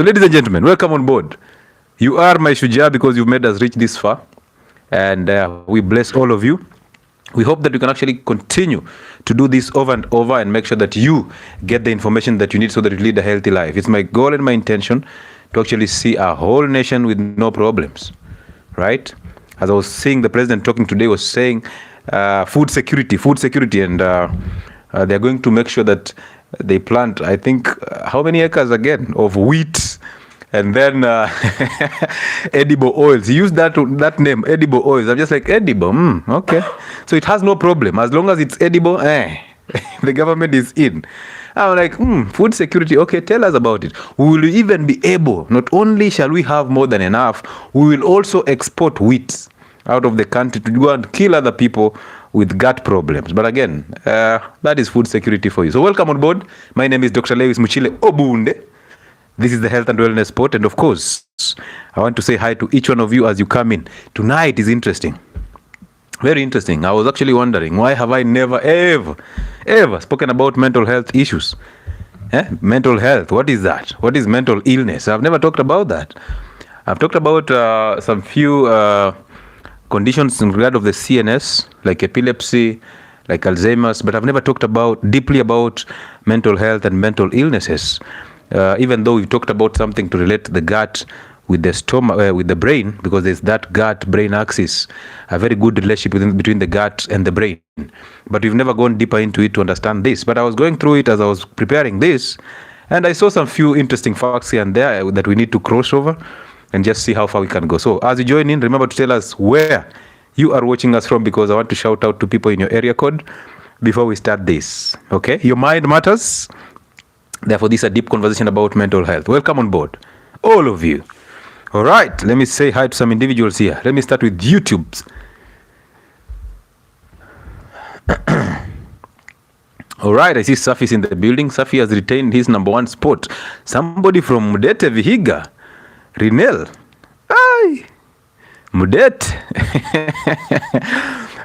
So ladies and gentlemen, welcome on board. You are my 𝗠𝗘𝗣𝗑 because you've made us reach this far. And we bless all of you. We hope that we can actually continue to do this over and over and make sure that you get the information that you need so that you lead a healthy life. It's my goal and my intention to actually see a whole nation with no problems, right? As I was seeing the president talking today was saying food security, and they're going to make sure that they plant, I think, how many acres again of wheat, and then edible oils. He used that name, edible oils. I'm just like, edible, okay. So it has no problem. As long as it's edible, the government is in. I'm like, food security, okay, tell us about it. We will even be able, not only shall we have more than enough, we will also export wheat out of the country to go and kill other people with gut problems. But again, that is food security for you. So welcome on board. My name is Dr. Lewis Muchile Obunde. This is the Health and Wellness Spot. And of course, I want to say hi to each one of you as you come in. Tonight is interesting. Very interesting. I was actually wondering, why have I never, ever spoken about mental health issues? Mental health, what is that? What is mental illness? I've never talked about that. I've talked about some few conditions in regard of the CNS, like epilepsy, like Alzheimer's, but I've never talked deeply about mental health and mental illnesses. Even though we've talked about something to relate the gut with the stomach, with the brain, because there's that gut-brain axis, a very good relationship between the gut and the brain. But we've never gone deeper into it to understand this. But I was going through it as I was preparing this, and I saw some few interesting facts here and there that we need to cross over and just see how far we can go. So as you join in, remember to tell us where you are watching us from, because I want to shout out to people in your area code before we start this. Okay? Your mind matters. Therefore, this is a deep conversation about mental health. Welcome on board, all of you. All right, let me say hi to some individuals here. Let me start with YouTube's. All right, I see Safi's in the building. Safi has retained his #1 spot. Somebody from Mudete Vihiga. Rinel. Ay. Mudete.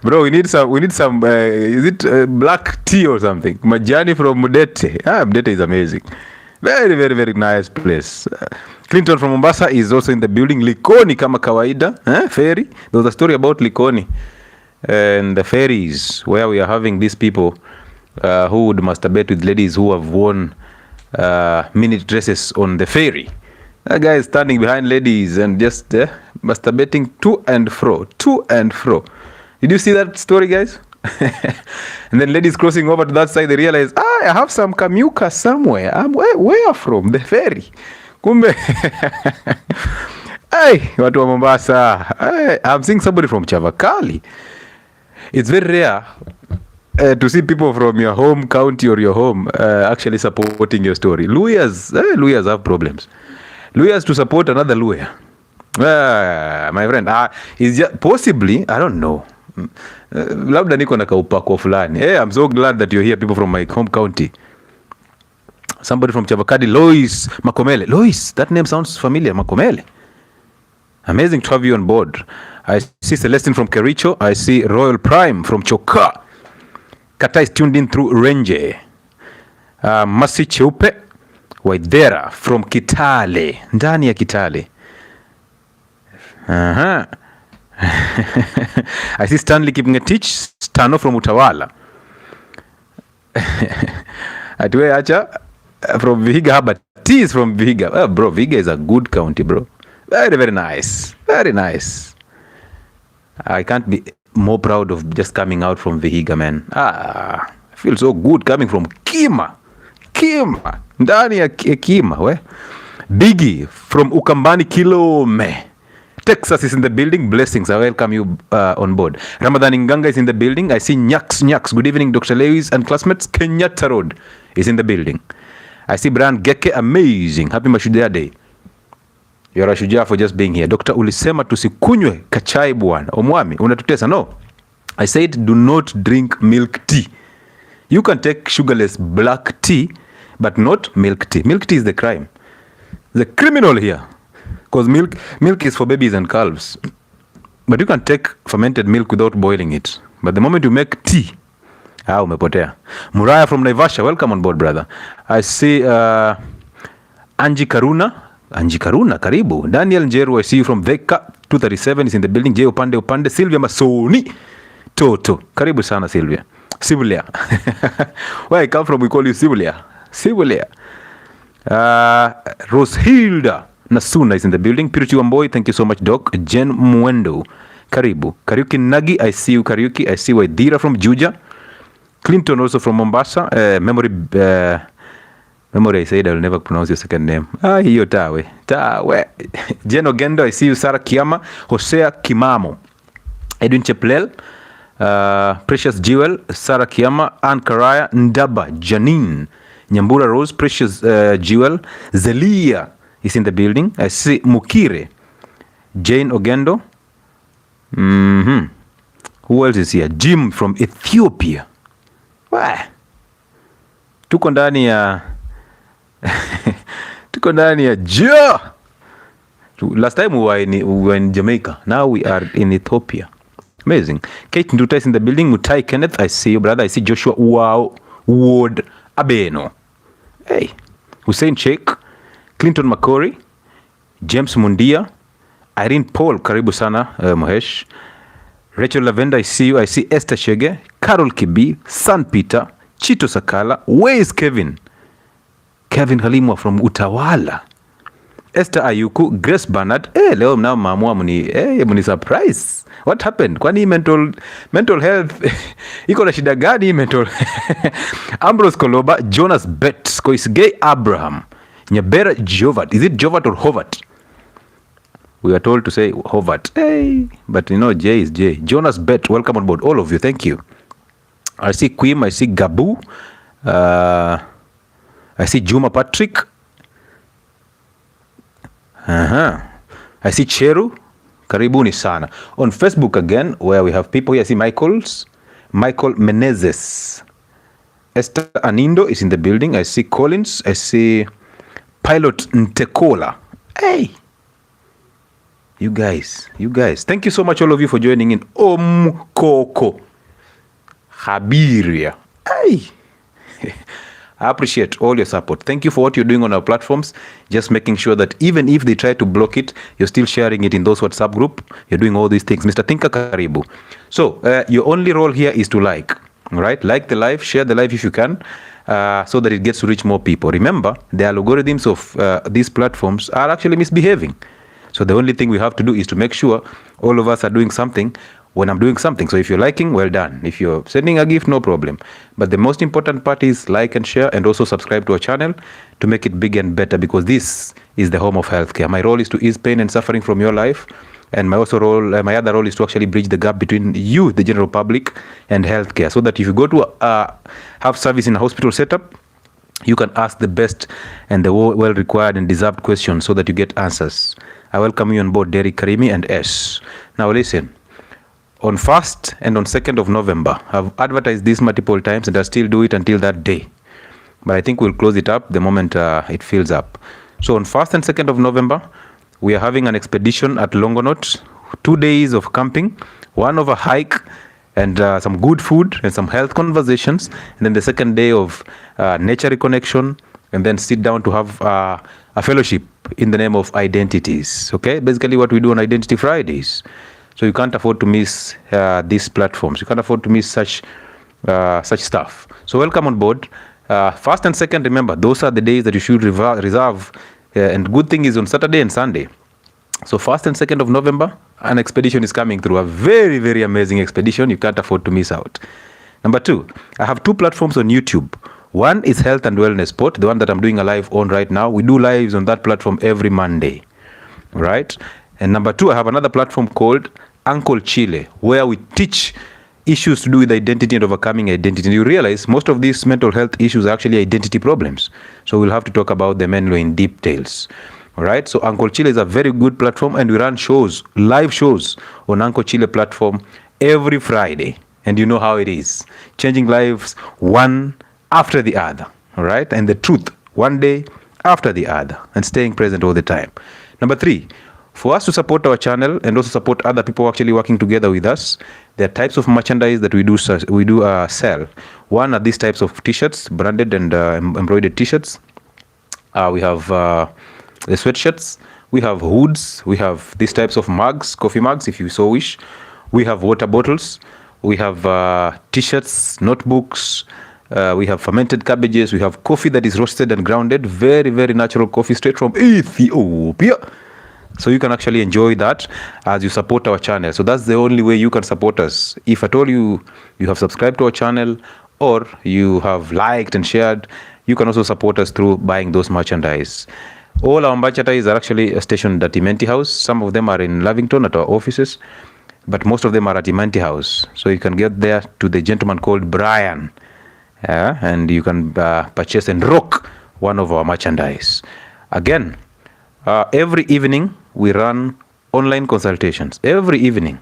Bro, we need some is it black tea or something? Majani from Mudete. Mudete is amazing. Very, very, very nice place. Clinton from Mombasa is also in the building. Likoni kama kawaida. Ferry. There was a story about Likoni and the ferries where we are having these people who would masturbate with ladies who have worn mini dresses on the ferry. That guy is standing behind ladies and just masturbating to and fro. Did you see that story, guys? And then ladies crossing over to that side, they realize, I have some kamuka somewhere. Where from? The ferry. Kumbe. Hey, watu wa Mombasa. I'm seeing somebody from Chavakali. It's very rare to see people from your home county or your home actually supporting your story. Luyas have problems. Luyas to support another lawyer. My friend, is just possibly, I don't know. Labda niko na kaupako fulani. Hey, I'm so glad that you're here, people from my home county. Somebody from Chavakali, Lois Makomele. Lois, that name sounds familiar, Makomele. Amazing to have you on board. I see Celestine from Kericho. I see Royal Prime from Choka. Kata is tuned in through Renje. Masi Cheupe Waidera from Kitale. Ndani ya Kitale. I see Stanley Kipngetich, Stano from Utawala. Atwe acha from Vihiga, but T is from Vihiga. Bro, Vihiga is a good county, bro. Very, very nice. Very nice. I can't be more proud of just coming out from Vihiga, man. I feel so good coming from Kima. Ndani ya Kima, we. Biggie from Ukambani Kilome. Texas is in the building. Blessings. I welcome you on board. Ramadan Nganga is in the building. I see Nyaks. Good evening, Dr. Lewis and classmates. Kenyatta Road is in the building. I see Brian Geke. Amazing. Happy Mashujaa Day. You're a shujaa for just being here. Dr. Ulisema tusikunywe kachai bwana. Omwami, unatutesa? No. I said do not drink milk tea. You can take sugarless black tea, but not milk tea. Milk tea is the crime. The criminal here. Because milk is for babies and calves. But you can take fermented milk without boiling it. But the moment you make tea, umepotea. Muraya from Naivasha, welcome on board, brother. I see Angie Karuna. Anji Karuna, karibu. Daniel Njeru, I see you from 𝗬𝗘𝗚𝗥237 is in the building. J upande. Sylvia Masoni. Toto. Karibu sana Sylvia. Sibulia. Where I come from, we call you Sibulia. Rosehilda Nasuna is in the building. Piruchi Wamboi, thank you so much, Doc. Jen Mwendo, karibu. Kariuki Nagi, I see you, Kariuki. I see Waidira from Juja. Clinton also from Mombasa. Memory, I said I will never pronounce your second name. Hiyo tawe. Jen Ogendo, I see you, Sarah Kiama. Hosea Kimamo. Edwin Cheplel. Precious Jewel, Sarah Kiama, Ann Karaya, Ndaba, Janine, Nyambura Rose, Precious Jewel, Zelia is in the building. I see Mukire, Jane Ogendo. Who else is here? Jim from Ethiopia. Tuko ndani ya Last time we were in Jamaica. Now we are in Ethiopia. Amazing. Kate Nduta is in the building. Mutai Kenneth, I see you, brother. I see Joshua Ward Abeno. Hey. Hussein Sheikh, Clinton Makori, James Mundia, Irene Paul, karibu sana, Mohesh. Rachel Lavenda, I see you. I see Esther Shege, Carol Kibi, San Peter, Chito Sakala. Where is Kevin? Kevin Halimwa from Utawala. Esther Ayuku, Grace Bernard. Leo mna mamua muni surprise. What happened? Kwani mental health iko na shida gani mental? Ambrose Koloba, Jonas Bet, Koisgay Abraham, Nyabera Jovat. Is it Jovat or Hovat? We are told to say Hovat. Hey, but J is J. Jonas Bet, welcome on board. All of you, thank you. I see Quim, I see Gabu, I see Juma Patrick. I see Cheru. Karibuni sana. On Facebook again, where we have people here. I see Michael Menezes. Esther Anindo is in the building. I see Collins. I see Pilot Ntekola. Hey! You guys. Thank you so much, all of you, for joining in. Omkoko. Habiria. Hey! I appreciate all your support. Thank you for what you're doing on our platforms. Just making sure that even if they try to block it, you're still sharing it in those WhatsApp group. You're doing all these things. Mr. Tinka Karibu. So your only role here is to like. All right? Like the live, share the live if you can, so that it gets to reach more people. Remember, the algorithms of these platforms are actually misbehaving. So the only thing we have to do is to make sure all of us are doing something when I'm doing something. So if you're liking, well done. If you're sending a gift, no problem. But the most important part is like and share, and also subscribe to our channel to make it big and better, because this is the home of healthcare. My role is to ease pain and suffering from your life. And my other role is to actually bridge the gap between you, the general public, and healthcare, so that if you go to have service in a hospital setup, you can ask the best and the well required and deserved questions so that you get answers. I welcome you on board, Derek Karimi and S. Now listen. On 1st and on 2nd of November, I've advertised this multiple times and I still do it until that day. But I think we'll close it up the moment it fills up. So on 1st and 2nd of November, we are having an expedition at Longonot, 2 days of camping, 1 of a hike, and some good food and some health conversations. And then the 2nd day of nature reconnection, and then sit down to have a fellowship in the name of identities. Okay, basically what we do on Identity Fridays. So you can't afford to miss these platforms. You can't afford to miss such stuff. So welcome on board. 1st and 2nd, remember, those are the days that you should reserve. And good thing is on Saturday and Sunday. So 1st and 2nd of November, an expedition is coming through. A very, very amazing expedition. You can't afford to miss out. Number 2, I have 2 platforms on YouTube. One is Health and Wellness Spot, the one that I'm doing a live on right now. We do lives on that platform every Monday. Right? And number 2, I have another platform called Uncle Chile, where we teach issues to do with identity and overcoming identity. And you realize most of these mental health issues are actually identity problems. So we'll have to talk about them anyway in details. All right. So Uncle Chile is a very good platform, and we run shows, live shows on Uncle Chile platform every Friday. And you know how it is. Changing lives one after the other. All right. And the truth one day after the other, and staying present all the time. Number 3, for us to support our channel and also support other people actually working together with us, there are types of merchandise that we do sell. One are these types of t-shirts, branded and embroidered t-shirts. We have the sweatshirts, we have hoods, we have these types of mugs, coffee mugs if you so wish. We have water bottles, we have t-shirts, notebooks, we have fermented cabbages, we have coffee that is roasted and grounded, very, very natural coffee straight from Ethiopia. So you can actually enjoy that as you support our channel. So that's the only way you can support us. If at all you have subscribed to our channel or you have liked and shared, you can also support us through buying those merchandise. All our merchandise are actually stationed at Imenti House. Some of them are in Lavington at our offices, but most of them are at Imenti House. So you can get there to the gentleman called Brian, and you can purchase and rock one of our merchandise. Again, every evening we run online consultations. Every evening.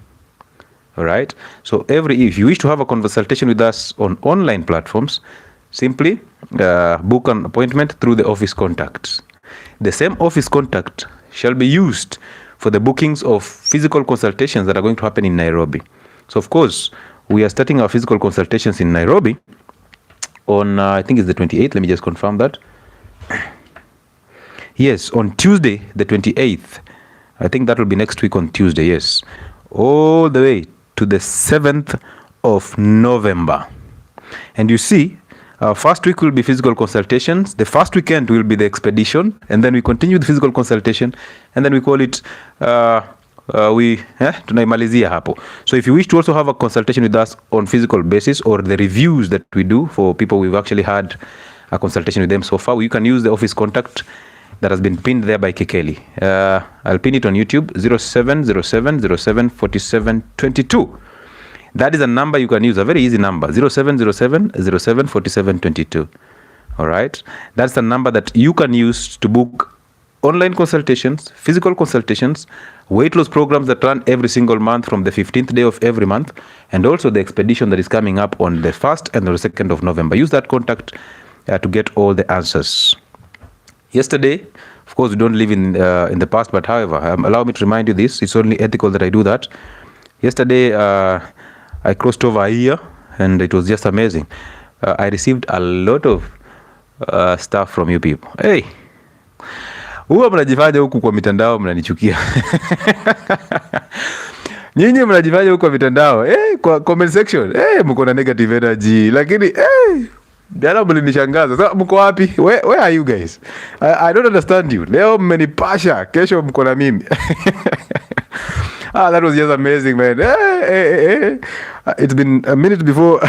All right. So if you wish to have a consultation with us on online platforms, simply book an appointment through the office contacts. The same office contact shall be used for the bookings of physical consultations that are going to happen in Nairobi. So of course, we are starting our physical consultations in Nairobi on, I think it's the 28th. Let me just confirm that. Yes, on Tuesday, the 28th. I think that will be next week on Tuesday, yes. All the way to the 7th of November. And you see, our first week will be physical consultations. The first weekend will be the expedition. And then we continue the physical consultation. And then we call it, tunaimalizia hapo. So if you wish to also have a consultation with us on physical basis or the reviews that we do for people we've actually had a consultation with them so far, you can use the office contact that has been pinned there by Kekeli. I'll pin it on YouTube, 0707074722. That is a number you can use, a very easy number, 0707074722. All right. That's the number that you can use to book online consultations, physical consultations, weight loss programs that run every single month from the 15th day of every month, and also the expedition that is coming up on the 1st and the 2nd of November. Use that contact to get all the answers. Yesterday, of course, we don't live in the past, but however, allow me to remind you this. It's only ethical that I do that. Yesterday, I crossed over a year, and it was just amazing. I received a lot of stuff from you people. Hey, huwa mnajifanya huku kwa mitandao mnanichukia. Nyinyi mnajifanya huku kwa mitandao, kwa comment section, mko na negative energy, lakini jana mlinishangaza. Sasa mko wapi? Where are you guys? I don't understand you. Leo mmenipasha, kesho mko na mimi. That was just amazing, man. It's been a minute before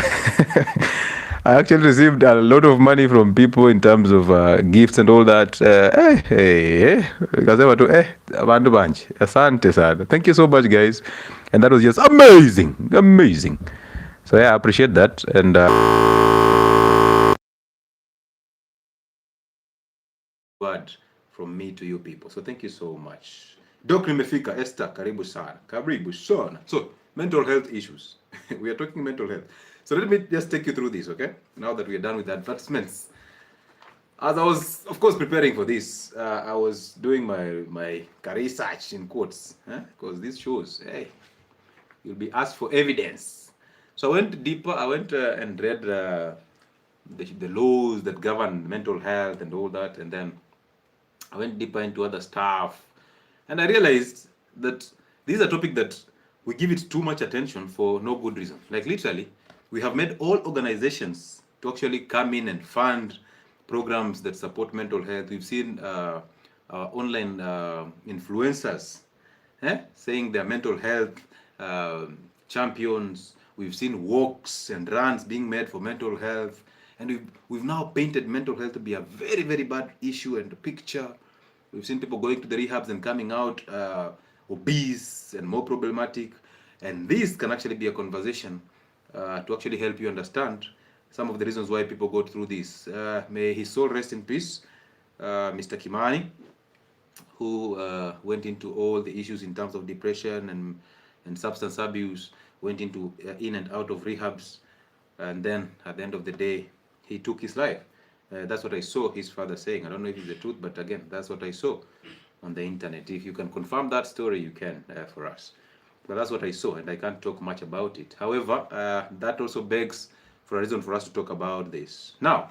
I actually received a lot of money from people in terms of gifts and all that. Kasema tu bandu banchi. Asante sana. Thank you so much, guys. And that was just amazing. Amazing. So yeah, I appreciate that. And word from me to you people. So thank you so much. Doc nimefika. Esther, karibu sana. Karibu sana. So, mental health issues. We are talking mental health. So let me just take you through this, okay? Now that we are done with the advertisements. As I was, of course, preparing for this, I was doing my research in quotes, because this shows, hey, you'll be asked for evidence. So I went deeper. I went and read the laws that govern mental health and all that, and then I went deeper into other stuff, and I realized that this is a topic that we give it too much attention for no good reason. Like literally, we have made all organizations to actually come in and fund programs that support mental health. We've seen online influencers saying they're mental health champions. We've seen walks and runs being made for mental health. And we've now painted mental health to be a very, very bad issue and picture. We've seen people going to the rehabs and coming out obese and more problematic. And this can actually be a conversation to actually help you understand some of the reasons why people go through this. May his soul rest in peace, Mr. Kimani, who went into all the issues in terms of depression and substance abuse, went into in and out of rehabs, and then at the end of the day, he took his life. That's what I saw his father saying. I don't know if it's the truth, but again, that's what I saw on the internet. If you can confirm that story, you can for us. But that's what I saw, and I can't talk much about it. However, that also begs for a reason for us to talk about this. Now,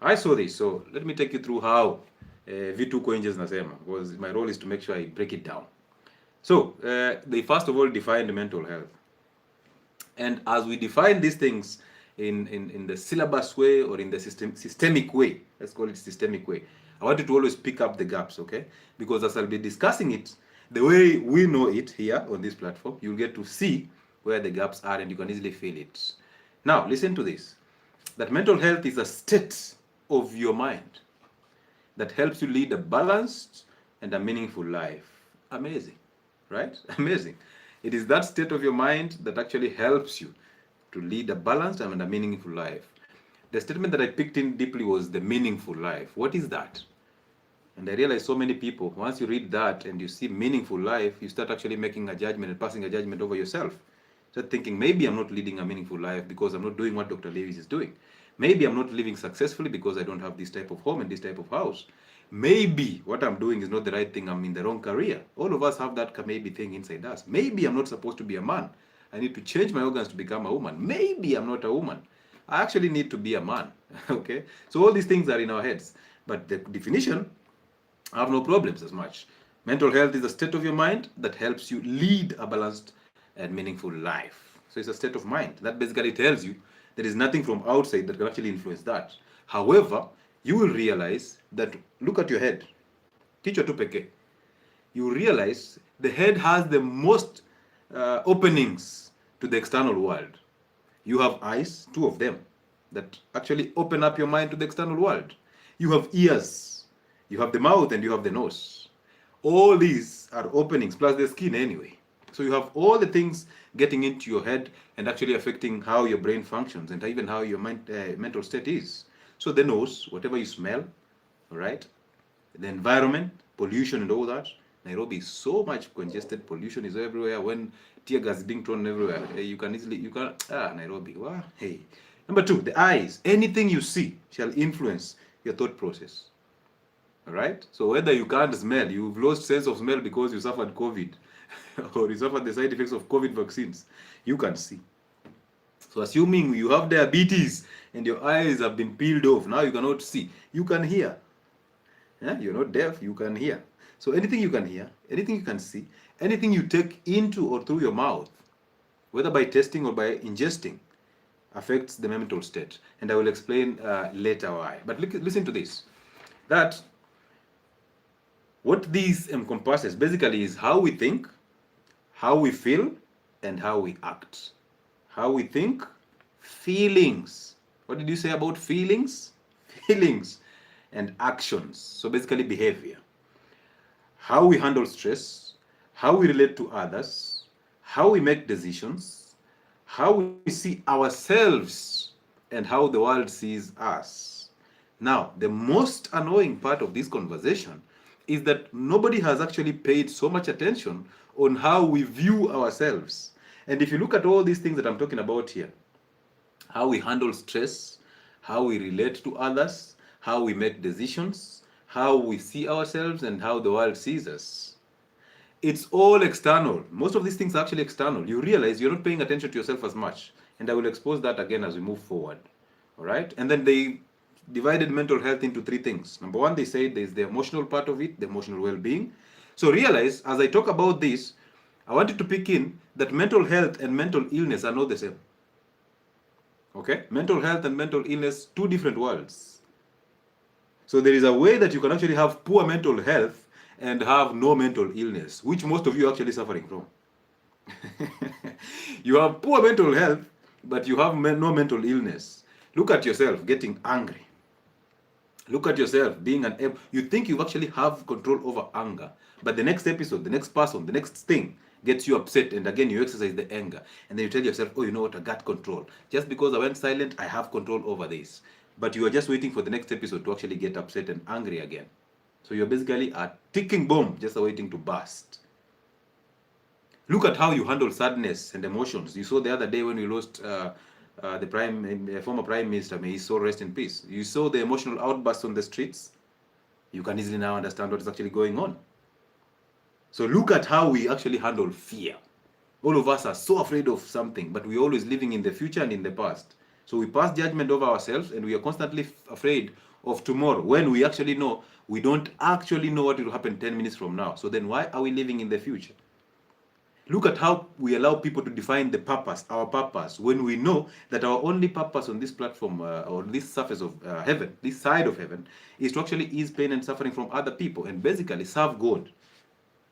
I saw this, so let me take you through how 𝗬𝗘𝗘𝗣 nasema, because my role is to make sure I break it down. So they first of all defined mental health. And as we define these things in the syllabus way or in the systemic way, let's call it systemic way, I want you to always pick up the gaps, okay? Because as I'll be discussing it, the way we know it here on this platform, you'll get to see where the gaps are and you can easily feel it. Now, listen to this. That mental health is a state of your mind that helps you lead a balanced and a meaningful life. Amazing, right? Amazing. It is that state of your mind that actually helps you to lead a balanced and a meaningful life. The statement that I picked in deeply was the meaningful life. What is that? And I realized so many people, once you read that and you see meaningful life, you start actually making a judgment and passing a judgment over yourself. Start thinking, maybe I'm not leading a meaningful life because I'm not doing what Dr. Lewis is doing. Maybe I'm not living successfully because I don't have this type of home and this type of house. Maybe what I'm doing is not the right thing. I'm in the wrong career. All of us have that maybe thing inside us. Maybe I'm not supposed to be a man. I need to change my organs to become a woman. Maybe I'm not a woman. I actually need to be a man. Okay? So all these things are in our heads. But the definition, I have no problems as much. Mental health is a state of your mind that helps you lead a balanced and meaningful life. So it's a state of mind. That basically tells you there is nothing from outside that can actually influence that. However, you will realize that, look at your head. Kichwa tu pekee. You realize the head has the most openings to the external world. You have eyes, 2 of them, that actually open up your mind to the external world. You have ears, you have the mouth, and you have the nose. All these are openings, plus the skin anyway. So you have all the things getting into your head and actually affecting how your brain functions and even how your mental state is. So the nose, whatever you smell, all right? The environment, pollution and all that. Nairobi is so much congested, pollution is everywhere. When tear gas is being thrown everywhere, Nairobi, wow, hey. Number 2, the eyes. Anything you see shall influence your thought process. All right? So whether you can't smell, you've lost sense of smell because you suffered COVID, or you suffered the side effects of COVID vaccines, you can see. So assuming you have diabetes and your eyes have been peeled off, now you cannot see, you can hear. Yeah? You're not deaf, you can hear. So anything you can hear, anything you can see, anything you take into or through your mouth, whether by tasting or by ingesting, affects the mental state. And I will explain later why. But listen to this. That what this encompasses basically is how we think, how we feel, and how we act. How we think, feelings. What did you say about feelings? Feelings and actions. So basically behavior. How we handle stress, how we relate to others, how we make decisions, how we see ourselves, and how the world sees us. Now, the most annoying part of this conversation is that nobody has actually paid so much attention on how we view ourselves. And if you look at all these things that I'm talking about here, how we handle stress, how we relate to others, how we make decisions, how we see ourselves, and how the world sees us, it's all external. Most of these things are actually external. You realize you're not paying attention to yourself as much. And I will expose that again as we move forward. All right? And then they divided mental health into 3 things. Number 1, they said there's the emotional part of it, the emotional well-being. So realize, as I talk about this, I wanted to pick in that mental health and mental illness are not the same. Okay? Mental health and mental illness, 2 different worlds. So there is a way that you can actually have poor mental health and have no mental illness, which most of you are actually suffering from. You have poor mental health, but you have no mental illness. Look at yourself getting angry. Look at yourself being you think you actually have control over anger, but the next episode, the next person, the next thing gets you upset, and again you exercise the anger, and then you tell yourself, oh, you know what, I got control. Just because I went silent, I have control over this. But you are just waiting for the next episode to actually get upset and angry again. So you're basically a ticking bomb just waiting to burst. Look at how you handle sadness and emotions. You saw the other day when we lost the former Prime Minister, may his soul rest in peace. You saw the emotional outbursts on the streets. You can easily now understand what is actually going on. So look at how we actually handle fear. All of us are so afraid of something, but we're always living in the future and in the past. So we pass judgment over ourselves, and we are constantly afraid of tomorrow, when we actually know We don't actually know what will happen 10 minutes from now. So then why are we living in the future? Look at how we allow people to define the purpose, our purpose, when we know that our only purpose on this platform or this surface of heaven, this side of heaven, is to actually ease pain and suffering from other people and basically serve God.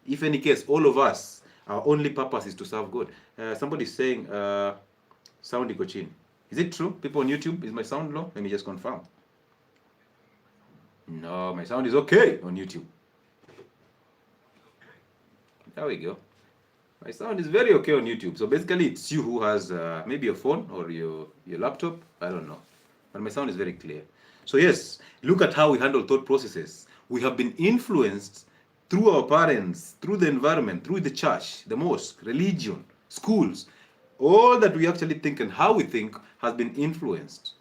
If any case, all of us, our only purpose is to serve God. Somebody's saying, sound iko. Is it true? People on YouTube, is my sound low? Let me just confirm. No, my sound is okay on YouTube. There we go. My sound is very okay on YouTube. So basically, it's you who has maybe your phone or your laptop. I don't know. But my sound is very clear. So yes, look at how we handle thought processes. We have been influenced through our parents, through the environment, through the church, the mosque, religion, schools. All that we actually think and how we think has been influenced.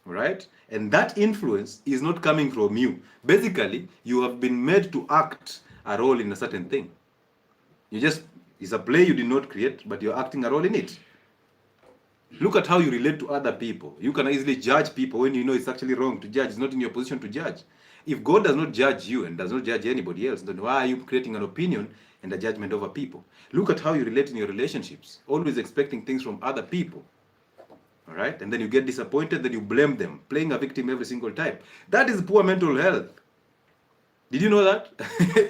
Right? And that influence is not coming from you. Basically, you have been made to act a role in a certain thing. It's a play you did not create, but you're acting a role in it. Look at how you relate to other people. You can easily judge people when you know it's actually wrong to judge. It's not in your position to judge. If God does not judge you and does not judge anybody else, then why are you creating an opinion and a judgment over people? Look at how you relate in your relationships. Always expecting things from other people. All right? And then you get disappointed, then you blame them, playing a victim every single time. That is poor mental health. Did you know that?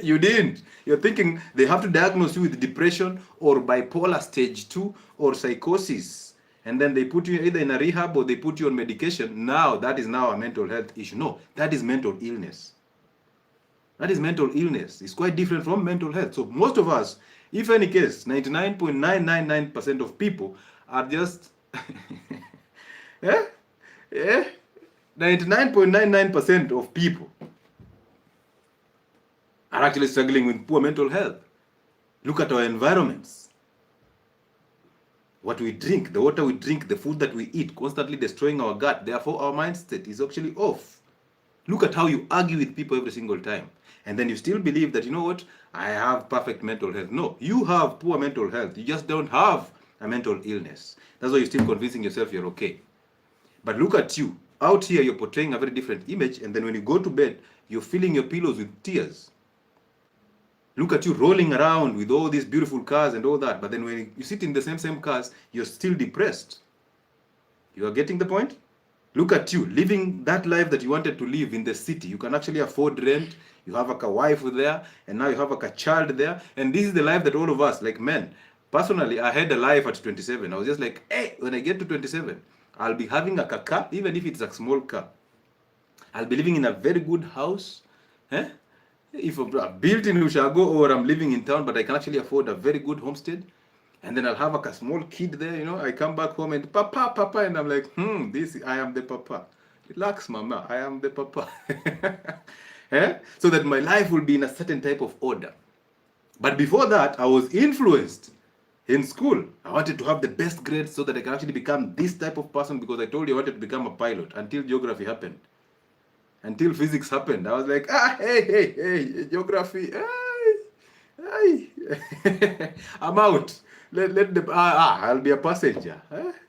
You didn't. You're thinking they have to diagnose you with depression or bipolar stage 2 or psychosis. And then they put you either in a rehab or they put you on medication. Now, that is now a mental health issue. No, that is mental illness. That is mental illness. It's quite different from mental health. So most of us, if any case, 99.999% of people are just... 99.99% of people are actually struggling with poor mental health. Look at our environments. What we drink, the water we drink, the food that we eat, constantly destroying our gut. Therefore, our mind state is actually off. Look at how you argue with people every single time. And then you still believe that, you know what, I have perfect mental health. No, you have poor mental health. You just don't have a mental illness. That's why you're still convincing yourself you're okay. But look at you. Out here, you're portraying a very different image. And then when you go to bed, you're filling your pillows with tears. Look at you rolling around with all these beautiful cars and all that. But then when you sit in the same cars, you're still depressed. You are getting the point? Look at you living that life that you wanted to live in the city. You can actually afford rent. You have a wife there. And now you have a child there. And this is the life that all of us, like men. Personally, I had a life at 27. I was just like, hey, when I get to 27, I'll be having a car, even if it's a small car. I'll be living in a very good house. If I'm built in Ushago or I'm living in town, but I can actually afford a very good homestead. And then I'll have a small kid there, you know. I come back home and papa, and I'm like, I am the papa. Relax, mama, I am the papa. So that my life will be in a certain type of order. But before that, I was influenced in school. I wanted to have the best grades so that I can actually become this type of person because I told you I wanted to become a pilot until geography happened. Until physics happened. I was like, hey, geography, hey. I'm out. I'll be a passenger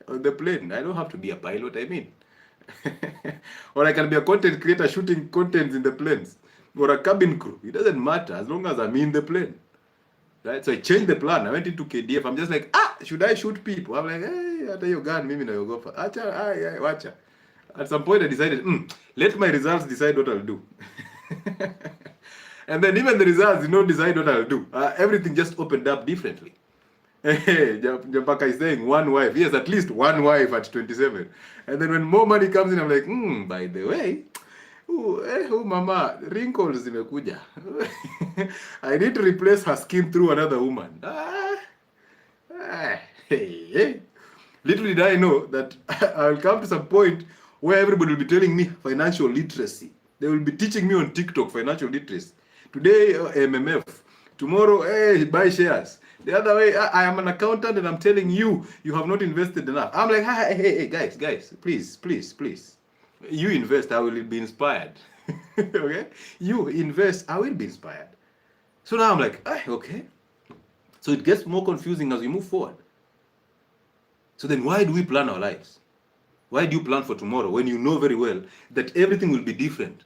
on the plane. I don't have to be a pilot, I mean. Or I can be a content creator shooting contents in the planes. Or a cabin crew. It doesn't matter as long as I'm in the plane. Right? So I changed the plan. I went into KDF. I'm just like, should I shoot people? I'm like, hey, ata hiyo gun mimi nayogopa. Wacha. At some point I decided, let my results decide what I'll do. And then even the results did not decide what I'll do. Everything just opened up differently. Japaka is saying one wife. Yes, at least one wife at 27. And then when more money comes in, I'm like, by the way, mama, wrinkles zimekuja. I need to replace her skin through another woman. Little did I know that I'll come to some point where everybody will be telling me financial literacy. They will be teaching me on TikTok financial literacy. Today, MMF. Tomorrow, buy shares. The other way, I am an accountant and I'm telling you, you have not invested enough. I'm like, hey, guys, please. You invest, I will be inspired. Okay? You invest, I will be inspired. So now I'm like, okay. So it gets more confusing as we move forward. So then why do we plan our lives? Why do you plan for tomorrow when you know very well that everything will be different?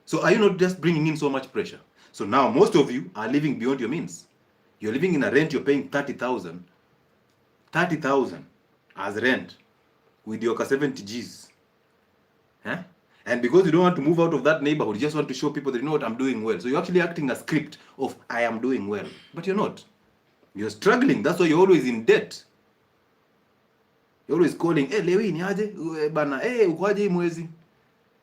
So are you not just bringing in so much pressure? So now most of you are living beyond your means. You're living in a rent, you're paying 30,000 as rent with your 70 Gs. Huh? And because you don't want to move out of that neighborhood, you just want to show people that, you know what, I'm doing well. So you're actually acting a script of I am doing well. But you're not. You're struggling. That's why you're always in debt. You're always calling, hey, Lewi, ni aje? Bana, hey, ukwaje mwezi?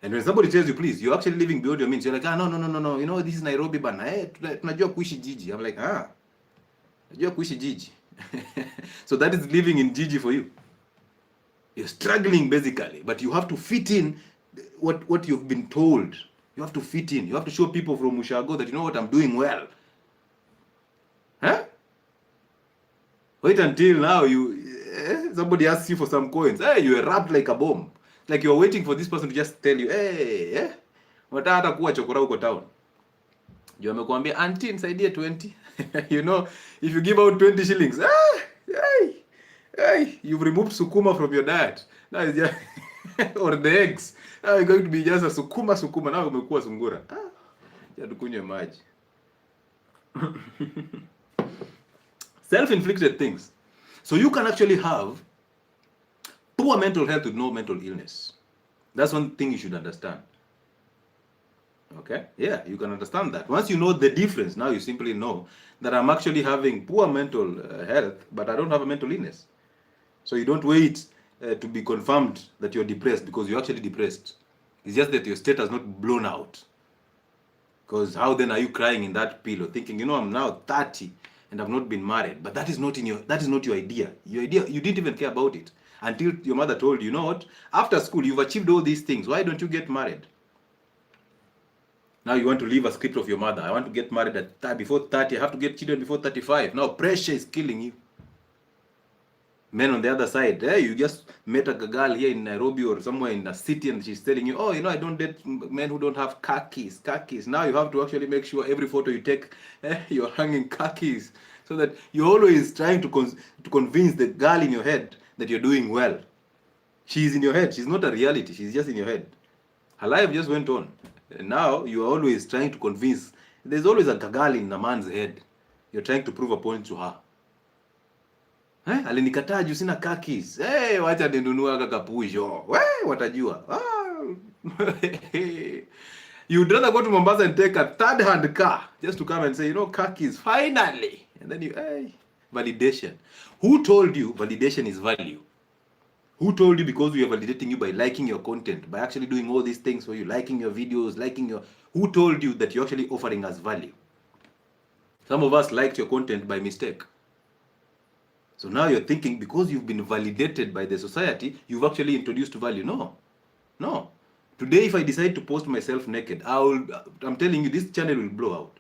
And when somebody tells you, please, you're actually living beyond your means. You're like, no. You know, this is Nairobi, bana. Hey, tunajua kuishi jiji. I'm like, tunajua kuishi jiji. So that is living in jiji for you. You're struggling basically, but you have to fit in what you've been told. You have to fit in. You have to show people from Ushago that, you know what, I'm doing well. Huh? Wait until now somebody asks you for some coins. Hey, you are wrapped like a bomb. Like you're waiting for this person to just tell you, hey, wataka kuwa chokora huko town. You amekwambia auntie nisaidie 20. You know, if you give out 20 shillings, hey, you've removed sukuma from your diet. Now it's just or the eggs. Now you're going to be just a sukuma. Now umekuwa sungura. Ya tukunywe maji. Self-inflicted things. So you can actually have poor mental health with no mental illness. That's one thing you should understand. Okay? Yeah, you can understand that. Once you know the difference, now you simply know that I'm actually having poor mental health, but I don't have a mental illness. So you don't wait to be confirmed that you're depressed because you're actually depressed. It's just that your state has not blown out. Because how then are you crying in that pillow thinking, you know, I'm now 30 and I've not been married? But that is not your idea. Your idea, you didn't even care about it until your mother told you, you know what, after school you've achieved all these things, why don't you get married? Now you want to leave a script of your mother. I want to get married before 30, I have to get children before 35. Now pressure is killing you. Men on the other side, you just met a girl here in Nairobi or somewhere in a city and she's telling you, oh, you know, I don't date men who don't have khakis. Now you have to actually make sure every photo you take, you're hanging khakis. So that you're always trying to convince the girl in your head that you're doing well. She's in your head. She's not a reality. She's just in your head. Her life just went on. And now you're always trying to convince. There's always a girl in a man's head. You're trying to prove a point to her. Alinikataa juu sina khakis. Wacha ninunua kakapujo. Watajua. You'd rather go to Mombasa and take a third-hand car just to come and say, you know, khakis, finally. And then validation. Who told you validation is value? Who told you because we are validating you by liking your content, by actually doing all these things for you, liking your videos, who told you that you're actually offering us value? Some of us liked your content by mistake. So now you're thinking because you've been validated by the society, you've actually introduced value. No. Today, if I decide to post myself naked, I'm telling you, this channel will blow out.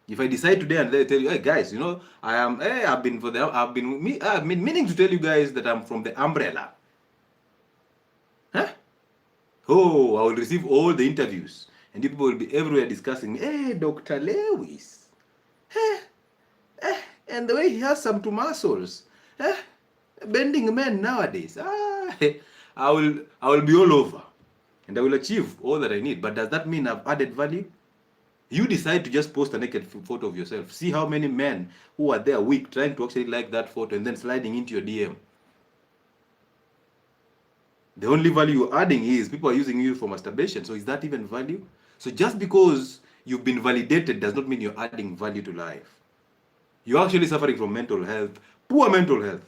If I decide today and they tell you, hey guys, you know, I've been meaning to tell you guys that I'm from the umbrella. Oh, I will receive all the interviews and people will be everywhere discussing, hey, Dr. Lewis. And the way he has some two muscles, bending men nowadays. I will be all over and I will achieve all that I need. But does that mean I've added value? You decide to just post a naked photo of yourself. See how many men who are there weak trying to actually like that photo and then sliding into your DM. The only value you're adding is people are using you for masturbation. So is that even value? So just because you've been validated does not mean you're adding value to life. You're actually suffering from mental health, poor mental health.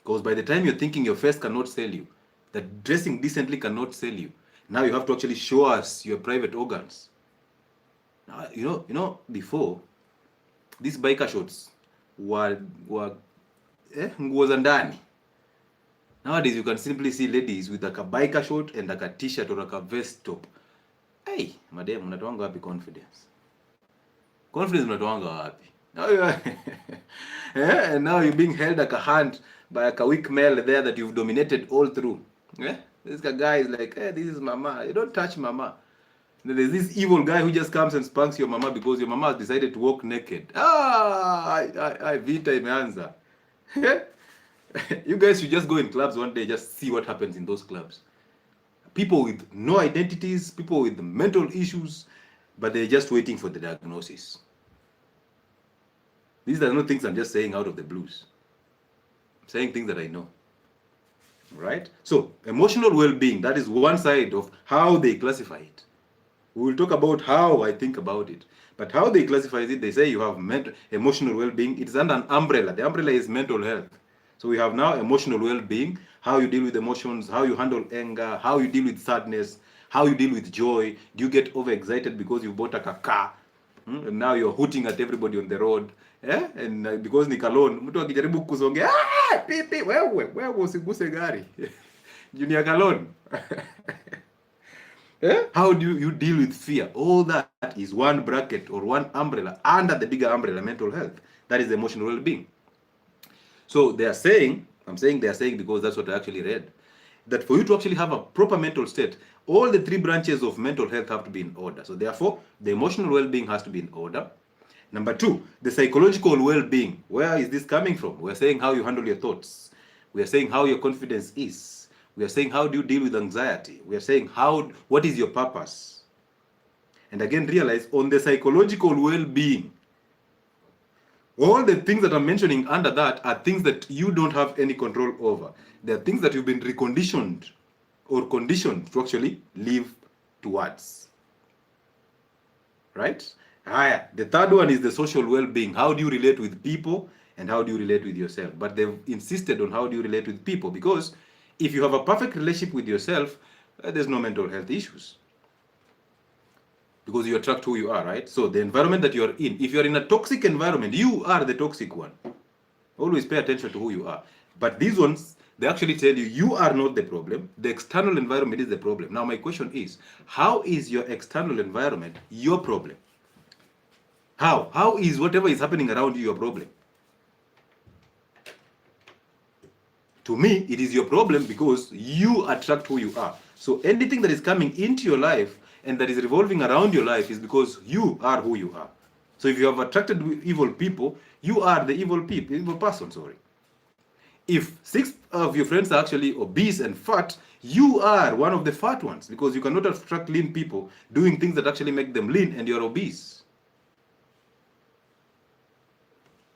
Because by the time you're thinking your face cannot sell you, that dressing decently cannot sell you, now you have to actually show us your private organs. Now, you know, before, these biker shorts were nguo za ndani. Nowadays, you can simply see ladies with like a biker short and like a t-shirt or like a vest top. Hey, madam, unatoanga wapi confidence? Confidence unatoanga wapi? And now you're being held like a hand by like a weak male there that you've dominated all through. This guy is like, hey, this is mama. You don't touch mama. Then there's this evil guy who just comes and spanks your mama because your mama has decided to walk naked. Vita imeanza. You guys should just go in clubs one day, just see what happens in those clubs. people with no identities, people with mental issues, but they're just waiting for the diagnosis. These are not things I'm just saying out of the blues. I'm saying things that I know. Right? So, emotional well-being, that is one side of how they classify it. We will talk about how I think about it. But how they classify it, they say you have emotional well-being. It's under an umbrella. The umbrella is mental health. So we have now emotional well-being, how you deal with emotions, how you handle anger, how you deal with sadness, how you deal with joy. Do you get overexcited because you bought a car? And now you're hooting at everybody on the road. And because ni kalon, mtu akijaribu kusongea, pipi, wewe usiguse gari. Junior kalon. How do you deal with fear? All that is one bracket or one umbrella under the bigger umbrella, mental health. That is emotional well-being. So they are saying, I'm saying they are saying because that's what I actually read, that for you to actually have a proper mental state, all the three branches of mental health have to be in order. So therefore, the emotional well-being has to be in order. Number two, the psychological well-being. Where is this coming from? We're saying how you handle your thoughts. We are saying how your confidence is. We are saying how do you deal with anxiety. We are saying what is your purpose. And again, realize on the psychological well-being, all the things that I'm mentioning under that are things that you don't have any control over. They are things that you've been reconditioned or conditioned to actually live towards. Right? The third one is the social well-being. How do you relate with people and how do you relate with yourself? But they've insisted on how do you relate with people, because if you have a perfect relationship with yourself, there's no mental health issues. Because you attract who you are, right? So the environment that you're in, if you're in a toxic environment, you are the toxic one. Always pay attention to who you are. But these ones, they actually tell you, you are not the problem. The external environment is the problem. Now my question is, how is your external environment your problem? How? How is whatever is happening around you your problem? To me, it is your problem because you attract who you are. So anything that is coming into your life and that is revolving around your life is because you are who you are. So if you have attracted evil people, you are the evil person, sorry. If 6 of your friends are actually obese and fat, you are one of the fat ones, because you cannot attract lean people doing things that actually make them lean and you're obese.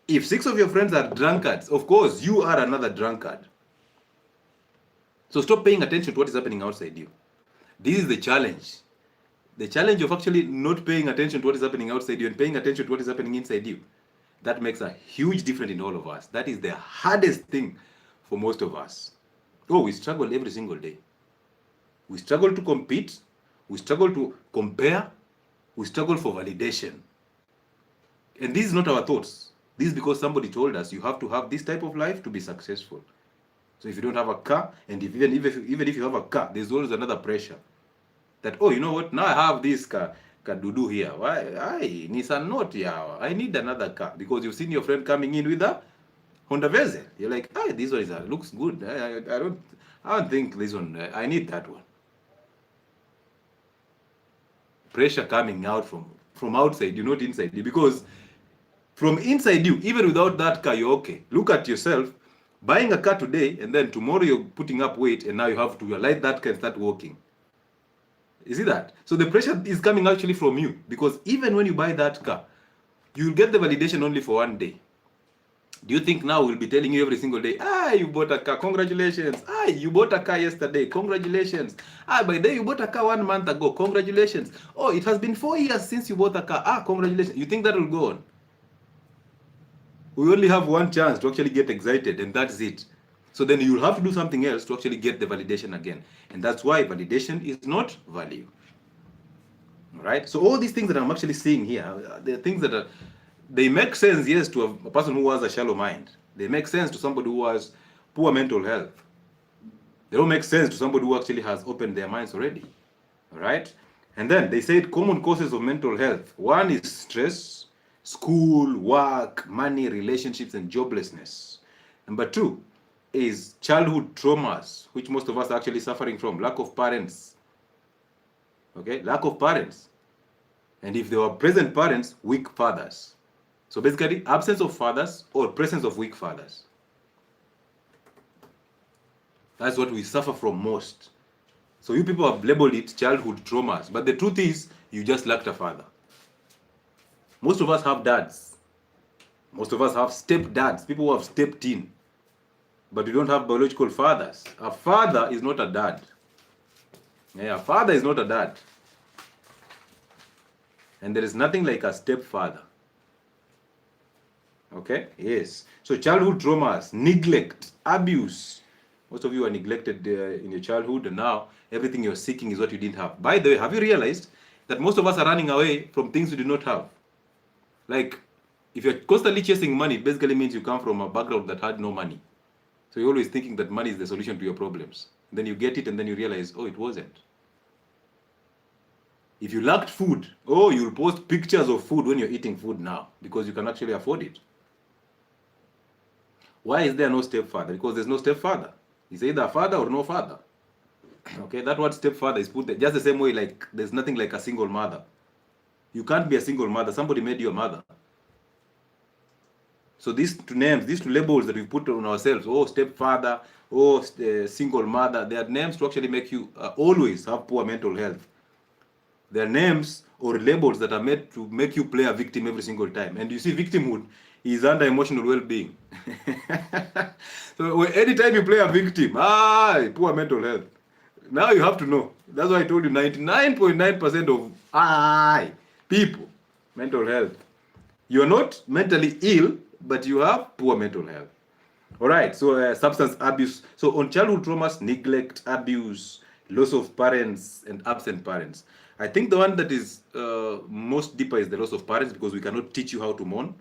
If 6 of your friends are drunkards, of course, you are another drunkard. So stop paying attention to what is happening outside you. This is the challenge. The challenge of actually not paying attention to what is happening outside you and paying attention to what is happening inside you. That makes a huge difference in all of us. That is the hardest thing for most of us. Oh, we struggle every single day. We struggle to compete. We struggle to compare. We struggle for validation. And this is not our thoughts. This is because somebody told us you have to have this type of life to be successful. So if you don't have a car, and even if you have a car, there's always another pressure. That, oh, you know what, now I have this car dudu here. Why? Nissan Note here. I need another car. Because you've seen your friend coming in with a Honda Vezel. You're like, this one looks good. I don't think this one, I need that one. Pressure coming out from outside you, not inside you. Because from inside you, even without that car, you're okay. Look at yourself. Buying a car today, and then tomorrow you're putting up weight, and now you have to light that car and start walking. You see that? So the pressure is coming actually from you, because even when you buy that car, you'll get the validation only for one day. Do you think now we'll be telling you every single day, you bought a car, congratulations. You bought a car yesterday, congratulations. By the way, you bought a car 1 month ago, congratulations. Oh, it has been 4 years since you bought a car. Congratulations. You think that will go on? We only have one chance to actually get excited, and that's it. So then you'll have to do something else to actually get the validation again. And that's why validation is not value. All right? So all these things that I'm actually seeing here, they're things that they make sense, yes, to a person who has a shallow mind. They make sense to somebody who has poor mental health. They don't make sense to somebody who actually has opened their minds already. All right? And then they said common causes of mental health. One is stress, school, work, money, relationships, and joblessness. Number 2 is childhood traumas, which most of us are actually suffering from. Lack of parents. Okay, lack of parents. And if there were present parents, weak fathers. So basically, absence of fathers or presence of weak fathers. That's what we suffer from most. So you people have labeled it childhood traumas, but the truth is you just lacked a father. Most of us have dads. Most of us have stepdads, people who have stepped in, but we don't have biological fathers. A father is not a dad. Yeah, a father is not a dad. And there is nothing like a stepfather. Okay? Yes. So childhood traumas, neglect, abuse. Most of you are neglected in your childhood, and now everything you're seeking is what you didn't have. By the way, have you realized that most of us are running away from things we do not have? Like, if you're constantly chasing money, it basically means you come from a background that had no money. So you're always thinking that money is the solution to your problems. Then you get it and then you realize, oh, it wasn't. If you lacked food, oh, you'll post pictures of food when you're eating food now because you can actually afford it. Why is there no stepfather? Because there's no stepfather. It's either a father or no father. Okay, that word stepfather is put there just the same way like there's nothing like a single mother. You can't be a single mother. Somebody made you a mother. So these two names, these two labels that we put on ourselves, oh, stepfather, oh, single mother, they are names to actually make you always have poor mental health. They are names or labels that are made to make you play a victim every single time. And you see, victimhood is under emotional well-being. So anytime you play a victim, poor mental health. Now you have to know. That's why I told you 99.9% of people, mental health. You're not mentally ill, but you have poor mental health. All right, so substance abuse. So on childhood traumas, neglect, abuse, loss of parents, and absent parents. I think the one that is most deeper is the loss of parents, because we cannot teach you how to mourn,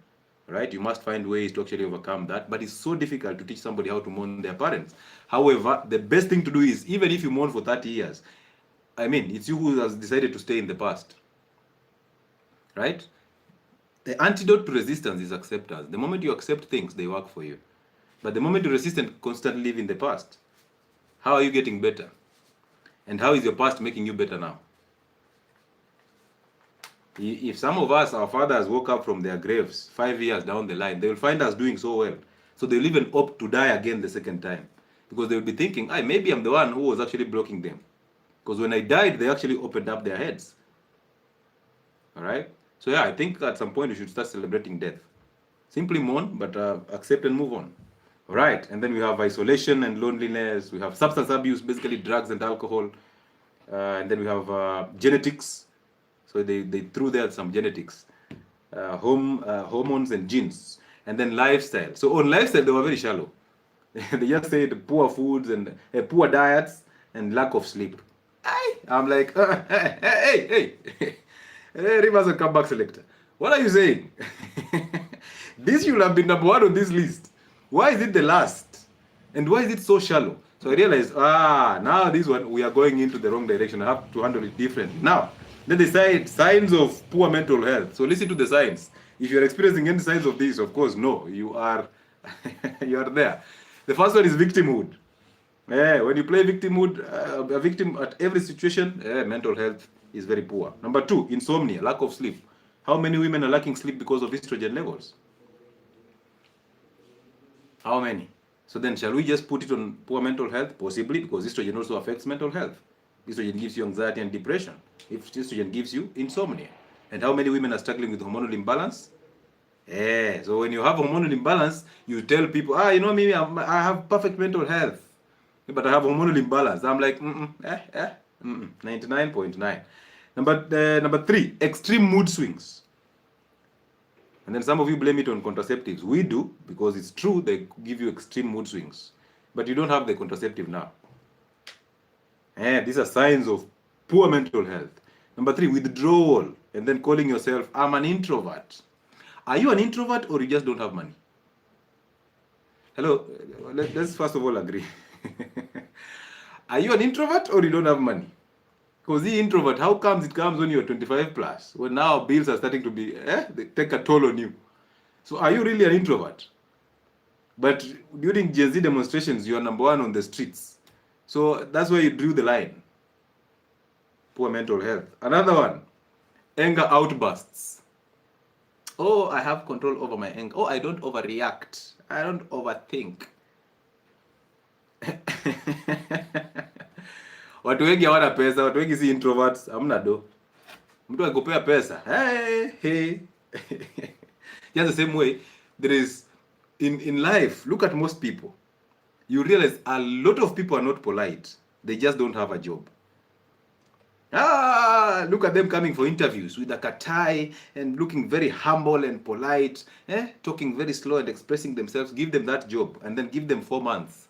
right? You must find ways to actually overcome that, but it's so difficult to teach somebody how to mourn their parents. However, the best thing to do is, even if you mourn for 30 years, I mean, it's you who has decided to stay in the past, right? The antidote to resistance is acceptance. The moment you accept things, they work for you. But the moment you resist and constantly live in the past, how are you getting better? And how is your past making you better now? If some of us, our fathers woke up from their graves 5 years down the line, they will find us doing so well. So they'll even opt to die again the second time. Because they'll be thinking, maybe I'm the one who was actually blocking them. Because when I died, they actually opened up their heads. All right? So yeah, I think at some point we should start celebrating death. Simply mourn, but accept and move on. All right, and then we have isolation and loneliness. We have substance abuse, basically drugs and alcohol. And then we have genetics. So they threw there some genetics. Hormones and genes. And then lifestyle. So on lifestyle, they were very shallow. They just said poor foods and poor diets and lack of sleep. I'm like, hey, Rivers and comeback selector. What are you saying? This should have been number one on this list. Why is it the last? And why is it so shallow? So I realized, now this one, we are going into the wrong direction. I have to handle it differently. Now, then they say signs of poor mental health. So listen to the signs. If you're experiencing any signs of this, of course, no, you are, you are there. The first one is victimhood. When you play victimhood, a victim at every situation, mental health is very poor. Number two, insomnia, lack of sleep. How many women are lacking sleep because of estrogen levels? How many? So then shall we just put it on poor mental health? Possibly, because estrogen also affects mental health. Estrogen gives you anxiety and depression. If estrogen gives you insomnia. And how many women are struggling with hormonal imbalance? So when you have hormonal imbalance, you tell people, you know me, I have perfect mental health, but I have hormonal imbalance. I'm like, 99.9. Number three, extreme mood swings. And then some of you blame it on contraceptives. We do, because it's true, they give you extreme mood swings. But you don't have the contraceptive now. These are signs of poor mental health. Number three, withdrawal. And then calling yourself, I'm an introvert. Are you an introvert or you just don't have money? Hello, let's first of all agree. Are you an introvert or you don't have money? Because the introvert, how comes it comes when you're 25 plus? When now bills are starting to be, they take a toll on you. So are you really an introvert? But during Gen Z demonstrations, you are number one on the streets. So that's where you drew the line. Poor mental health. Another one, anger outbursts. Oh, I have control over my anger. Oh, I don't overreact. I don't overthink. Watu wengi hawana pesa, watu wengi si introverts, hamna do. Mtu akikupea pesa, hey. Just the same way there is in life, look at most people. You realize a lot of people are not polite. They just don't have a job. Look at them coming for interviews with a tie and looking very humble and polite, talking very slow and expressing themselves. Give them that job and then give them 4 months.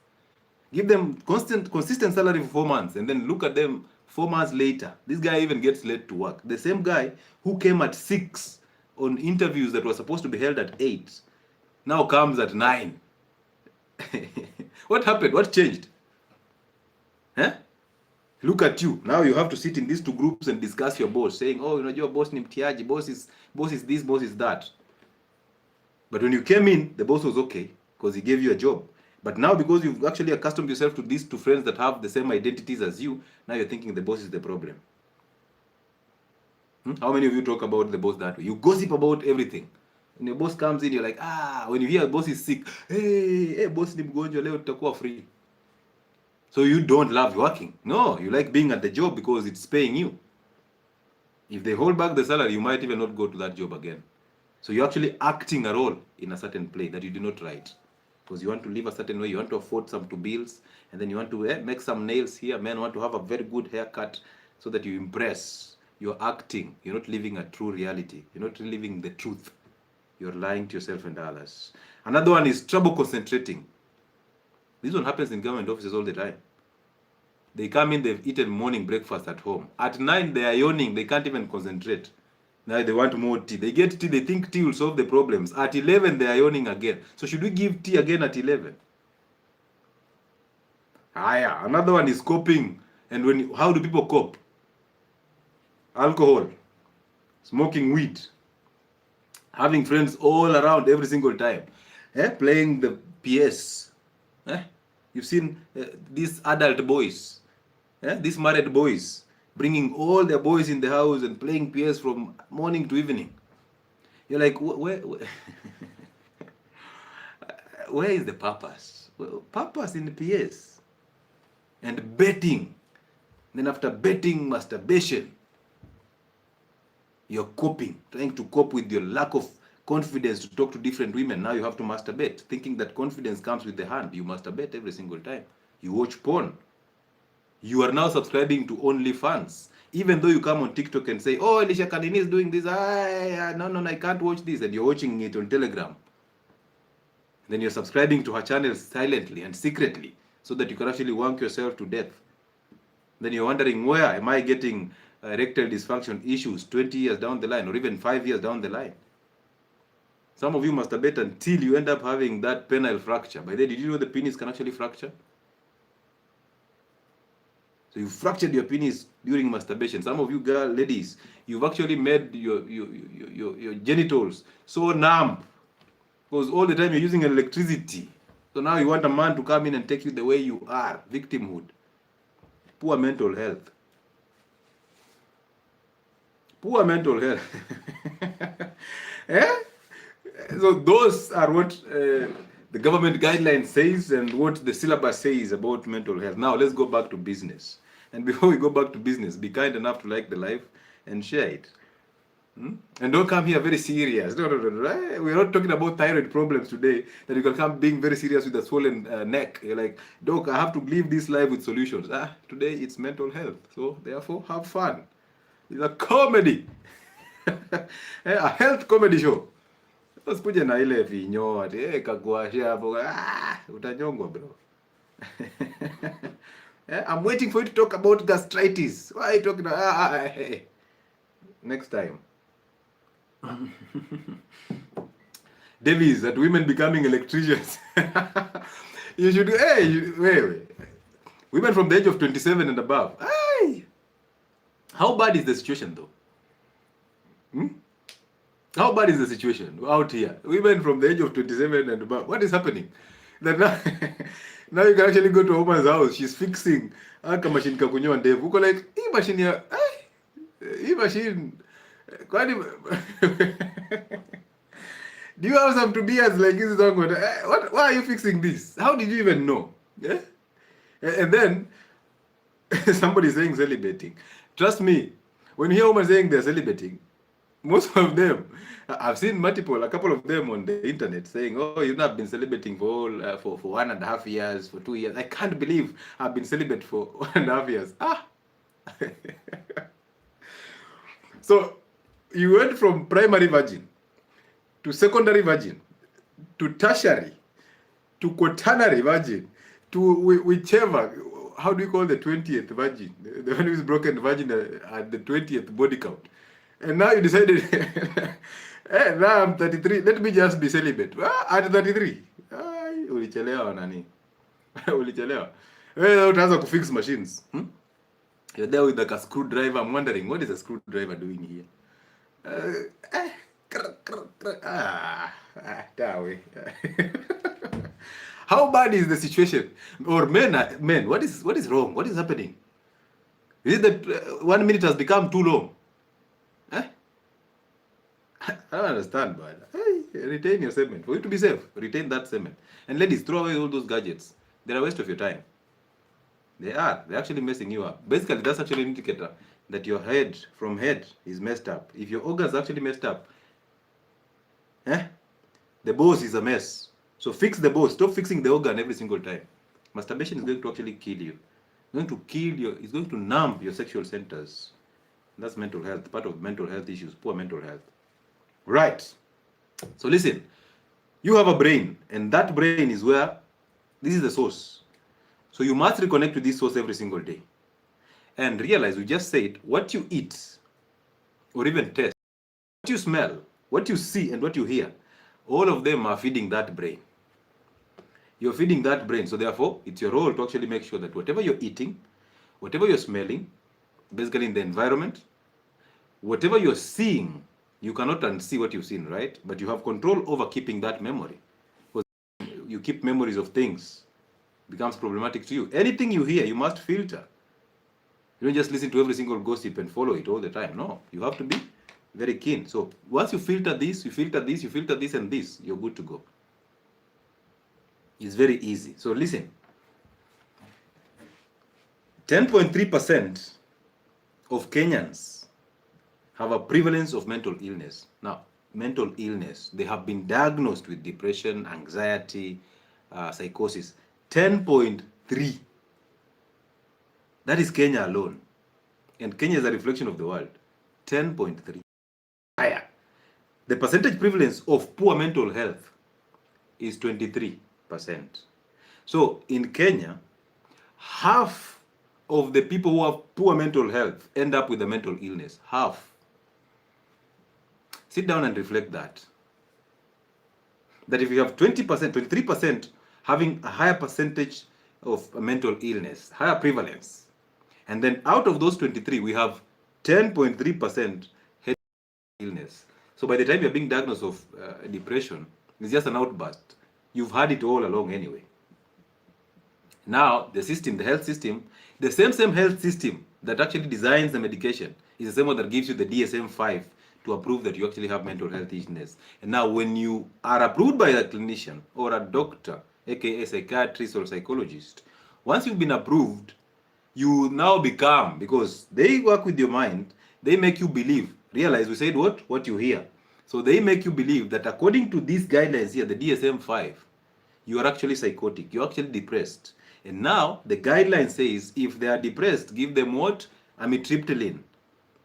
Give them consistent salary for 4 months and then look at them 4 months later. This guy even gets late to work. The same guy who came at 6 on interviews that were supposed to be held at 8 now comes at 9. What happened? What changed? Look at you. Now you have to sit in these 2 groups and discuss your boss, saying, oh, your boss ni mtiaji, boss is this, boss is that. But when you came in, the boss was okay because he gave you a job. But now because you've actually accustomed yourself to these 2 friends that have the same identities as you, now you're thinking the boss is the problem. How many of you talk about the boss that way? You gossip about everything. When your boss comes in, you're like, when you hear a boss is sick, hey, boss ni mgonjwa leo tutakuwa free. So you don't love working. No, you like being at the job because it's paying you. If they hold back the salary, you might even not go to that job again. So you're actually acting a role in a certain play that you did not write. Because you want to live a certain way, you want to afford some 2 bills, and then you want to make some nails here. Men want to have a very good haircut so that you impress. You're acting. You're not living a true reality. You're not living the truth. You're lying to yourself and others. Another one is trouble concentrating. This one happens in government offices all the time. They come in, they've eaten morning breakfast at home. At 9, they are yawning. They can't even concentrate. Now they want more tea. They get tea. They think tea will solve the problems. At 11, they are yawning again. So should we give tea again at 11? Another one is coping. And how do people cope? Alcohol, smoking weed, having friends all around every single time, playing the PS. You've seen these adult boys, these married boys, bringing all their boys in the house and playing PS from morning to evening. You're like, where is the purpose? Purpose in the PS. And betting. Then after betting, masturbation. You're coping, trying to cope with your lack of confidence to talk to different women. Now you have to masturbate, thinking that confidence comes with the hand. You masturbate every single time. You watch porn. You are now subscribing to OnlyFans. Even though you come on TikTok and say, oh, Elisha Kanini is doing this. No, I can't watch this. And you're watching it on Telegram. Then you're subscribing to her channel silently and secretly so that you can actually wank yourself to death. Then you're wondering, where am I getting erectile dysfunction issues 20 years down the line or even 5 years down the line? Some of you masturbate until you end up having that penile fracture. By the way, did you know the penis can actually fracture? So you fractured your penis during masturbation. Some of you ladies, you've actually made your genitals so numb because all the time you're using electricity. So now you want a man to come in and take you the way you are. Victimhood. Poor mental health. Poor mental health. So those are what the government guidelines says and what the syllabus says about mental health. Now let's go back to business. And before we go back to business, be kind enough to like the life and share it. And don't come here very serious. No. We're not talking about thyroid problems today that you can come being very serious with a swollen neck. You're like, Doc, I have to live this life with solutions. Today it's mental health. So therefore, have fun. It's a comedy. A health comedy show. Usikuje na ile vinyo ati kaguasha hapo. Utanyongwa bro. I'm waiting for you to talk about gastritis. Why are you talking about next time? Davies, that women becoming electricians. You should wait. Women from the age of 27 and above. How bad is the situation though? How bad is the situation out here? Women from the age of 27 and above. What is happening? That now you can actually go to a woman's house. She's fixing aka machine kakunyoa ndevu. Uko like, hii machine ya hii machine kwani do you have some to be as like this is why are you fixing this? How did you even know? And then somebody saying celibating. Trust me, when you hear women saying they're celibating, most of them, I've seen a couple of them on the internet saying, "Oh, you've not been celibating for 1.5 years, for 2 years. I can't believe I've been celibate for 1.5 years." So you went from primary virgin to secondary virgin to tertiary to quaternary virgin to whichever. How do you call the 20th virgin? The one who is broken virgin at the 20th body count. And now you decided, hey, now I'm 33, let me just be celibate. At 33. Ulichelewa nani? Ulichelewa. Utaanza kufix machines. You're there with like a screwdriver. I'm wondering, what is a screwdriver doing here? How bad is the situation? Or men, what is wrong? What is happening? Is it that 1 minute has become too long? I don't understand, but retain your segment. For you to be safe, retain that segment. And ladies, throw away all those gadgets. They're a waste of your time. They're actually messing you up. Basically, that's actually an indicator that your head is messed up. If your organs actually messed up, the boss is a mess. So fix the boss. Stop fixing the organ every single time. Masturbation is going to actually kill you. It's going to numb your sexual centers. That's mental health, part of mental health issues, poor mental health. Right. So listen, you have a brain, and that brain is where, this is the source. So you must reconnect to this source every single day. And realize, we just said, what you eat, or even taste, what you smell, what you see, and what you hear, all of them are feeding that brain. You're feeding that brain. So therefore, it's your role to actually make sure that whatever you're eating, whatever you're smelling, basically in the environment, whatever you're seeing, you cannot unsee what you've seen, right? But you have control over keeping that memory. Because you keep memories of things, it becomes problematic to you. Anything you hear, you must filter. You don't just listen to every single gossip and follow it all the time. No, you have to be very keen. So once you filter this, you filter this, you filter this and this, you're good to go. It's very easy. So listen, 10.3% of Kenyans have a prevalence of mental illness. Now, mental illness, they have been diagnosed with depression, anxiety, psychosis. 10.3. That is Kenya alone. And Kenya is a reflection of the world. 10.3. Higher. The percentage prevalence of poor mental health is 23%. So in Kenya, half of the people who have poor mental health end up with a mental illness. Half. Sit down and reflect that. That if you have 20%, 23% having a higher percentage of mental illness, higher prevalence, and then out of those 23, we have 10.3% head illness. So by the time you're being diagnosed of depression, it's just an outburst. You've had it all along anyway. Now, the health system, the same health system that actually designs the medication is the same one that gives you the DSM-5 to approve that you actually have mental health illness. And now when you are approved by a clinician or a doctor, aka psychiatrist or psychologist, once you've been approved, you now become, because they work with your mind, they make you believe, realize we said what you hear. So they make you believe that according to these guidelines here, the DSM-5, you are actually psychotic, you're actually depressed. And now the guideline says if they are depressed, give them what? Amitriptyline.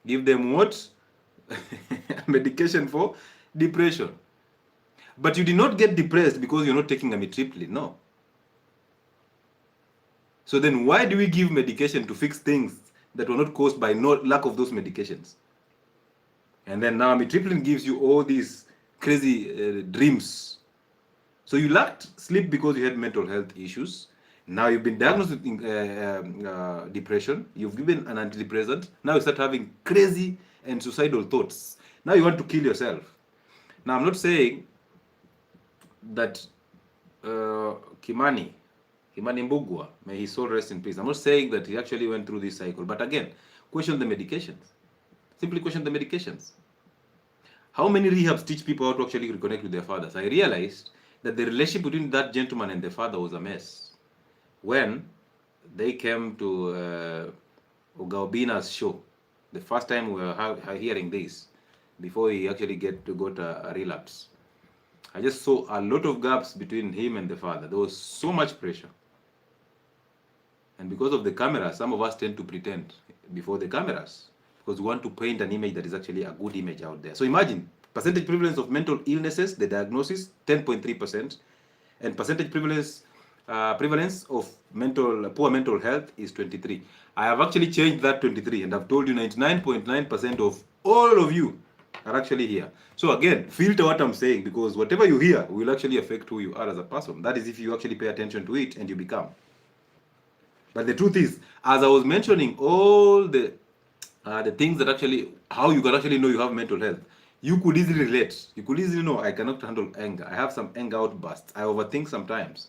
Give them what? Medication for depression. But you did not get depressed because you're not taking amitriptyline, no. So then why do we give medication to fix things that were not caused by lack of those medications? And then now amitriptyline gives you all these crazy dreams. So you lacked sleep because you had mental health issues. Now you've been diagnosed with depression. You've given an antidepressant. Now you start having crazy and suicidal thoughts. Now you want to kill yourself. Now I'm not saying that Kimani Mbugua, may his soul rest in peace. I'm not saying that he actually went through this cycle. But again, question the medications. Simply question the medications. How many rehabs teach people how to actually reconnect with their fathers? I realized that the relationship between that gentleman and the father was a mess. When they came to Ugaobina's show. The first time we were hearing this, before he actually got a relapse. I just saw a lot of gaps between him and the father. There was so much pressure. And because of the camera, some of us tend to pretend before the cameras because we want to paint an image that is actually a good image out there. So imagine percentage prevalence of mental illnesses, the diagnosis, 10.3%, and percentage prevalence of poor mental health is 23. I have actually changed that 23 and I've told you 99.9% of all of you are actually here. So again, filter what I'm saying, because whatever you hear will actually affect who you are as a person. That is if you actually pay attention to it and you become. But the truth is, as I was mentioning all the things that actually, how you can actually know you have mental health, you could easily relate. You could easily know, I cannot handle anger. I have some anger outbursts. I overthink sometimes.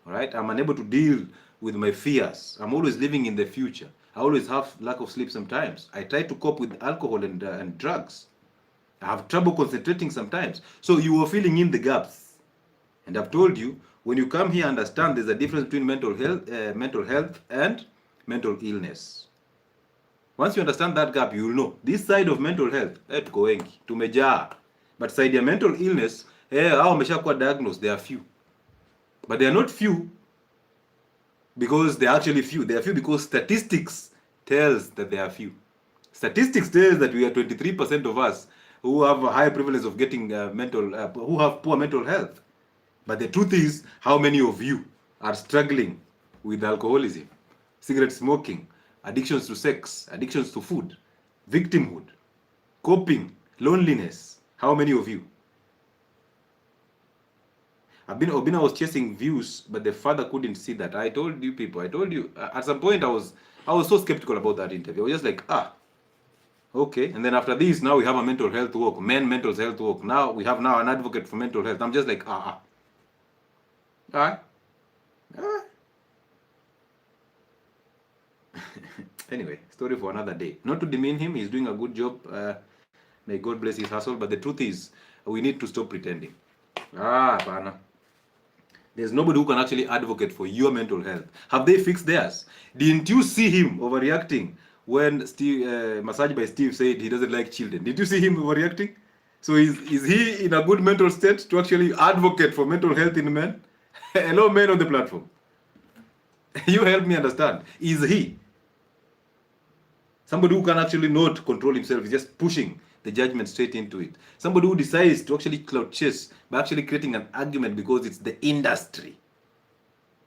All right? I'm unable to deal with my fears. I'm always living in the future. I always have lack of sleep sometimes. I try to cope with alcohol and drugs. I have trouble concentrating sometimes. So you are filling in the gaps. And I've told you, when you come here, understand there's a difference between mental health and mental illness. Once you understand that gap, you will know this side of mental health, tuko wengi, tumejaa. But side ya mental illness, hao wameshakuwa diagnosed, they are few. But they are not few because they are actually few. They are few because statistics tells that they are few. Statistics tells that we are 23% of us who have a high prevalence of getting who have poor mental health. But the truth is, how many of you are struggling with alcoholism, cigarette smoking, addictions to sex, addictions to food, victimhood, coping, loneliness? How many of you? Obina was chasing views, but the father couldn't see that. I told you people, at some point I was so skeptical about that interview. I was just like, okay. And then after this, now we have a mental health walk, mental health walk. Now we have an advocate for mental health. I'm just like, Anyway, story for another day. Not to demean him, he's doing a good job. May God bless his hustle. But the truth is, we need to stop pretending. Pana. There's nobody who can actually advocate for your mental health. Have they fixed theirs? Didn't you see him overreacting when Massage by Steve said he doesn't like children? Did you see him overreacting? So is he in a good mental state to actually advocate for mental health in men? Hello, men on the platform. You help me understand. Is he somebody who can actually not control himself, is just pushing the judgment straight into it? Somebody who decides to actually clout chase by actually creating an argument because it's the industry.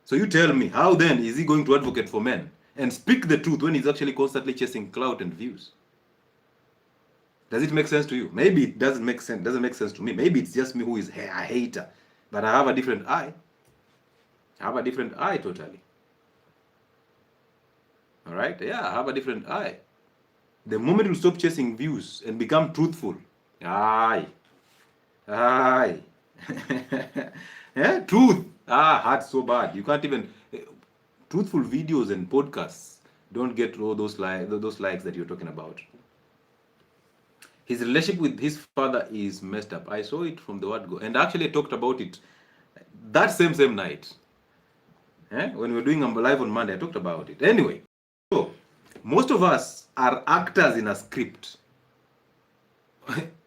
So you tell me, how then is he going to advocate for men and speak the truth when he's actually constantly chasing clout and views? Does it make sense to you? Maybe it doesn't make sense to me. Maybe it's just me who is a hater. But I have a different eye. Totally. All right? Yeah, I have a different eye. The moment you stop chasing views and become truthful, yeah, truth, hurt so bad. You can't even, truthful videos and podcasts don't get all those likes that you're talking about. His relationship with his father is messed up. I saw it from the word go. And actually I talked about it that same night. When we were doing live on Monday, I talked about it. Anyway, so most of us are actors in a script.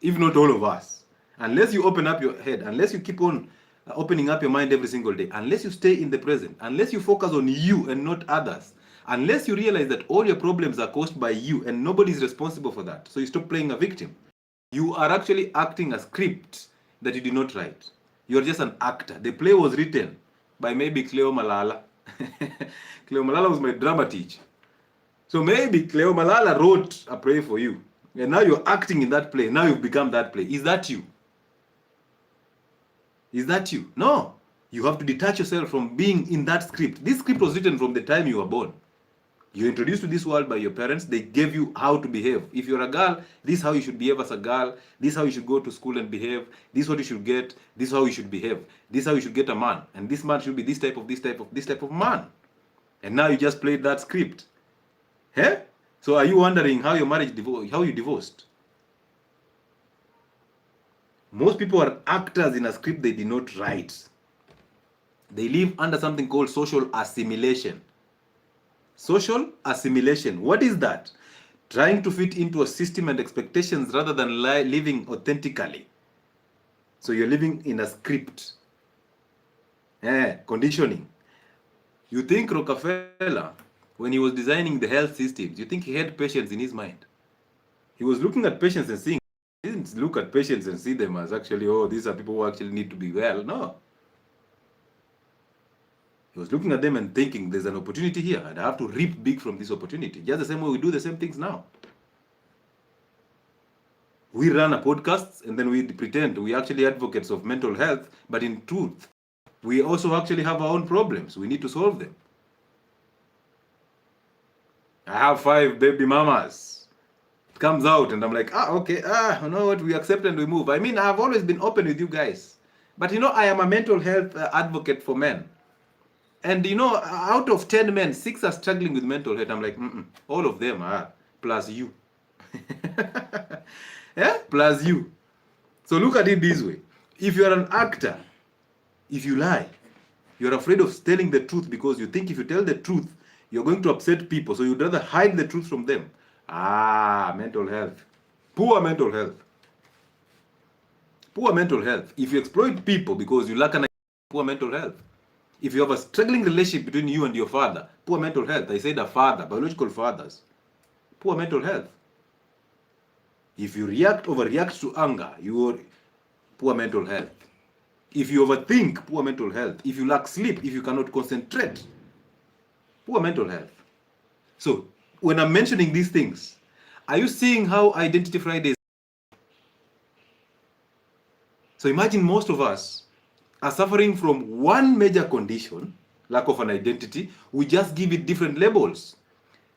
If not all of us. Unless you open up your head, unless you keep on opening up your mind every single day, unless you stay in the present, unless you focus on you and not others, unless you realize that all your problems are caused by you and nobody is responsible for that, so you stop playing a victim, you are actually acting a script that you did not write. You're just an actor. The play was written by maybe 𝗑𝗘𝗓𝗏. 𝗑𝗘𝗓𝗏 was my drama teacher. So maybe 𝗑𝗘𝗓𝗏 wrote a play for you. And now you're acting in that play. Now you've become that play. Is that you? Is that you? No. You have to detach yourself from being in that script. This script was written from the time you were born. You're introduced to this world by your parents. They gave you how to behave. If you're a girl, this is how you should behave as a girl. This is how you should go to school and behave. This is what you should get. This is how you should behave. This is how you should get a man. And this man should be this type of man. And now you just played that script. So are you wondering how your marriage how you divorced? Most people are actors in a script they did not write. They live under something called social assimilation. Social assimilation. What is that? Trying to fit into a system and expectations rather than living authentically. So you're living in a script. Conditioning. You think Rockefeller, when he was designing the health systems, you think he had patients in his mind? He was looking at patients and seeing, he didn't look at patients and see them as actually, oh, these are people who actually need to be well. No. He was looking at them and thinking, there's an opportunity here, and I have to reap big from this opportunity. Just the same way we do the same things now. We run a podcast, and then we pretend we actually advocates of mental health, but in truth, we also actually have our own problems. We need to solve them. I have 5 baby mamas. It comes out, and I'm like, okay, you know what, we accept and we move. I mean, I've always been open with you guys. But, I am a mental health advocate for men. And, out of 10 men, 6 are struggling with mental health. I'm like, all of them are, plus you. Yeah, plus you. So look at it this way. If you're an actor, if you lie, you're afraid of telling the truth because you think if you tell the truth, you're going to upset people. So you'd rather hide the truth from them. Mental health. Poor mental health. Poor mental health. If you exploit people because you lack an poor mental health. If you have a struggling relationship between you and your father, poor mental health. I said a father, biological fathers. Poor mental health. If you overreact to anger, you're poor mental health. If you overthink, poor mental health. If you lack sleep, if you cannot concentrate, poor mental health. So, when I'm mentioning these things, are you seeing how Identity Friday is? So imagine most of us are suffering from one major condition, lack of an identity. We just give it different labels.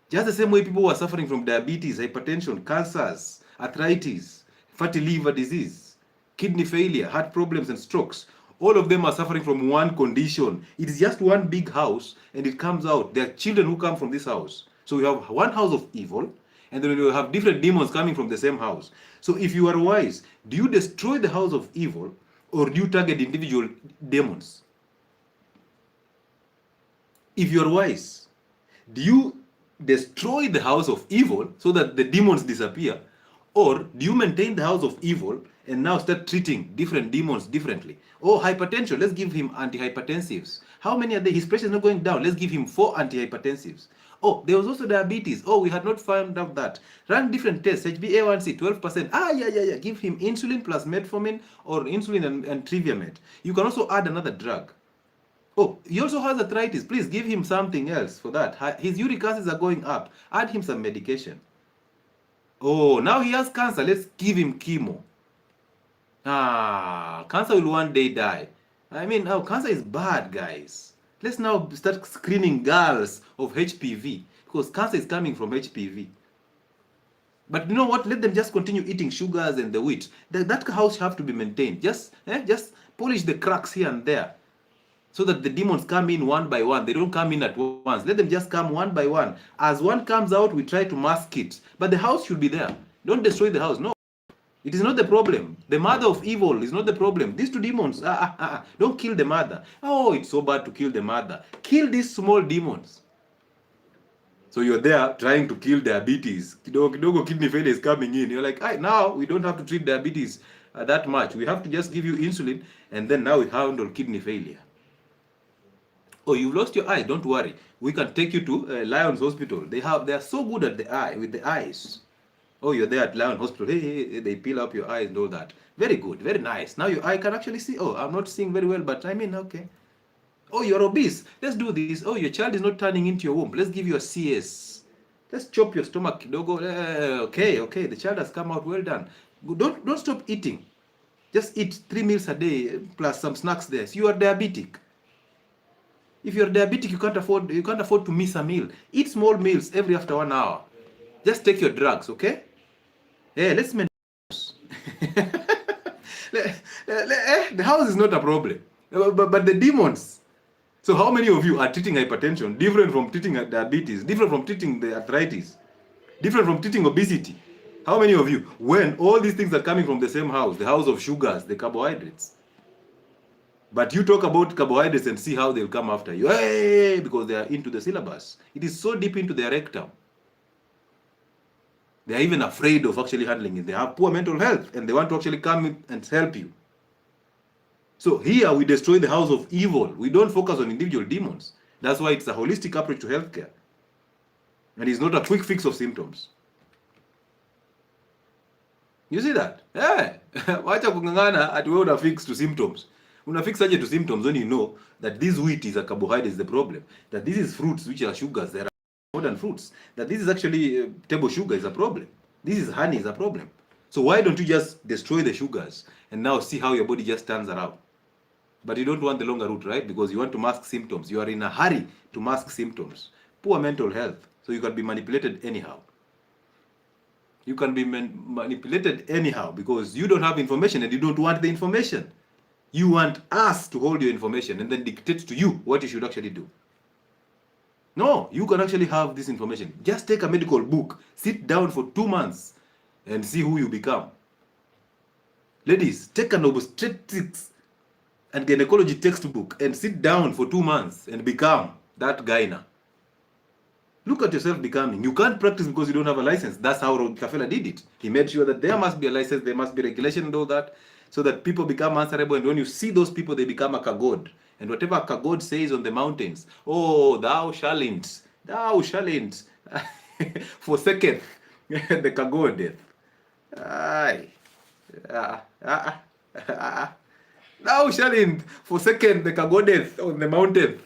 Just the same way people who are suffering from diabetes, hypertension, cancers, arthritis, fatty liver disease, kidney failure, heart problems, and strokes. All of them are suffering from one condition. It is just one big house, and it comes out. There are children who come from this house. So we have one house of evil, and then we have different demons coming from the same house. So if you are wise, do you destroy the house of evil, or do you target individual demons? If you are wise, do you destroy the house of evil so that the demons disappear, or do you maintain the house of evil and now start treating different demons differently? Oh, hypertension, let's give him antihypertensives. How many are there? His pressure is not going down. Let's give him 4 antihypertensives. Oh, there was also diabetes. Oh, we had not found out that. Run different tests. HbA1c, 12%. Give him insulin plus metformin, or insulin and Triviamet. You can also add another drug. Oh, he also has arthritis. Please give him something else for that. His uric acids are going up. Add him some medication. Oh, now he has cancer. Let's give him chemo. Cancer will one day die. I mean, cancer is bad, guys. Let's now start screening girls of HPV, because cancer is coming from HPV. But you know what? Let them just continue eating sugars and the wheat. That house have to be maintained. Just polish the cracks here and there, so that the demons come in one by one. They don't come in at once. Let them just come one by one. As one comes out, we try to mask it. But the house should be there. Don't destroy the house. No. It is not the problem. The mother of evil is not the problem. These 2 demons, don't kill the mother. Oh, it's so bad to kill the mother. Kill these small demons. So you're there trying to kill diabetes. Kidogo kidney failure is coming in. You're like, now we don't have to treat diabetes that much. We have to just give you insulin, and then now we handle kidney failure. Oh, you've lost your eye. Don't worry. We can take you to Lion's Hospital. They are so good at with the eyes. Oh, you're there at Lion Hospital. Hey, they peel up your eyes and all that. Very good, very nice. Now your eye can actually see. Oh, I'm not seeing very well, but I mean, okay. Oh, you're obese. Let's do this. Oh, your child is not turning into your womb. Let's give you a CS. Let's chop your stomach, kidogo. Okay. The child has come out. Well done. Don't stop eating. Just eat 3 meals a day plus some snacks there. So you are diabetic. If you're diabetic, you can't afford to miss a meal. Eat small meals every after 1 hour. Just take your drugs, okay? Hey, let's maintain the house is not a problem, but the demons. So how many of you are treating hypertension different from treating diabetes, different from treating the arthritis, different from treating obesity? How many of you, when all these things are coming from the same house, the house of sugars, the carbohydrates? But you talk about carbohydrates and see how they'll come after you. Hey, because they are into the syllabus. It is so deep into their rectum. They are even afraid of actually handling it. They have poor mental health and they want to actually come and help you. So here we destroy the house of evil. We don't focus on individual demons. That's why it's a holistic approach to healthcare. And it's not a quick fix of symptoms. You see that? Hey, wacha kungangana ati wewe una fix to symptoms. Una fix aje to symptoms when you know that this wheat is a carbohydrate is the problem. That this is fruits which are sugars. There are modern fruits. That this is actually table sugar is a problem. This is honey is a problem. So why don't you just destroy the sugars and now see how your body just turns around? But you don't want the longer route, right? Because you want to mask symptoms. You are in a hurry to mask symptoms. Poor mental health. So you can be manipulated anyhow. You can be manipulated anyhow because you don't have information and you don't want the information. You want us to hold your information and then dictate to you what you should actually do. No, you can actually have this information. Just take a medical book, sit down for 2 months and see who you become. Ladies, take an obstetrics and gynecology textbook and sit down for 2 months and become that guy now. Look at yourself becoming. You can't practice because you don't have a license. That's how 𝗬𝗢𝗨𝗥 did it. He made sure that there must be a license, there must be regulation and all that, so that people become answerable. And when you see those people, they become a god. And whatever a god says on the mountains, oh, thou shalln't, forsaketh the 𝗑𝗏. Aye. Thou shalln't forsake the 𝗑𝗏 on the mountain.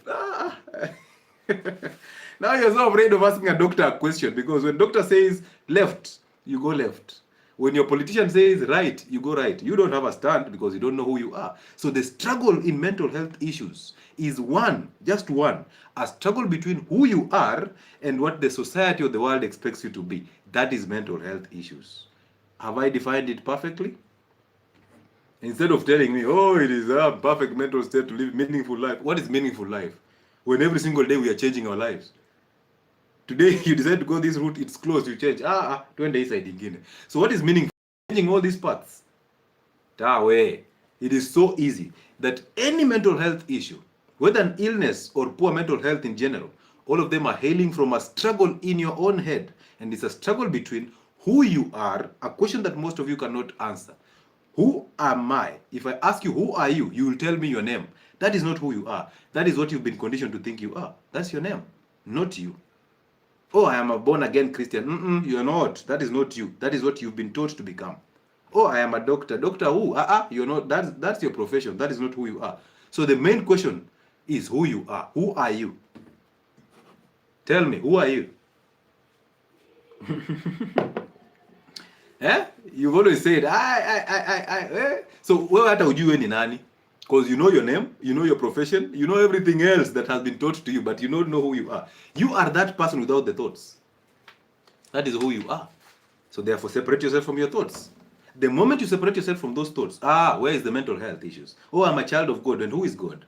Now you're so afraid of asking a doctor a question because when doctor says left, you go left. When your politician says right, you go right. You don't have a stand because you don't know who you are. So the struggle in mental health issues is just one, a struggle between who you are and what the society or the world expects you to be. That is mental health issues. Have I defined it perfectly? Instead of telling me, oh, it is a perfect mental state to live meaningful life. What is meaningful life? When every single day we are changing our lives. Today you decide to go this route, it's closed, you change. 20 side ingine. So what is meaningful? Changing all these paths. It is so easy that any mental health issue, whether an illness or poor mental health in general, all of them are hailing from a struggle in your own head. And it's a struggle between who you are, a question that most of you cannot answer. Who am I? If I ask you, who are you? You will tell me your name. That is not who you are. That is what you've been conditioned to think you are. That's your name, not you. Oh, I am a born-again Christian. You're not. That is not you. That is what you've been taught to become. Oh, I am a doctor. Doctor who? You're not. That's your profession. That is not who you are. So the main question is who you are. Who are you? Tell me, who are you? You've always said, So, where are you any nani? Because you know your name, you know your profession, you know everything else that has been taught to you, but you don't know who you are. You are that person without the thoughts. That is who you are. So therefore, separate yourself from your thoughts. The moment you separate yourself from those thoughts, where is the mental health issues? Oh, I'm a child of God. And who is God?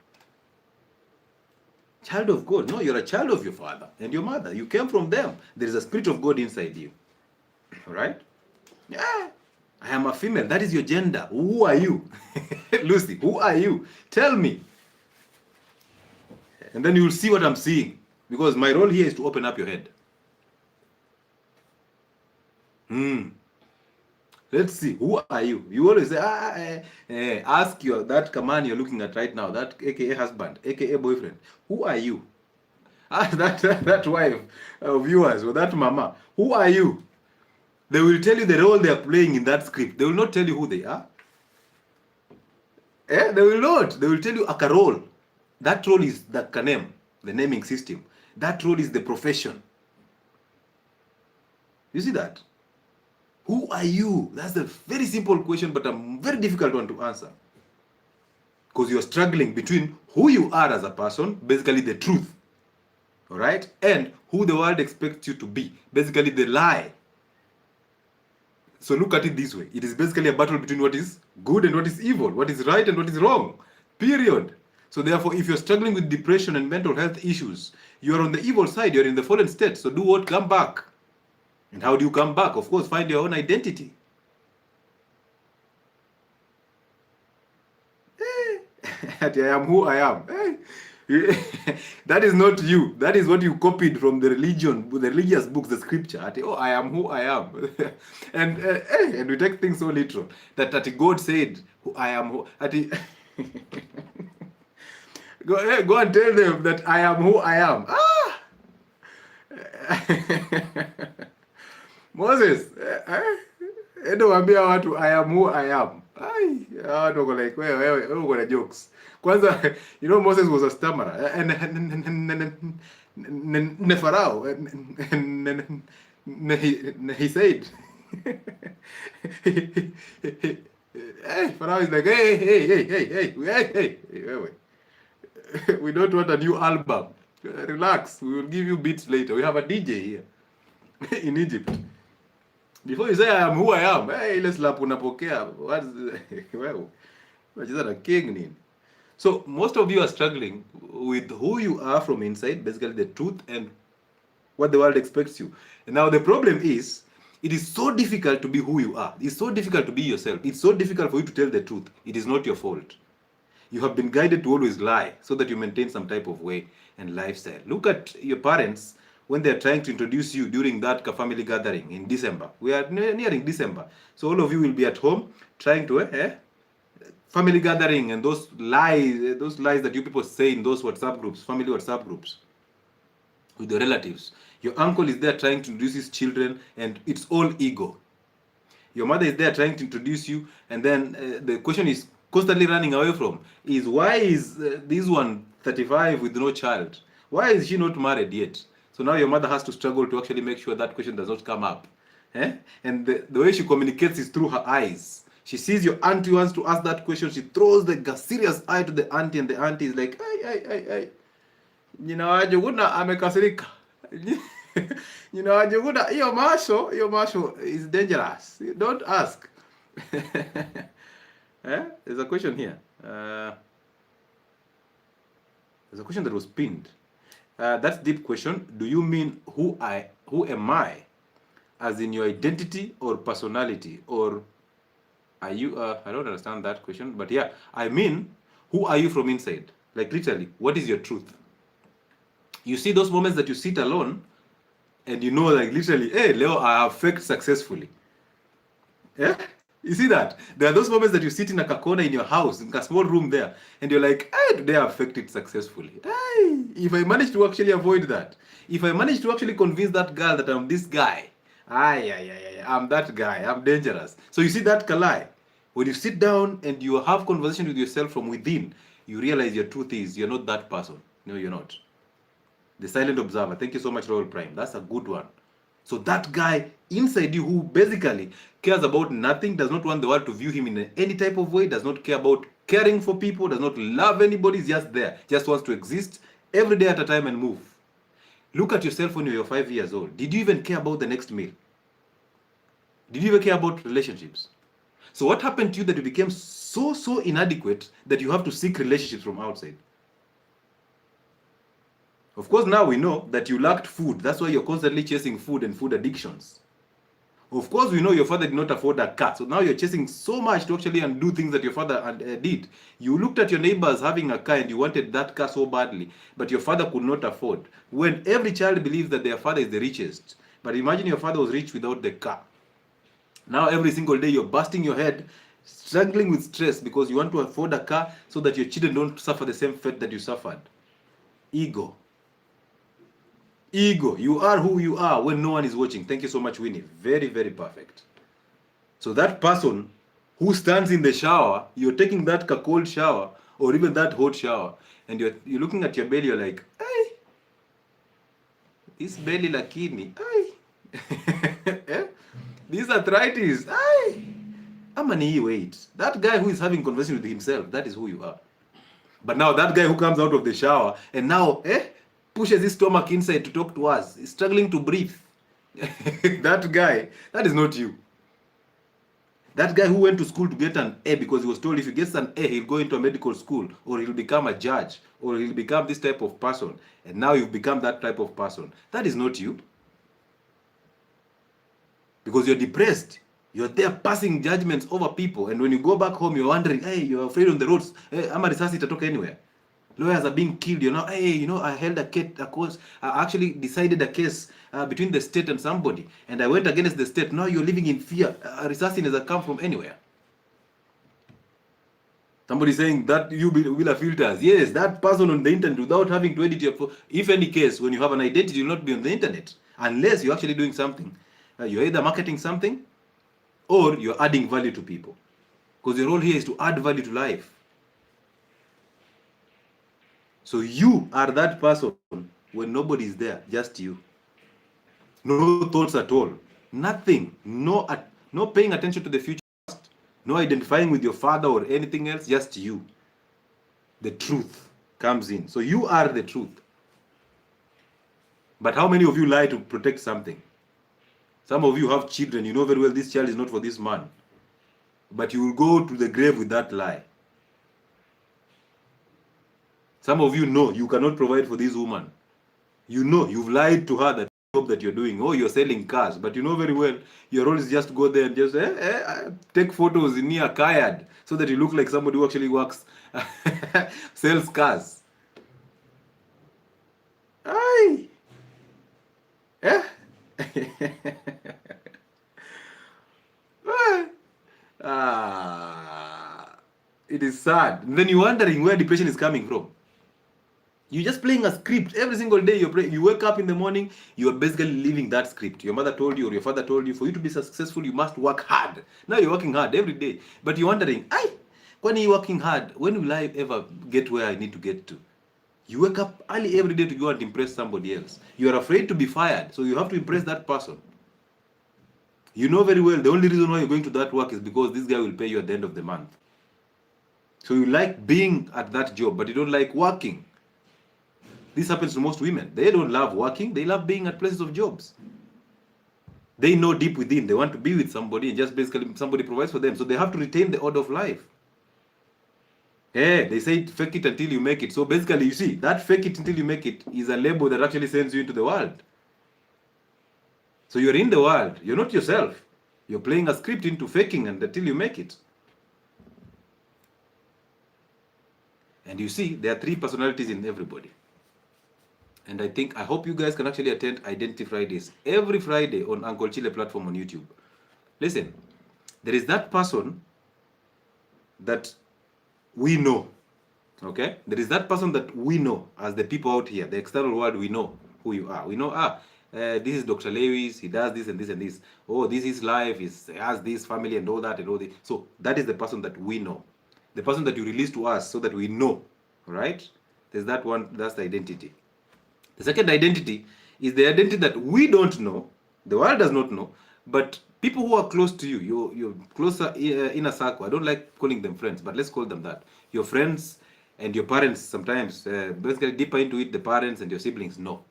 Child of God. No, you're a child of your father and your mother. You came from them. There is a spirit of God inside you. All right? Yeah. I am a female. That is your gender. Who are you? Lucy, who are you? Tell me. And then you will see what I'm seeing. Because my role here is to open up your head. Let's see. Who are you? You always say, ask that command you're looking at right now, that aka husband, aka boyfriend. Who are you? Ask that wife of yours or that mama. Who are you? They will tell you the role they are playing in that script. They will not tell you who they are. They will not. They will tell you a role. That role is the name, the naming system. That role is the profession. You see that? Who are you? That's a very simple question, but a very difficult one to answer. Because you're struggling between who you are as a person, basically the truth, all right, and who the world expects you to be, basically the lie. So look at it this way. It is basically a battle between what is good and what is evil, what is right and what is wrong, period. So therefore, if you're struggling with depression and mental health issues, you're on the evil side, you're in the fallen state. So do what? Come back. And how do you come back? Of course, find your own identity. I am who I am. That is not you. That is what you copied from the religion, the religious books, the scripture. Oh, I am who I am. And we take things so literal. That God said, I am who. Go and tell them that I am who I am. Moses, endo waambia watu I am who I am. Watu wako like wewe uko na jokes. Kwanza, you know, Moses was a stammerer. And Pharaoh, and he said, Pharaoh is like, hey, we don't want a new album. Relax, we will give you beats later. We have a DJ here in Egypt. Before you say I am who I am, ile slap unapokea. What's well, unacheza na king nini? So most of you are struggling with who you are from inside, basically the truth and what the world expects you. And now the problem is, it is so difficult to be who you are. It's so difficult to be yourself. It's so difficult for you to tell the truth. It is not your fault. You have been guided to always lie so that you maintain some type of way and lifestyle. Look at your parents when they are trying to introduce you during that family gathering in December. We are nearing December. So all of you will be at home trying to family gathering, and those lies that you people say in those WhatsApp groups, family WhatsApp groups with your relatives. Your uncle is there trying to introduce his children, and it's all ego. Your mother is there trying to introduce you, and then the question is constantly running away from is, why is this one 35 with no child? Why is she not married yet? So now your mother has to struggle to actually make sure that question does not come up. And the way she communicates is through her eyes. She sees your auntie wants to ask that question. She throws the serious eye to the auntie, and the auntie is like, ay. Juguna amekasirika. Juguna, your masho is dangerous. Don't ask. There's a question here. There's a question that was pinned. That's deep question. Do you mean who am I? As in your identity or personality, or are you, I don't understand that question, but yeah, I mean, who are you from inside? Like literally, what is your truth? You see those moments that you sit alone and you know, like literally, hey, Leo, I have faked successfully. Yeah? You see that? There are those moments that you sit in a corner in your house, in a small room there, and you're like, hey, today I have faked it successfully. Hey, if I manage to actually avoid that, if I manage to actually convince that girl that I'm this guy, I'm that guy, I'm dangerous. So you see that Kalai, when you sit down and you have conversation with yourself from within, you realize your truth is you're not that person. No, you're not. The silent observer. Thank you so much, Royal Prime. That's a good one. So that guy inside you who basically cares about nothing, does not want the world to view him in any type of way, does not care about caring for people, does not love anybody, is just there, just wants to exist every day at a time and move. Look at yourself when you were 5 years old. Did you even care about the next meal? Did you even care about relationships? So what happened to you that you became so inadequate that you have to seek relationships from outside? Of course, now we know that you lacked food. That's why you're constantly chasing food and food addictions. Of course, we know your father did not afford a car. So now you're chasing so much to actually undo things that your father did. You looked at your neighbors having a car and you wanted that car so badly, but your father could not afford. When every child believes that their father is the richest. But imagine your father was rich without the car. Now every single day you're busting your head, struggling with stress because you want to afford a car so that your children don't suffer the same fate that you suffered. Ego. Ego. You are who you are when no one is watching. Thank you so much, Winnie. Very, very perfect. So that person who stands in the shower, you're taking that cold shower or even that hot shower, and you're looking at your belly, you're like, hey, this belly lakini, hey. This arthritis, hey. Amani, wait. That guy who is having conversation with himself, that is who you are. But now that guy who comes out of the shower and now, pushes his stomach inside to talk to us, is struggling to breathe. That guy, that is not you. That guy who went to school to get an A because he was told if he gets an A, he'll go into a medical school, or he'll become a judge, or he'll become this type of person. And now you've become that type of person. That is not you. Because you're depressed. You're there passing judgments over people, and when you go back home, you're wondering, hey, you're afraid on the roads. Hey, ama risasi itatoka anywhere. Lawyers are being killed. You know, hey, you know, I held a case. I actually decided a case between the state and somebody, and I went against the state. Now you're living in fear. Risasi doesn't come from anywhere. Somebody saying that you will have filters. Yes, that person on the internet without having to edit your. If any case, when you have an identity, you'll not be on the internet unless you're actually doing something. You're either marketing something, or you're adding value to people. Because your role here is to add value to life. So you are that person when nobody is there, just you. No thoughts at all. Nothing. No paying attention to the future. No identifying with your father or anything else, just you. The truth comes in. So you are the truth. But how many of you lie to protect something? Some of you have children. You know very well this child is not for this man. But you will go to the grave with that lie. Some of you know you cannot provide for this woman. You know you've lied to her that job that you're doing. Oh, you're selling cars. But you know very well your role is just go there and just take photos near a car yard so that you look like somebody who actually works, sells cars. Aye. Yeah. It is sad. And then you're wondering where depression is coming from. You're just playing a script every single day. You wake up in the morning, you are basically living that script. Your mother told you or your father told you, for you to be successful, you must work hard. Now you're working hard every day. But you're wondering, when are you working hard? When will I ever get where I need to get to? You wake up early every day to go and impress somebody else. You are afraid to be fired, so you have to impress that person. You know very well the only reason why you're going to that work is because this guy will pay you at the end of the month. So you like being at that job, but you don't like working. This happens to most women. They don't love working. They love being at places of jobs. They know deep within they want to be with somebody and just basically somebody provides for them. So they have to retain the order of life. They say fake it until you make it. So basically, you see, that fake it until you make it is a label that actually sends you into the world. So you're in the world. You're not yourself. You're playing a script into faking and until you make it. And you see, there are 3 personalities in everybody. And I hope you guys can actually attend Identity Fridays every Friday on Uncle Chile platform on YouTube. Listen, there is that person that we know, okay? There is that person that we know as the people out here, the external world, we know who you are. We know, this is Dr. Lewis, he does this and this and this. Oh, this is life, he has this family and all that and all this. So that is the person that we know. The person that you release to us so that we know, right? There's that one, that's the identity. The second identity is the identity that we don't know, the world does not know, but people who are close to you, your closer inner circle, I don't like calling them friends, but let's call them that. Your friends and your parents sometimes, basically deeper into it, the parents and your siblings know.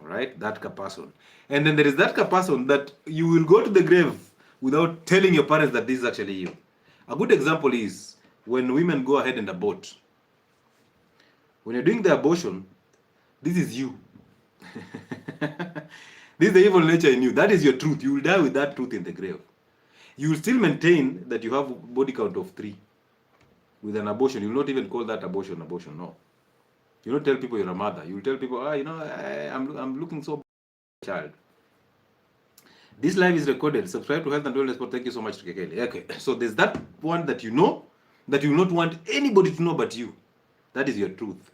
All right, that person. And then there is that person that you will go to the grave without telling your parents that this is actually you. A good example is when women go ahead and abort. When you're doing the abortion, this is you. This is the evil nature in you. That is your truth. You will die with that truth in the grave. You will still maintain that you have a body count of 3. With an abortion, you will not even call that abortion, no. You don't tell people you're a mother. You will tell people, I'm looking so child. This live is recorded. Subscribe to Health and Wellness Sport. Thank you so much, Kekele. Okay, so there's that one that you know, that you will not want anybody to know but you. That is your truth.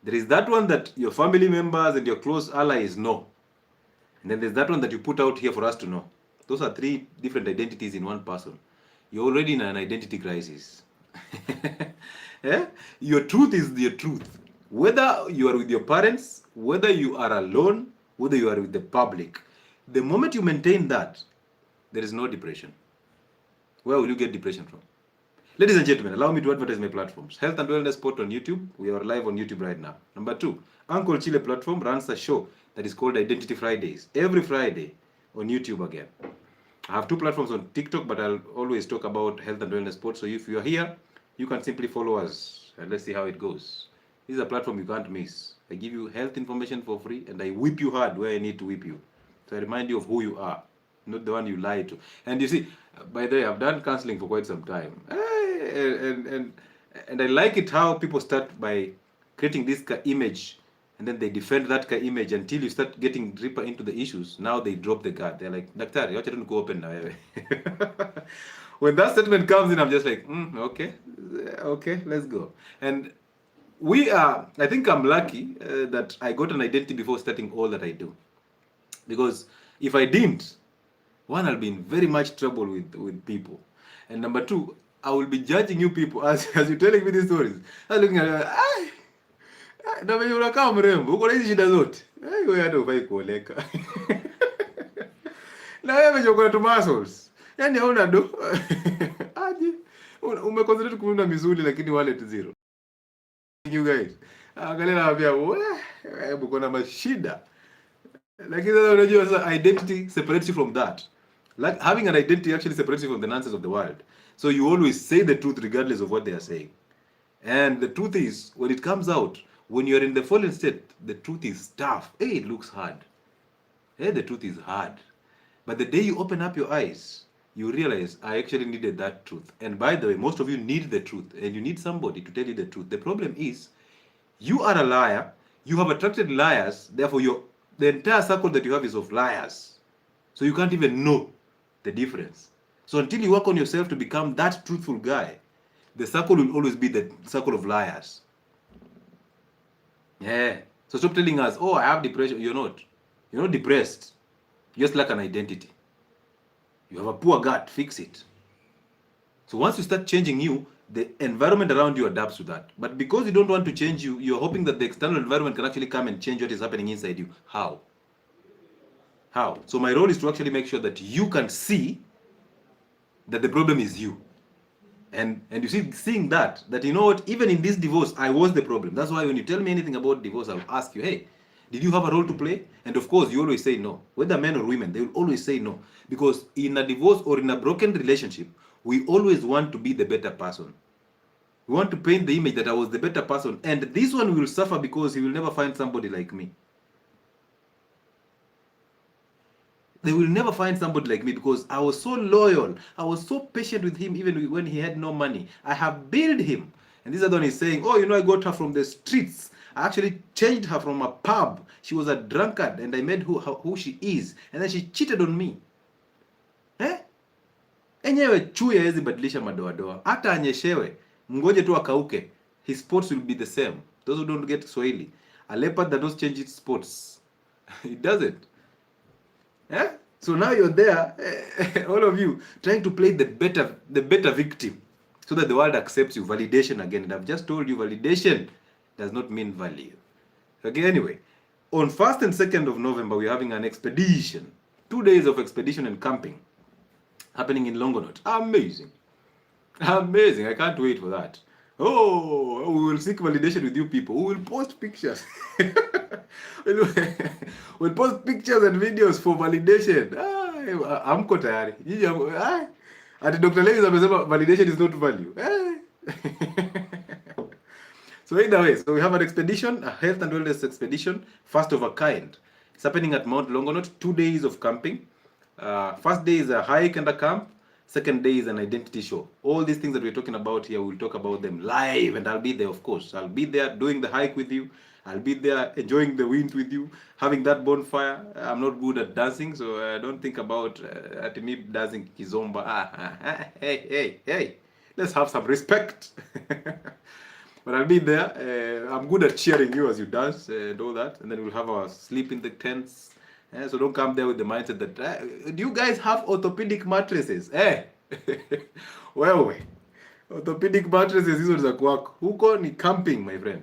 There is that one that your family members and your close allies know. And then there's that one that you put out here for us to know. Those are 3 different identities in one person. You're already in an identity crisis. Your truth is your truth. Whether you are with your parents, whether you are alone, whether you are with the public. The moment you maintain that, there is no depression. Where will you get depression from? Ladies and gentlemen, allow me to advertise my platforms. Health and Wellness Sport on YouTube. We are live on YouTube right now. Number 2, Uncle Chile platform runs a show that is called Identity Fridays. Every Friday on YouTube again. I have 2 platforms on TikTok, but I'll always talk about Health and Wellness Sport. So if you are here, you can simply follow us and let's see how it goes. This is a platform you can't miss. I give you health information for free and I whip you hard where I need to whip you. So I remind you of who you are. not the one you lie to. And you see, by the way, I've done counseling for quite some time. And I like it how people start by creating this image, and then they defend that image until you start getting deeper into the issues. Now they drop the guard. They're like, Daktari, wacha tu niko open na wewe. When that statement comes in, I'm just like, okay, let's go. And I think I'm lucky that I got an identity before starting all that I do. Because if I didn't, one, I'll be in very much trouble with people. And number two, I will be judging you people as you're telling me these stories. I'm looking at you, na wewe unakaa mrembo, uko na hizi shida zote. Wewe hata ufai kuoleka. Na wewe uko na tu muscles. Yaani hauna do. Aje. Umeconcentrate kuunda misuli lakini wallet zero. You guys. Angalia naambia wewe uko na mashida. Lakini sasa unajua sasa identity separates you from that. Like having an identity actually separates you from the nonsense of the world. So you always say the truth regardless of what they are saying. And the truth is, when it comes out, when you're in the fallen state, the truth is tough. Hey, it looks hard. Hey, the truth is hard. But the day you open up your eyes, you realize, I actually needed that truth. And by the way, most of you need the truth. And you need somebody to tell you the truth. The problem is, you are a liar. You have attracted liars. Therefore, the entire circle that you have is of liars. So you can't even know the difference. So until you work on yourself to become that truthful guy, the circle will always be the circle of liars. Yeah. So stop telling us, oh, I have depression. You're not. You're not depressed. You just lack an identity. You have a poor gut. Fix it. So once you start changing you, the environment around you adapts to that. But because you don't want to change you, you're hoping that the external environment can actually come and change what is happening inside you. How? How? So my role is to actually make sure that you can see that the problem is you. And you see, seeing that you know what, even in this divorce, I was the problem. That's why when you tell me anything about divorce, I'll ask you, hey, did you have a role to play? And of course, you always say no. Whether men or women, they will always say no. Because in a divorce or in a broken relationship, we always want to be the better person. We want to paint the image that I was the better person. And this one will suffer because he will never find somebody like me. They will never find somebody like me because I was so loyal. I was so patient with him even when he had no money. I have built him. And this other one is saying, oh, you know, I got her from the streets. I actually changed her from a pub. She was a drunkard and I made who she is. And then she cheated on me. Enyewe chui hawezi badilisha madoadoa. Hata anyeshewe, mngoje tu akauke. His spots will be the same. Those who don't get Swahili. A leopard that doesn't change its spots. It doesn't. So now you're there, all of you, trying to play the better victim so that the world accepts you. Validation again. And I've just told you validation does not mean value. Okay, anyway, on 1st and 2nd of November, we're having an expedition. 2 days of expedition and camping happening in Longonot. Amazing. Amazing. I can't wait for that. Oh, we will seek validation with you people. We will post pictures. We'll post pictures and videos for validation. Amko tayari. Ati Dr. Lewis amesema validation is not value. So either way, so we have an expedition, a health and wellness expedition, first of a kind. It's happening at Mount Longonot, 2 days of camping. First day is a hike and a camp. Second day is an identity show. All these things that we're talking about here, we'll talk about them live, and I'll be there, of course. I'll be there doing the hike with you. I'll be there enjoying the wind with you, having that bonfire. I'm not good at dancing, so don't think about me dancing kizomba. Hey, let's have some respect. But I'll be there. I'm good at cheering you as you dance and all that. And then we'll have our sleep in the tents. So don't come there with the mindset that, do you guys have orthopedic mattresses? Wewe, orthopedic mattresses hizo za kwako. Huko ni camping, my friend.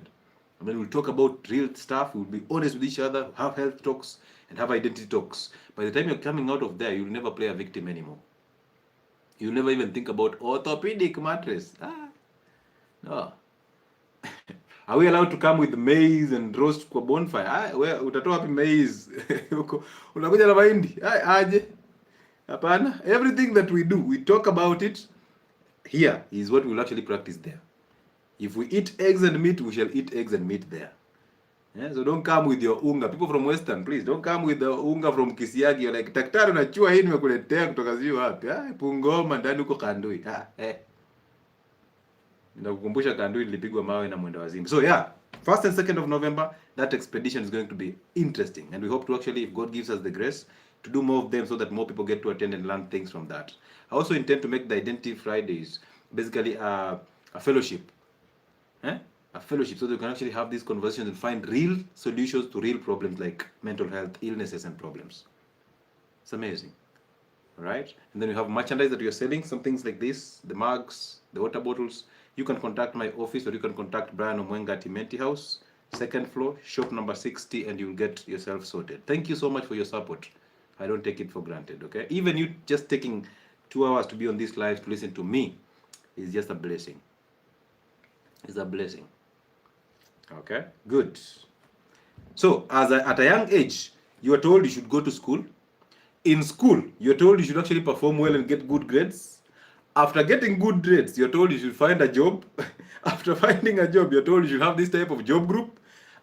And then we'll talk about real stuff. We'll be honest with each other, have health talks, and have identity talks. By the time you're coming out of there, you'll never play a victim anymore. You'll never even think about orthopedic mattress. No. Are we allowed to come with maize and roast kwa bonfire? Utatoa wapi maize? Unakuja na mahindi? Aje. Hapana. Everything that we do, we talk about it. Here is what we'll actually practice there. If we eat eggs and meat, we shall eat eggs and meat there. Yeah? So don't come with your unga. People from Western, please don't come with the unga from Kisiagi. You're like, daktari unachua hii nimekuletea kutoka sijui wapi. Pungoma ndani huko Kandui. Ninakukumbusha Kandui ilipigwa mawe na mwenda wazimu. So yeah, 1st and 2nd of November, that expedition is going to be interesting. And we hope to actually, if God gives us the grace, to do more of them so that more people get to attend and learn things from that. I also intend to make the Identity Fridays basically a fellowship. A fellowship, so that we can actually have these conversations and find real solutions to real problems like mental health, illnesses, and problems. It's amazing. All right? And then we have merchandise that you're selling, some things like this, the mugs, the water bottles. You can contact my office, or you can contact Brian 𝗠𝗜𝗡𝗗𝗣 at 𝗠𝗘𝗡𝗣 House, 2nd floor, shop number 60, and you'll get yourself sorted. Thank you so much for your support. I don't take it for granted, okay? Even you just taking 2 hours to be on this live to listen to me is just a blessing. It's a blessing. Okay, good. So, at a young age, you are told you should go to school. In school, you're told you should actually perform well and get good grades. After getting good grades, you're told you should find a job. After finding a job, you're told you should have this type of job group.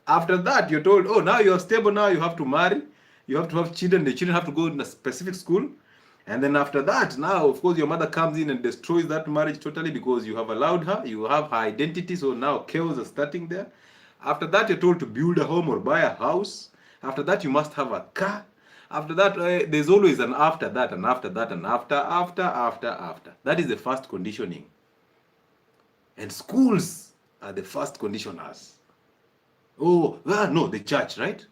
After that, you're told, oh, now you're stable, now you have to marry. You have to have children. The children have to go in a specific school. And then after that, now, of course, your mother comes in and destroys that marriage totally because you have allowed her. You have her identity, so now chaos is starting there. After that, you're told to build a home or buy a house. After that, you must have a car. After that, there's always an after that, and after that, and after. That is the first conditioning. And schools are the first conditioners. Oh, no, the church, right?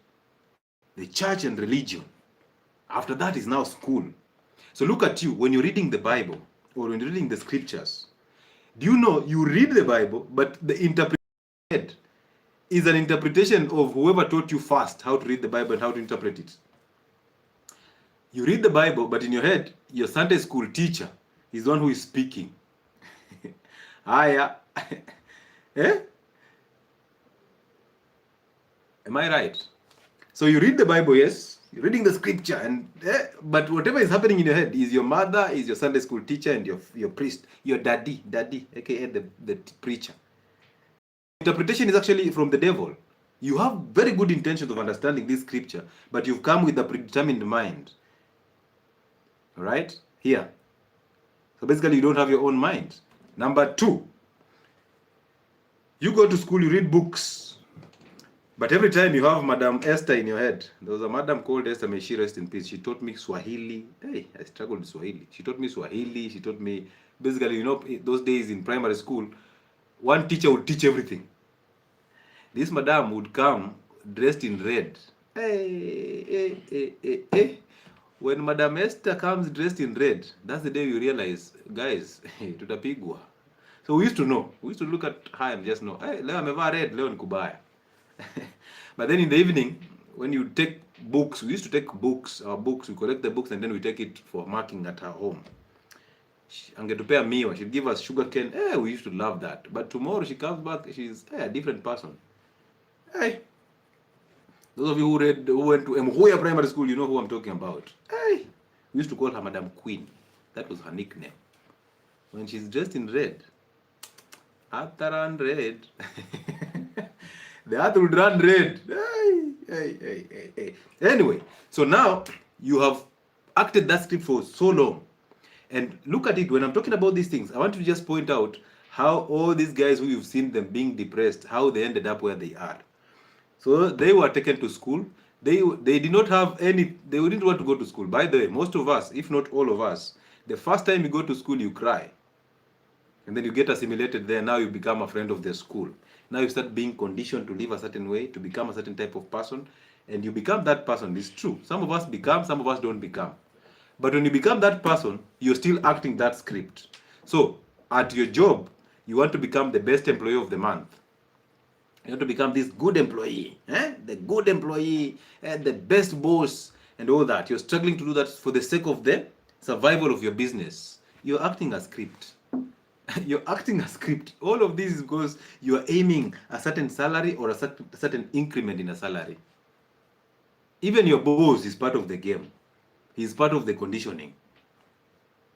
The church and religion. After that is now school. So look at you, when you're reading the Bible, or when you're reading the scriptures, do you know you read the Bible, but the interpretation is an interpretation of whoever taught you first how to read the Bible and how to interpret it. You read the Bible, but in your head, your Sunday school teacher is the one who is speaking. Aya. Eh? Am I right? So you read the Bible, yes, you're reading the scripture, and but whatever is happening in your head is your mother, is your Sunday school teacher, and your priest, your daddy, aka the preacher. Interpretation is actually from the devil. You have very good intentions of understanding this scripture, but you've come with a predetermined mind. All right? Here. So basically, you don't have your own mind. Number 2, you go to school, you read books, but every time you have Madam Esther in your head. There was a madam called Esther, may she rest in peace. She taught me Swahili. Hey, I struggled with Swahili. She taught me Swahili. She taught me, basically, you know, those days in primary school, one teacher would teach everything. This madam would come dressed in red. Hey. When Madam Esther comes dressed in red, that's the day you realize, guys, tutapigwa. So we used to know. We used to look at her and just know, hey, leo amevaa red, leo ni kubaya. But then in the evening, when you take books, we used to take books, our books, we collect the books and then we take it for marking at her home. Angetupea miwa, she'd give us sugar cane. We used to love that. But tomorrow she comes back, she's a different person. Hey. Those of you who went to Mhuya Primary School, you know who I'm talking about. Hey, we used to call her Madam Queen. That was her nickname. When she's dressed in red, after run red, the earth would run red. Hey. Anyway, so now you have acted that script for so long. And look at it, when I'm talking about these things, I want to just point out how all these guys who you've seen them being depressed, how they ended up where they are. So they were taken to school. They did not have any, they didn't want to go to school. By the way, most of us, if not all of us, the first time you go to school, you cry. And then you get assimilated there. Now you become a friend of the school. Now you start being conditioned to live a certain way, to become a certain type of person. And you become that person. It's true. Some of us become, some of us don't become. But when you become that person, you're still acting that script. So at your job, you want to become the best employee of the month. You want to become this good employee, the good employee, and the best boss, and all that. You're struggling to do that for the sake of the survival of your business. You're acting a script. You're acting a script. All of this is because you are aiming a certain salary or a certain increment in a salary. Even your boss is part of the game. He's part of the conditioning.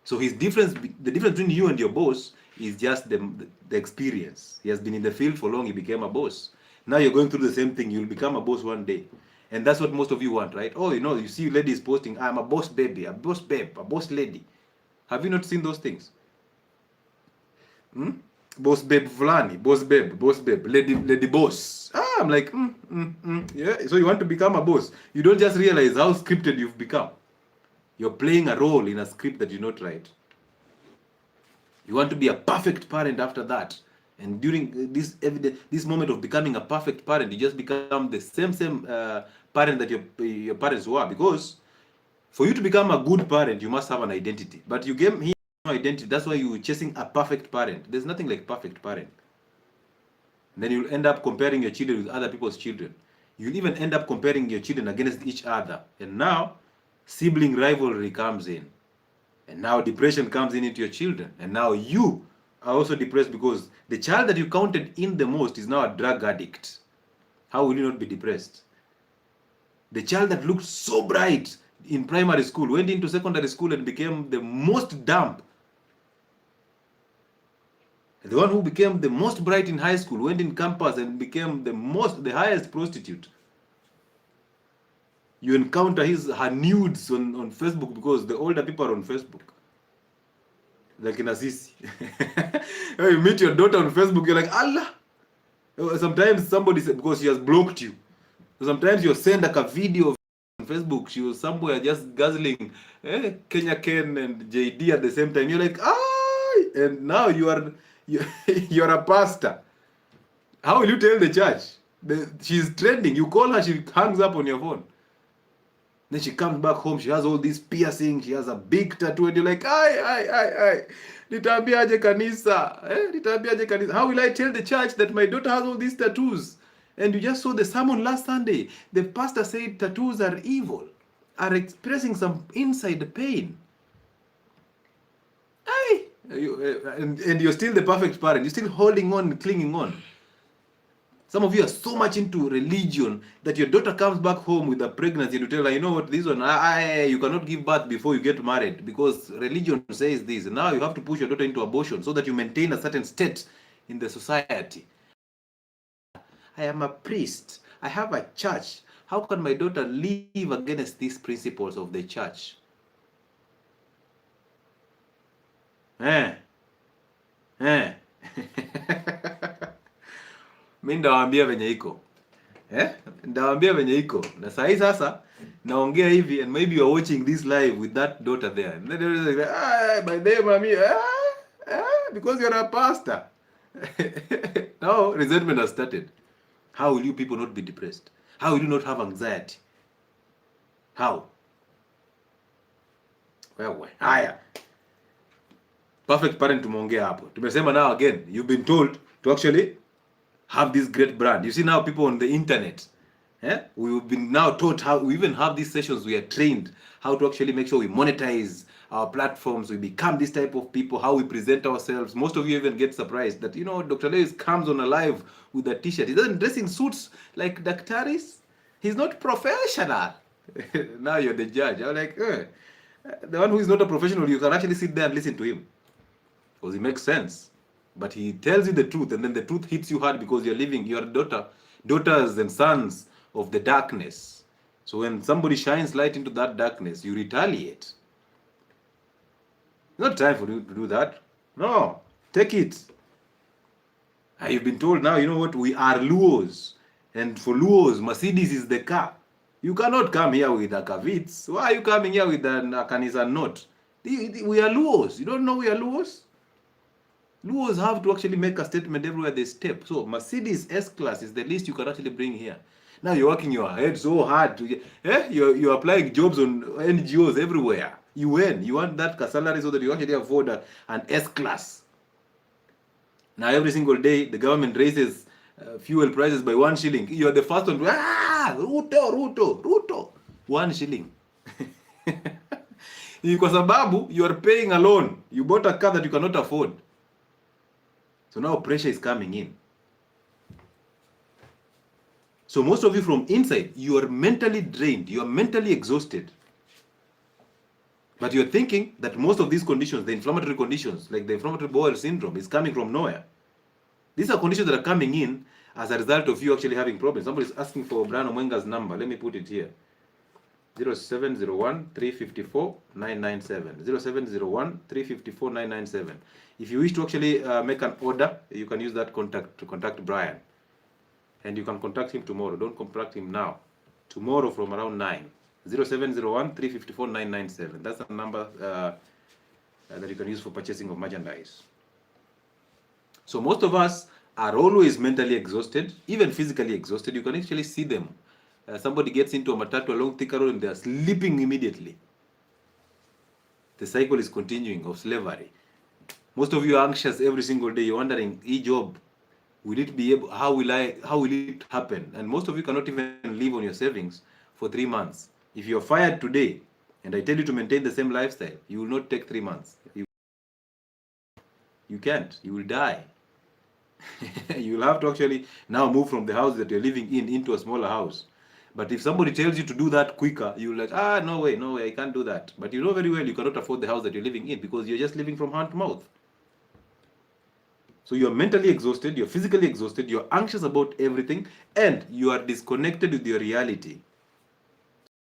So the difference between you and your boss is just the experience. He has been in the field for long, he became a boss. Now you're going through the same thing. You'll become a boss one day. And that's what most of you want, right? Oh, you see ladies posting, I'm a boss baby, a boss babe, a boss lady. Have you not seen those things? Boss babe fulani, boss babe, lady boss. I'm like, yeah. So you want to become a boss. You don't just realize how scripted you've become. You're playing a role in a script that you not write. You want to be a perfect parent after that. And during this moment of becoming a perfect parent, you just become the same parent that your parents were. Because for you to become a good parent, you must have an identity. But you gave him no identity. That's why you're chasing a perfect parent. There's nothing like perfect parent. And then you'll end up comparing your children with other people's children. You'll even end up comparing your children against each other. And now, sibling rivalry comes in. And now depression comes into your children. And now you are also depressed because the child that you counted in the most is now a drug addict. How will you not be depressed? The child that looked so bright in primary school went into secondary school and became the most dumb. The one who became the most bright in high school went in campus and became the highest prostitute. You encounter her nudes on Facebook because the older people are on Facebook. Like in Assisi. You meet your daughter on Facebook, you're like, Allah. Sometimes somebody said, because she has blocked you. Sometimes you send like a video on Facebook, she was somewhere just guzzling Kenya Ken and JD at the same time. You're like, ah, and now you're a pastor. How will you tell the church? She's trending. You call her, she hangs up on your phone. Then she comes back home, she has all these piercings, she has a big tattoo, and you're like, ay. Nitaambiaje kanisa? Nitaambiaje kanisa? How will I tell the church that my daughter has all these tattoos? And you just saw the sermon last Sunday. The pastor said tattoos are evil, are expressing some inside pain. Ay! And you're still the perfect parent. You're still holding on, clinging on. Some of you are so much into religion that your daughter comes back home with a pregnancy and you tell her, you know what, this one, you cannot give birth before you get married because religion says this. And now you have to push your daughter into abortion so that you maintain a certain state in the society. I am a priest. I have a church. How can my daughter live against these principles of the church? Mimi ndawaambia venye iko. Ndawaambia venye iko. Na sahi sasa naongea hivi and maybe you are watching this live with that daughter there. And then you're like, by the way, mommy, because you're a pastor. Now resentment has started. How will you people not be depressed? How will you not have anxiety? How? Wewe. Haya. Perfect parent tumeongea hapo. Tumesema now again, you've been told to actually have this great brand. You see now people on the internet. We've been now taught how, we even have these sessions, we are trained how to actually make sure we monetize our platforms, we become this type of people, how we present ourselves. Most of you even get surprised that, Dr. Lewis comes on a live with a t-shirt. He doesn't dress in suits like doctors. He's not professional. Now you're the judge. I'm like, the one who is not a professional, you can actually sit there and listen to him. Because it makes sense. But he tells you the truth, and then the truth hits you hard because you're living, you're daughters and sons of the darkness. So when somebody shines light into that darkness, you retaliate. It's not time for you to do that. No, take it. You've been told now, you know what, we are Luos. And for Luos, Mercedes is the car. You cannot come here with a Kavitz. Why are you coming here with a Kanisa note? We are Luos. You don't know we are Luos? Luos have to actually make a statement everywhere they step. So Mercedes S-Class is the least you can actually bring here. Now you're working your head so hard to you're applying jobs on NGOs everywhere. You want that salary so that you actually afford an S-Class. Now every single day the government raises fuel prices by 1 shilling. You're the first one to Ruto 1 shilling. Kwa sababu you are paying a loan. You bought a car that you cannot afford. So now pressure is coming in. So most of you from inside, you are mentally drained, you are mentally exhausted. But you're thinking that most of these conditions, the inflammatory conditions, like the inflammatory bowel syndrome, is coming from nowhere. These are conditions that are coming in as a result of you actually having problems. Somebody's asking for Brian Omwenga's number. Let me put it here. 0701-354-997. 0701-354-997. If you wish to actually make an order, you can use that contact to contact Brian. And you can contact him tomorrow. Don't contact him now. Tomorrow from around 9. 0701-354-997. That's the number that you can use for purchasing of merchandise. So most of us are always mentally exhausted, even physically exhausted. You can actually see them. Somebody gets into a matatu along Thika Road and they are sleeping immediately. The cycle is continuing of slavery. Most of you are anxious every single day. You're wondering, job, will it be able, how will it happen? And most of you cannot even live on your savings for 3 months. If you're fired today and I tell you to maintain the same lifestyle, you will not take 3 months. You can't. You will die. You will have to actually now move from the house that you're living in into a smaller house. But if somebody tells you to do that quicker, you're like, no way, I can't do that. But you know very well you cannot afford the house that you're living in because you're just living from hand to mouth. So you're mentally exhausted, you're physically exhausted, you're anxious about everything, and you are disconnected with your reality.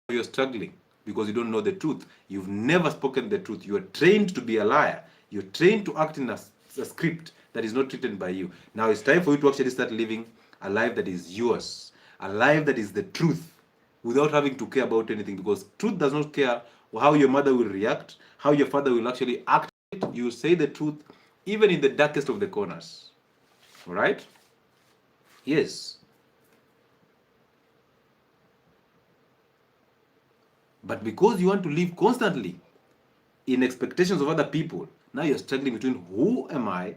You're struggling because you don't know the truth. You've never spoken the truth. You're trained to be a liar. You're trained to act in a script that is not written by you. Now it's time for you to actually start living a life that is yours. A life that is the truth without having to care about anything, because truth does not care how your mother will react, how your father will actually act. You say the truth even in the darkest of the corners. All right? Yes. But because you want to live constantly in expectations of other people, now you're struggling between who am I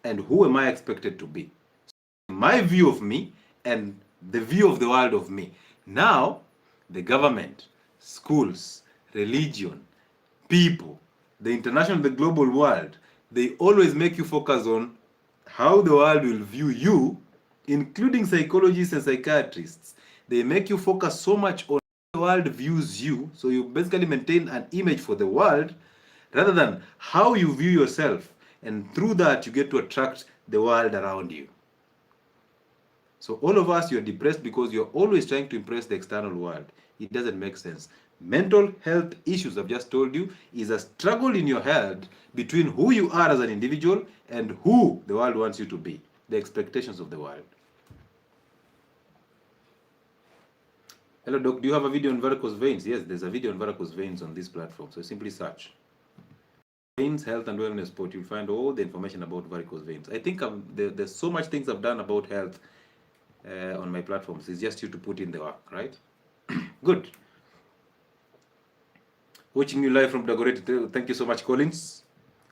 and who am I expected to be. My view of me and the view of the world of me. Now, the government, schools, religion, people, the international, the global world, they always make you focus on how the world will view you, including psychologists and psychiatrists. They make you focus so much on how the world views you, so you basically maintain an image for the world, rather than how you view yourself. And through that, you get to attract the world around you. So all of us, you're depressed because you're always trying to impress the external world. It doesn't make sense. Mental health issues, I've just told you, is a struggle in your head between who you are as an individual and who the world wants you to be, the expectations of the world. Hello, Doc. Do you have a video on varicose veins? Yes, there's a video on varicose veins on this platform. So simply search veins, health and wellness sport. You'll find all the information about varicose veins. I think there's so much things I've done about health on my platforms. It's just you to put in the work, right? Good. Watching you live from Dagoretti. Thank you so much, Collins.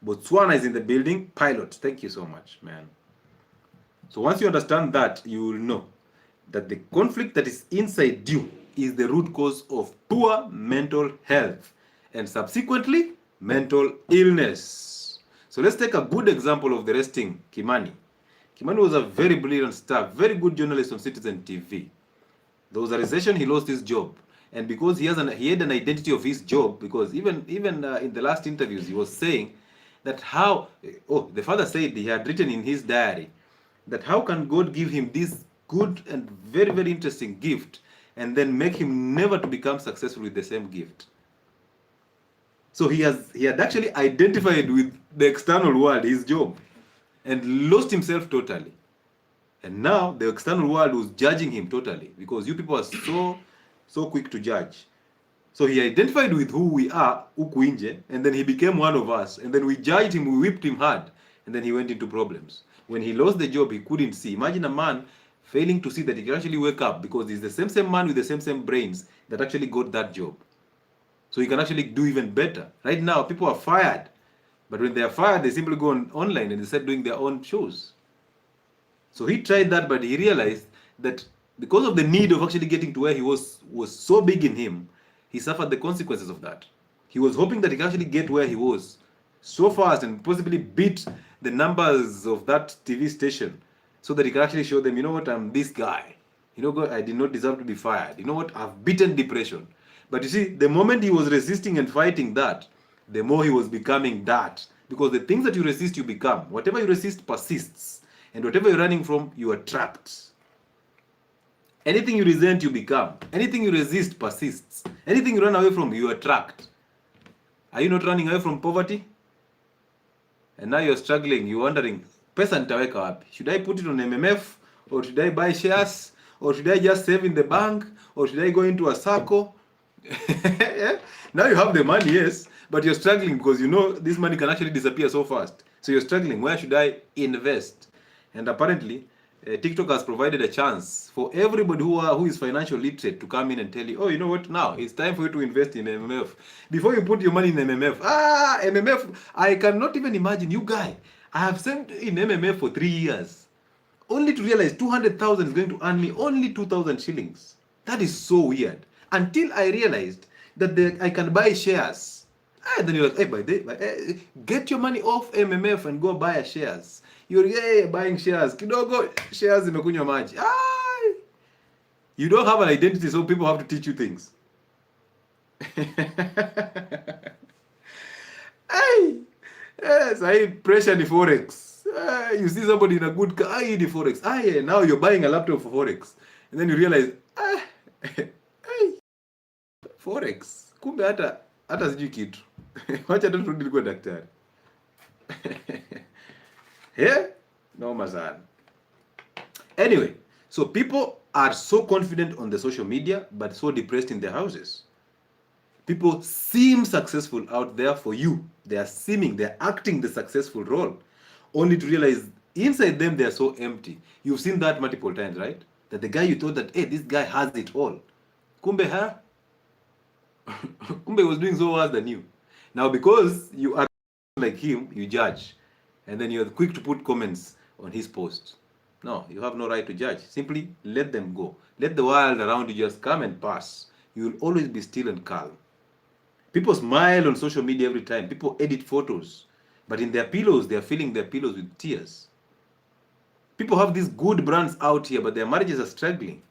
Botswana is in the building. Pilot, thank you so much, man. So once you understand that, you will know that the conflict that is inside you is the root cause of poor mental health and subsequently mental illness. So let's take a good example of the resting Kimani. Kimani was a very brilliant star, very good journalist on Citizen TV. There was a recession, he lost his job. And because he had an identity of his job, because even in the last interviews, he was saying that the father said he had written in his diary that how can God give him this good and very, very interesting gift and then make him never to become successful with the same gift. So he had actually identified with the external world, his job, and lost himself totally. And now the external world was judging him totally because you people are so quick to judge. So he identified with who we are, Ukuinje, and then he became one of us. And then we judged him, we whipped him hard, and then he went into problems. When he lost the job, he couldn't see. Imagine a man failing to see that he can actually wake up because he's the same man with the same brains that actually got that job. So he can actually do even better. Right now, people are fired. But when they are fired, they simply go online and they start doing their own shows. So he tried that, but he realized that because of the need of actually getting to where he was so big in him, he suffered the consequences of that. He was hoping that he can actually get where he was so fast and possibly beat the numbers of that TV station so that he can actually show them, you know what, I'm this guy. You know what, I did not deserve to be fired. You know what, I've beaten depression. But you see, the moment he was resisting and fighting that, the more he was becoming that. Because the things that you resist, you become. Whatever you resist persists. And whatever you're running from, you are trapped. Anything you resent, you become. Anything you resist, persists. Anything you run away from, you attract. Are you not running away from poverty? And now you're struggling, you're wondering, pesa nitaweka wapi? Should I put it on MMF? Or should I buy shares? Or should I just save in the bank? Or should I go into a circle? Yeah? Now you have the money, yes, but you're struggling because you know this money can actually disappear so fast. So you're struggling, where should I invest? And apparently, TikTok has provided a chance for everybody who is financial literate to come in and tell you, oh, you know what, now it's time for you to invest in MMF. Before you put your money in MMF, MMF, I cannot even imagine, you guy, I have sent in MMF for 3 years, only to realize 200,000 is going to earn me only 2,000 shillings. That is so weird. Until I realized that I can buy shares. Then you're like, hey, get your money off MMF and go buy shares. You're buying shares. Kidogo, shares imekunywa maji. You don't have an identity, so people have to teach you things. Yes, I pressure the Forex. You see somebody in a good car, the Forex. Now you're buying a laptop for Forex. And then you realize, Forex. Kumbe hata sijui kitu. Wacha tu turudi kwa daktari. Yeah? Noma sana. Anyway, so people are so confident on the social media, but so depressed in their houses. People seem successful out there for you. They are seeming, they are acting the successful role, only to realize inside them they are so empty. You've seen that multiple times, right? That the guy you thought that, hey, this guy has it all. Kumbe, Kumbe was doing so worse than you. Now, because you are like him, you judge. And then you're quick to put comments on his post. No, you have no right to judge. Simply let them go. Let the world around you just come and pass. You will always be still and calm. People smile on social media every time. People edit photos. But in their pillows, they are filling their pillows with tears. People have these good brands out here, but their marriages are struggling.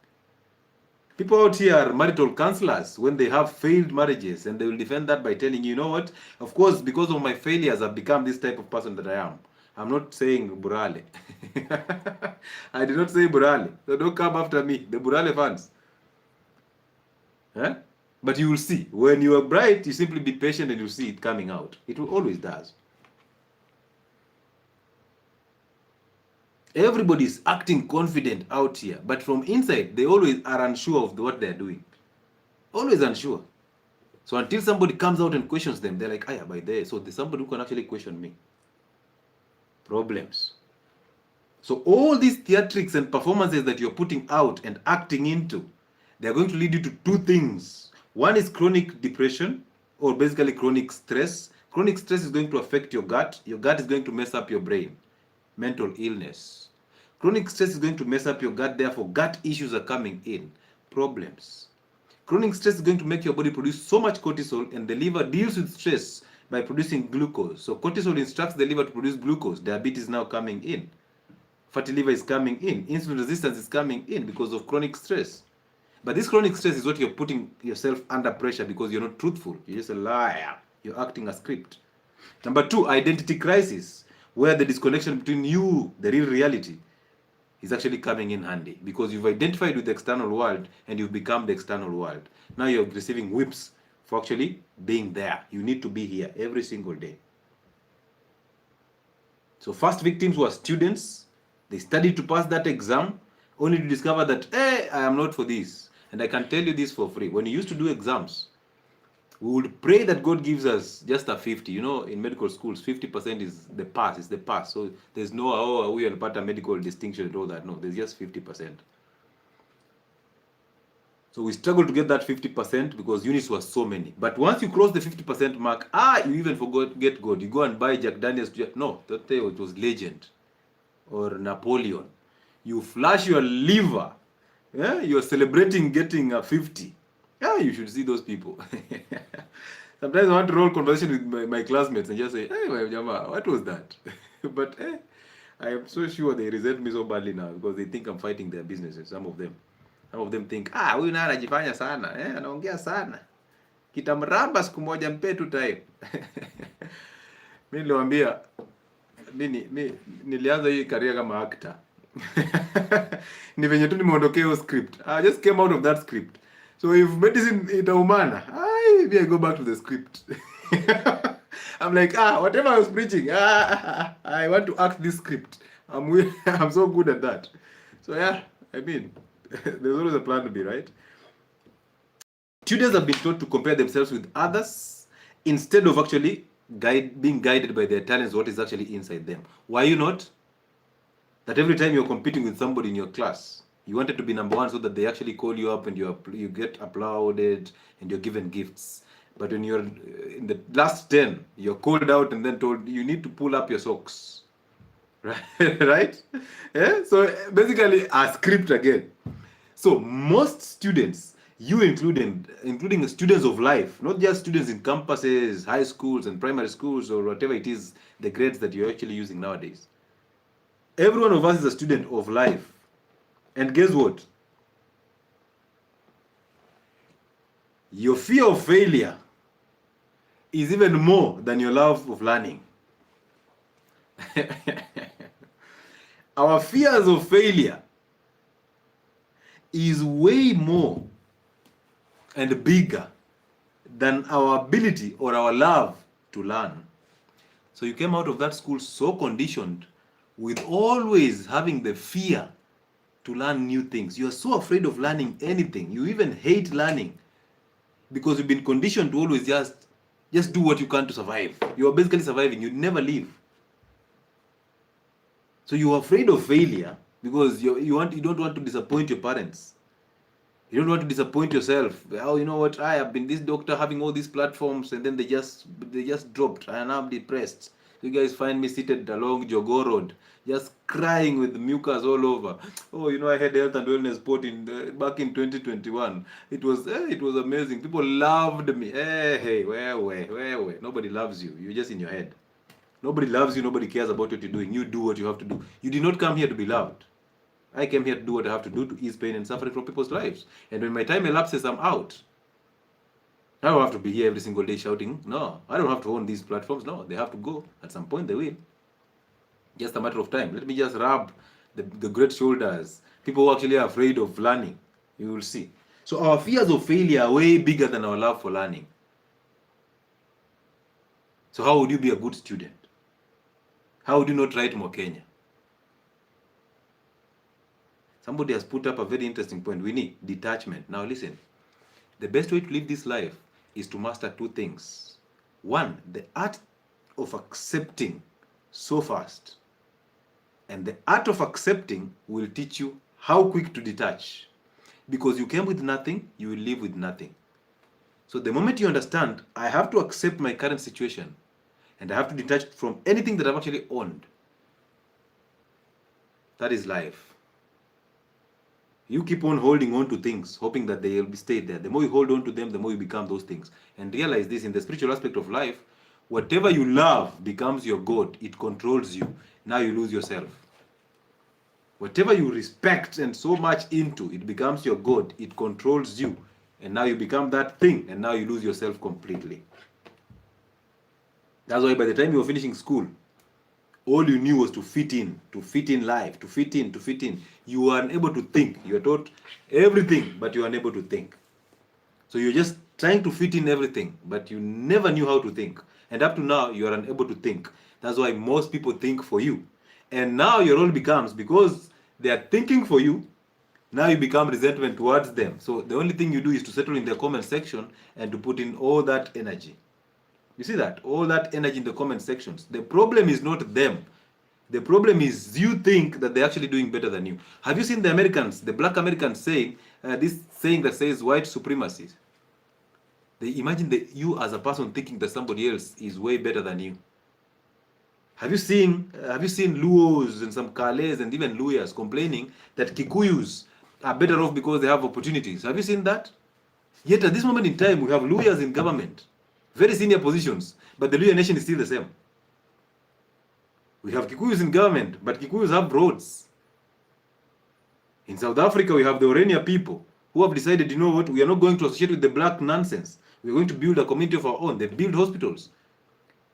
People out here are marital counselors when they have failed marriages, and they will defend that by telling you, you know what, of course, because of my failures, I've become this type of person that I am. I'm not saying Burale. I did not say Burale. So don't come after me, the Burale fans. But you will see. When you are bright, you simply be patient and you see it coming out. It will always does. Everybody is acting confident out here, but from inside, they always are unsure of what they're doing. Always unsure. So until somebody comes out and questions them, they're like, by there. So there's somebody who can actually question me. Problems. So all these theatrics and performances that you're putting out and acting into, they're going to lead you to two things. One is chronic depression, or basically chronic stress. Chronic stress is going to affect your gut. Your gut is going to mess up your brain. Mental illness. Chronic stress is going to mess up your gut, therefore gut issues are coming in. Problems. Chronic stress is going to make your body produce so much cortisol, and the liver deals with stress by producing glucose. So cortisol instructs the liver to produce glucose. Diabetes is now coming in. Fatty liver is coming in. Insulin resistance is coming in because of chronic stress. But this chronic stress is what you're putting yourself under pressure because you're not truthful. You're just a liar. You're acting a script. Number two, identity crisis, where the disconnection between you, the real reality, is actually coming in handy because you've identified with the external world and you've become the external world. Now you're receiving whips for actually being there. You need to be here every single day. So first victims were students. They studied to pass that exam only to discover that, hey, I am not for this. And I can tell you this for free. When you used to do exams, we would pray that God gives us just a 50. You know, in medical schools, 50% is the pass. It's the pass. So there's no, we are part of medical distinction and all that. No, there's just 50%. So we struggled to get that 50% because units were so many. But once you cross the 50% mark, you even forgot get God. You go and buy Jack Daniels. No, that day it was Legend or Napoleon. You flash your liver. Yeah, you're celebrating getting a 50. Yeah, you should see those people. Sometimes I want to roll conversation with my classmates and just say, hey, my jama, what was that? But I am so sure they resent me so badly now because they think I'm fighting their businesses, some of them. Some of them think, huyu naye anajifanya sana, anaongea sana. Kitamramba siku moja mpe tu time. Mimi niliwaambia nilianza hii career kama actor. Ni venye tu nimeondokea hiyo script. I just came out of that script. So if medicine itaumana, maybe I go back to the script. I'm like, whatever I was preaching, I want to act this script. I'm so good at that. So yeah, I mean, there's always a plan to be, right? Students have been taught to compare themselves with others instead of actually being guided by their talents, what is actually inside them. Why are you not? That every time you're competing with somebody in your class, you wanted to be number one so that they actually call you up and you get applauded and you're given gifts. But when you're in the last 10, you're called out and then told you need to pull up your socks. Right? Right? Yeah? So basically a script again. So most students, you including students of life, not just students in campuses, high schools and primary schools or whatever it is, the grades that you're actually using nowadays. Every one of us is a student of life. And guess what? Your fear of failure is even more than your love of learning. Our fears of failure is way more and bigger than our ability or our love to learn. So you came out of that school so conditioned with always having the fear to learn new things. You are so afraid of learning anything. You even hate learning because you've been conditioned to always just do what you can to survive. You are basically surviving. You never leave. So you are afraid of failure because you don't want to disappoint your parents. You don't want to disappoint yourself. Oh, you know what? I have been this doctor having all these platforms, and then they just dropped, and I'm depressed. You guys find me seated along Jogoo Road, just crying with mucus all over. Oh, you know, I had health and wellness sport back in 2021. It was amazing. People loved me. Hey, where? Nobody loves you. You're just in your head. Nobody loves you. Nobody cares about what you're doing. You do what you have to do. You did not come here to be loved. I came here to do what I have to do to ease pain and suffering from people's lives. And when my time elapses, I'm out. I don't have to be here every single day shouting. No, I don't have to own these platforms. No, they have to go. At some point, they will. Just a matter of time. Let me just rub the great shoulders. People who actually are afraid of learning. You will see. So our fears of failure are way bigger than our love for learning. So how would you be a good student? How would you not write more Kenya? Somebody has put up a very interesting point. We need detachment. Now listen, the best way to live this life is to master two things. One, the art of accepting so fast. And the art of accepting will teach you how quick to detach. Because you came with nothing, you will live with nothing. So the moment you understand, I have to accept my current situation, and I have to detach from anything that I've actually owned. That is life. You keep on holding on to things, hoping that they will stay there. The more you hold on to them, the more you become those things. And realize this, in the spiritual aspect of life, whatever you love becomes your God. It controls you. Now you lose yourself. Whatever you respect and so much into, it becomes your God. It controls you. And now you become that thing, and now you lose yourself completely. That's why by the time you were finishing school, all you knew was to fit in life, to fit in. You were unable to think. You were taught everything, but you were unable to think. So you're just trying to fit in everything, but you never knew how to think. And up to now, you are unable to think. That's why most people think for you. And now your role becomes, because they are thinking for you, now you become resentment towards them. So the only thing you do is to settle in the comment section and to put in all that energy. You see that? All that energy in the comment sections. The problem is not them. The problem is you think that they're actually doing better than you. Have you seen the Americans, the black Americans saying, this saying that says white supremacy? They imagine that you as a person thinking that somebody else is way better than you. Have you seen Luos and some Kales and even Luyas complaining that Kikuyus are better off because they have opportunities? Have you seen that? Yet at this moment in time, we have Luyas in government, very senior positions, but the Luya nation is still the same. We have Kikuyus in government, but Kikuyus have roads. In South Africa, we have the Orania people who have decided, you know what, we are not going to associate with the black nonsense. We're going to build a community of our own. They build hospitals.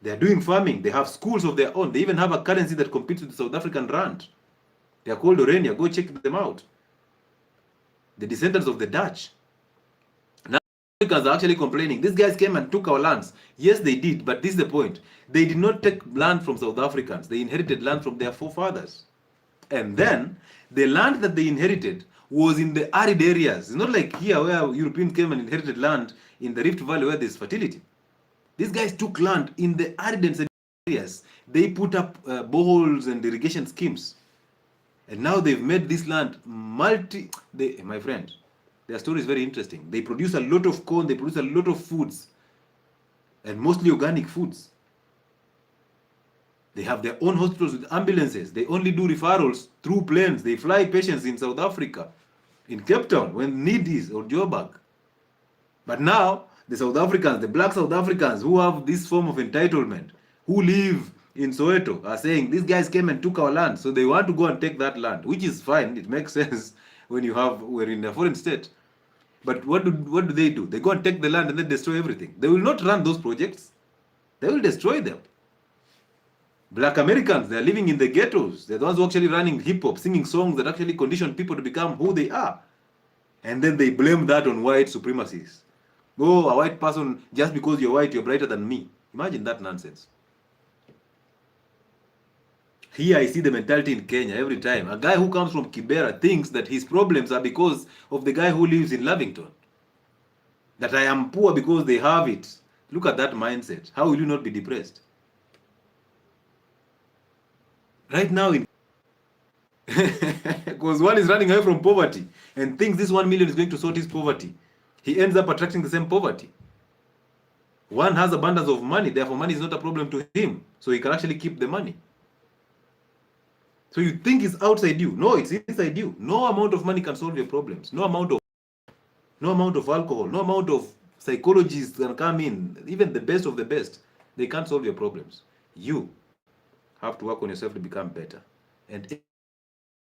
They are doing farming. They have schools of their own. They even have a currency that competes with the South African rand. They are called Orania. Go check them out. The descendants of the Dutch. Now Africans are actually complaining. These guys came and took our lands. Yes, they did, but this is the point. They did not take land from South Africans. They inherited land from their forefathers. And then the land that they inherited was in the arid areas. It's not like here where Europeans came and inherited land in the Rift Valley where there's fertility. These guys took land in the arid and areas. They put up boreholes and irrigation schemes. And now they've made this land my friend, their story is very interesting. They produce a lot of corn, they produce a lot of foods, and mostly organic foods. They have their own hospitals with ambulances. They only do referrals through planes. They fly patients in South Africa, in Cape Town, when need is, or Joburg. But now, the South Africans, the black South Africans who have this form of entitlement, who live in Soweto, are saying, these guys came and took our land, so they want to go and take that land, which is fine. It makes sense when we're in a foreign state. But what do they do? They go and take the land and then destroy everything. They will not run those projects. They will destroy them. Black Americans, they're living in the ghettos. They're the ones who are actually running hip-hop, singing songs that actually condition people to become who they are. And then they blame that on white supremacists. Oh, a white person, just because you're white, you're brighter than me. Imagine that nonsense. Here I see the mentality in Kenya every time. A guy who comes from Kibera thinks that his problems are because of the guy who lives in Lavington. That I am poor because they have it. Look at that mindset. How will you not be depressed? Right now, because one is running away from poverty and thinks this 1 million is going to sort his poverty. He ends up attracting the same poverty. One has abundance of money, therefore money is not a problem to him. So he can actually keep the money. So you think it's outside you. No, it's inside you. No amount of money can solve your problems. No amount of alcohol, no amount of psychologists can come in. Even the best of the best, they can't solve your problems. You have to work on yourself to become better. And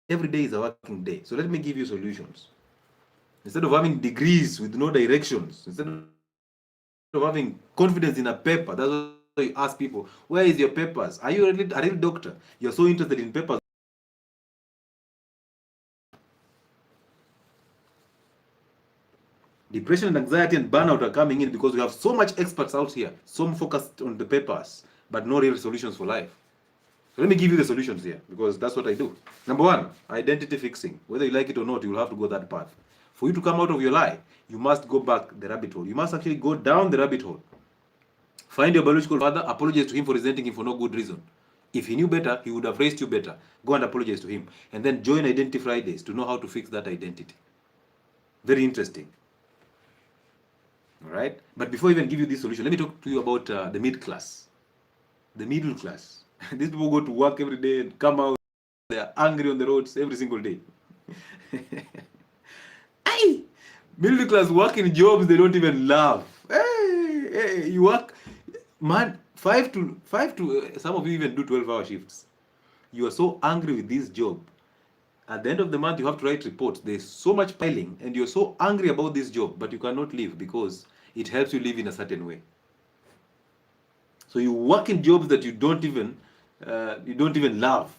every day is a working day. So let me give you solutions. Instead of having degrees with no directions, instead of having confidence in a paper, that's why you ask people, where is your papers? Are you a real doctor? You're so interested in papers. Depression and anxiety and burnout are coming in because we have so much experts out here, some focused on the papers, but no real solutions for life. So let me give you the solutions here, because that's what I do. Number one, identity fixing. Whether you like it or not, you'll have to go that path. For you to come out of your lie, you must go back the rabbit hole. You must actually go down the rabbit hole. Find your biological father, apologize to him for resenting him for no good reason. If he knew better, he would have raised you better. Go and apologize to him. And then join Identity Fridays to know how to fix that identity. Very interesting. All right? But before I even give you this solution, let me talk to you about the mid class. The middle class. These people go to work every day and come out. They are angry on the roads every single day. Hey! Middle class work in jobs they don't even love. Hey, you work, man, 5 to some of you even do 12-hour shifts. You are so angry with this job. At the end of the month, you have to write reports. There's so much piling, and you're so angry about this job, but you cannot leave because it helps you live in a certain way. So you work in jobs that you don't even love,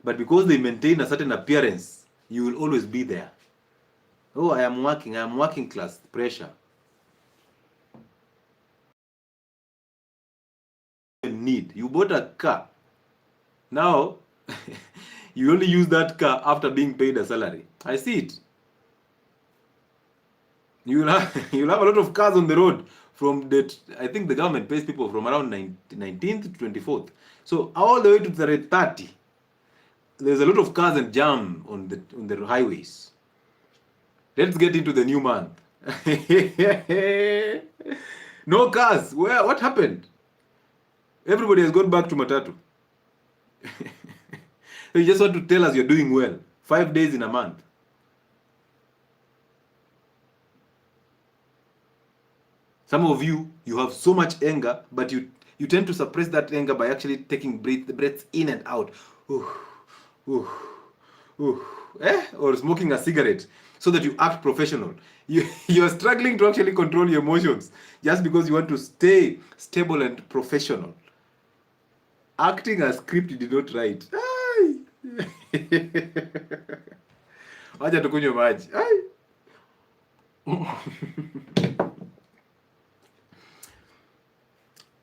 but because they maintain a certain appearance, you will always be there. Oh, I am working class, pressure. Need. You bought a car. Now, you only use that car after being paid a salary. I see it. You'll have a lot of cars on the road from that. I think the government pays people from around 19th to 24th. So all the way to 30, there's a lot of cars and jam on the highways. Let's get into the new month. No cars. What happened? Everybody has gone back to Matatu. You just want to tell us you're doing well. 5 days in a month. Some of you have so much anger, but you tend to suppress that anger by actually taking breaths in and out. Or smoking a cigarette so that you act professional. You're struggling to actually control your emotions just because you want to stay stable and professional. Acting a script you did not write. Wacha tukunywe maji.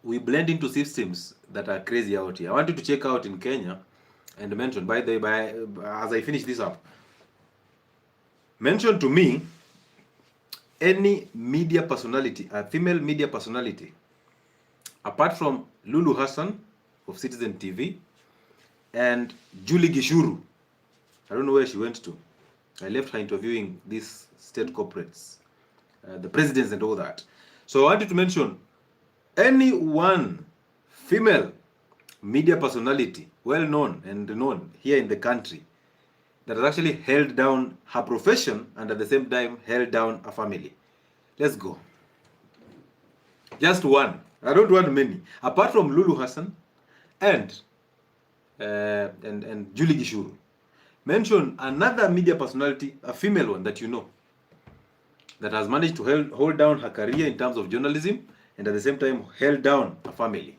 We blend into systems that are crazy out here. I want you to check out in Kenya and mention, by the way, as I finish this up, mention to me any media personality, a female media personality, apart from Lulu Hassan of Citizen TV and Julie Gishuru. I don't know where she went to. I left her interviewing these state corporates, the presidents and all that. So I wanted to mention any one female media personality, well known and known here in the country, that has actually held down her profession and at the same time held down a family. Let's go. Just one. I don't want many. Apart from Lulu Hassan and Julie Gishuru. Mention another media personality, a female one that you know, that has managed to hold down her career in terms of journalism and at the same time held down a family.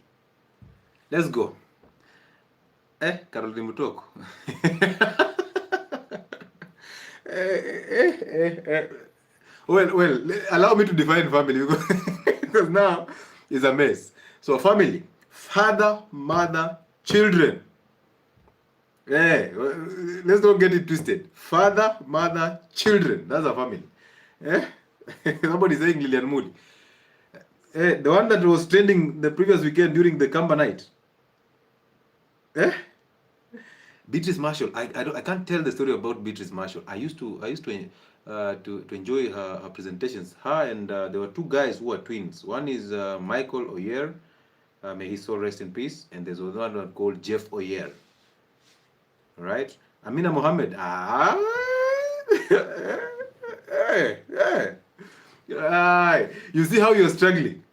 Let's go. Caroline Mutoko. Well, allow me to define family because now it's a mess. So a family, father, mother, children. Let's not get it twisted. Father, mother, children. That's a family. Somebody saying Lilian Moody. The one that was trending the previous weekend during the Kamba night. Beatrice Marshall. I can't tell the story about Beatrice Marshall. I used to enjoy her presentations. Her and there were two guys who were twins. One is Michael Oyer, may his soul rest in peace, and there's another one called Jeff Oyer. Right? Amina Mohammed. You see how you're struggling.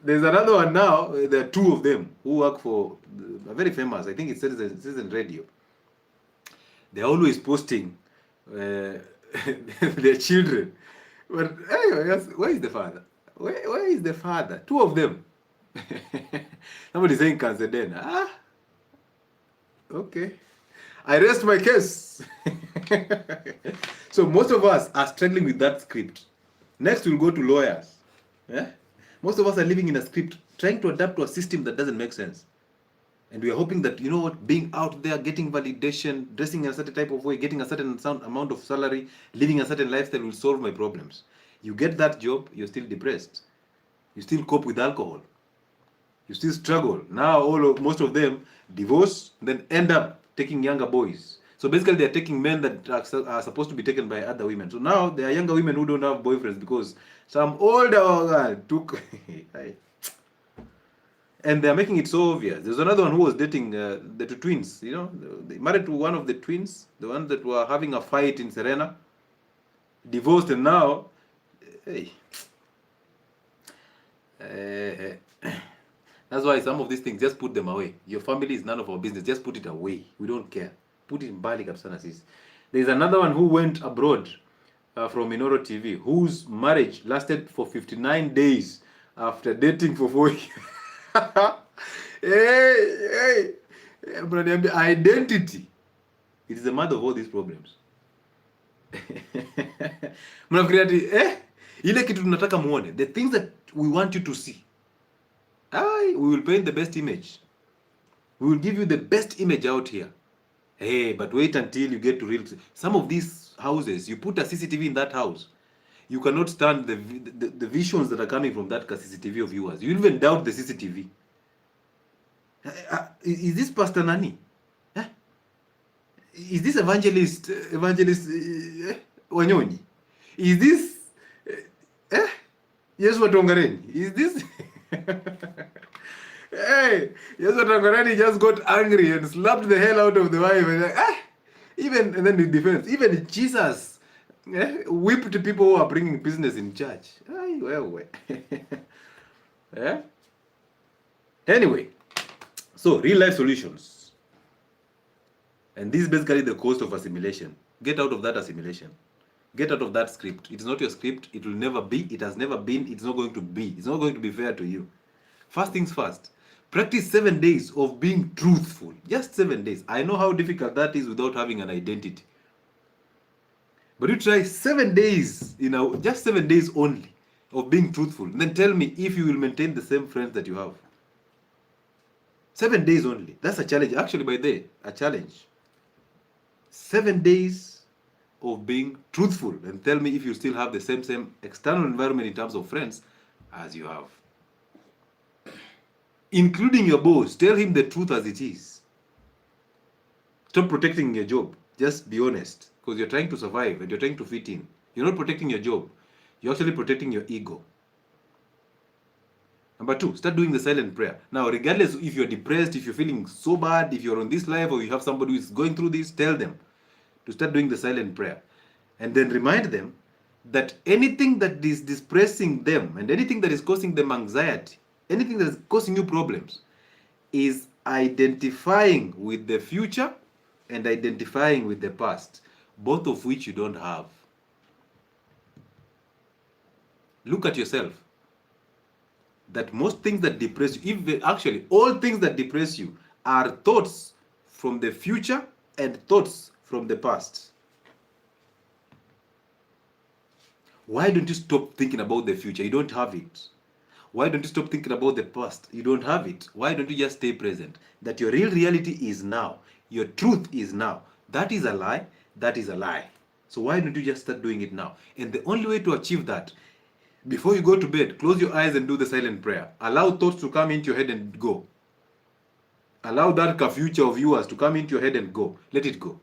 There's another one now. There are two of them who work for a very famous, I think it's Citizen Radio. They're always posting their children. But anyway, where is the father? Where is the father? Two of them. Somebody saying 𝗠𝗘𝗣𝗣. Okay. I rest my case. So most of us are struggling with that script. Next we'll go to lawyers. Most of us are living in a script, trying to adapt to a system that doesn't make sense. And we are hoping that, you know what, being out there, getting validation, dressing in a certain type of way, getting a certain amount of salary, living a certain lifestyle will solve my problems. You get that job, you're still depressed. You still cope with alcohol. You still struggle. Now most of them divorce, then end up taking younger boys. So basically they're taking men that are supposed to be taken by other women. So now there are younger women who don't have boyfriends because some older girl took and they're making it so obvious. There's another one who was dating the two twins, you know, they married to one of the twins, the ones that were having a fight in Serena, divorced, and now that's why some of these things, just put them away. Your family is none of our business. Just put it away. We don't care. Put it in Bali Kapsana sis. There's another one who went abroad from Minoro TV, whose marriage lasted for 59 days after dating for 4 years. Identity. It is the mother of all these problems. Ile kitu tunataka muone. The things that we want you to see. We will paint the best image. We will give you the best image out here. Hey, but wait until you get to real. Some of these houses, you put a CCTV in that house, you cannot stand the visions that are coming from that CCTV of yours. You even doubt the CCTV. Is this Pastor Nani? Is this evangelist Wanyonyi? Is this Yes Watongareni? Is this Hey, Yes Watongareni just got angry and slapped the hell out of the wife and even, and then in defense, even Jesus whipped people who are bringing business in church. Anyway, so real life solutions. And this is basically the cost of assimilation. Get out of that assimilation. Get out of that script. It is not your script. It will never be. It has never been. It's not going to be. It's not going to be fair to you. First things first. Practice 7 days of being truthful. Just 7 days. I know how difficult that is without having an identity. But you try 7 days, just 7 days only of being truthful. And then tell me if you will maintain the same friends that you have. 7 days only. That's a challenge. Actually, by the way, a challenge. 7 days of being truthful. And tell me if you still have the same external environment in terms of friends as you have. Including your boss. Tell him the truth as it is. Stop protecting your job. Just be honest. Because you're trying to survive and you're trying to fit in. You're not protecting your job. You're actually protecting your ego. Number 2, start doing the silent prayer. Now, regardless if you're depressed, if you're feeling so bad, if you're on this life or you have somebody who is going through this, tell them to start doing the silent prayer. And then remind them that anything that is depressing them and anything that is causing them anxiety, anything that is causing you problems, is identifying with the future and identifying with the past, both of which you don't have. Look at yourself. That most things that depress you, actually all things that depress you, are thoughts from the future and thoughts from the past. Why don't you stop thinking about the future? You don't have it. Why don't you stop thinking about the past? You don't have it. Why don't you just stay present? That your real reality is now. Your truth is now. That is a lie. That is a lie. So why don't you just start doing it now? And the only way to achieve that, before you go to bed, close your eyes and do the silent prayer. Allow thoughts to come into your head and go. Allow that future of yours to come into your head and go. Let it go.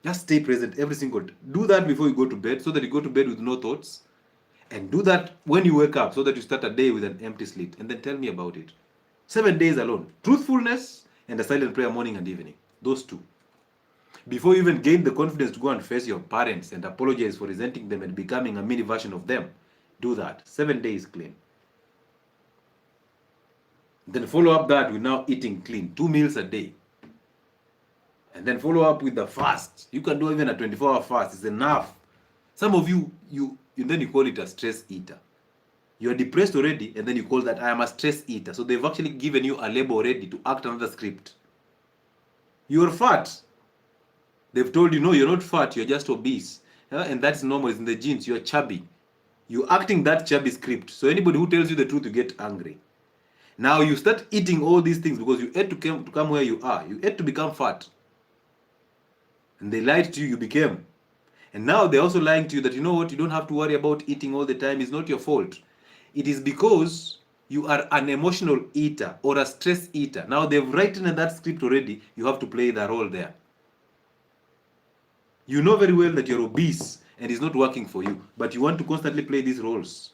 Just stay present every single day. Do that before you go to bed so that you go to bed with no thoughts. And do that when you wake up so that you start a day with an empty slate. And then tell me about it. 7 days alone. Truthfulness and a silent prayer morning and evening. Those 2. Before you even gain the confidence to go and face your parents and apologize for resenting them and becoming a mini version of them, do that. 7 days clean. Then follow up that with now eating clean. 2 meals a day. And then follow up with the fast. You can do even a 24-hour fast. It's enough. Some of you then you call it a stress eater. You're depressed already, and then you call that I am a stress eater. So they've actually given you a label already to act another script. You're fat. They've told you, no, you're not fat, you're just obese. And that's normal, it's in the genes, you're chubby. You're acting that chubby script. So anybody who tells you the truth, you get angry. Now you start eating all these things because you ate to come where you are. You ate to become fat. And they lied to you, you became. And now they're also lying to you that, you know what, you don't have to worry about eating all the time. It's not your fault. It is because you are an emotional eater or a stress eater. Now they've written in that script already. You have to play the role there. You know very well that you're obese and it's not working for you, but you want to constantly play these roles.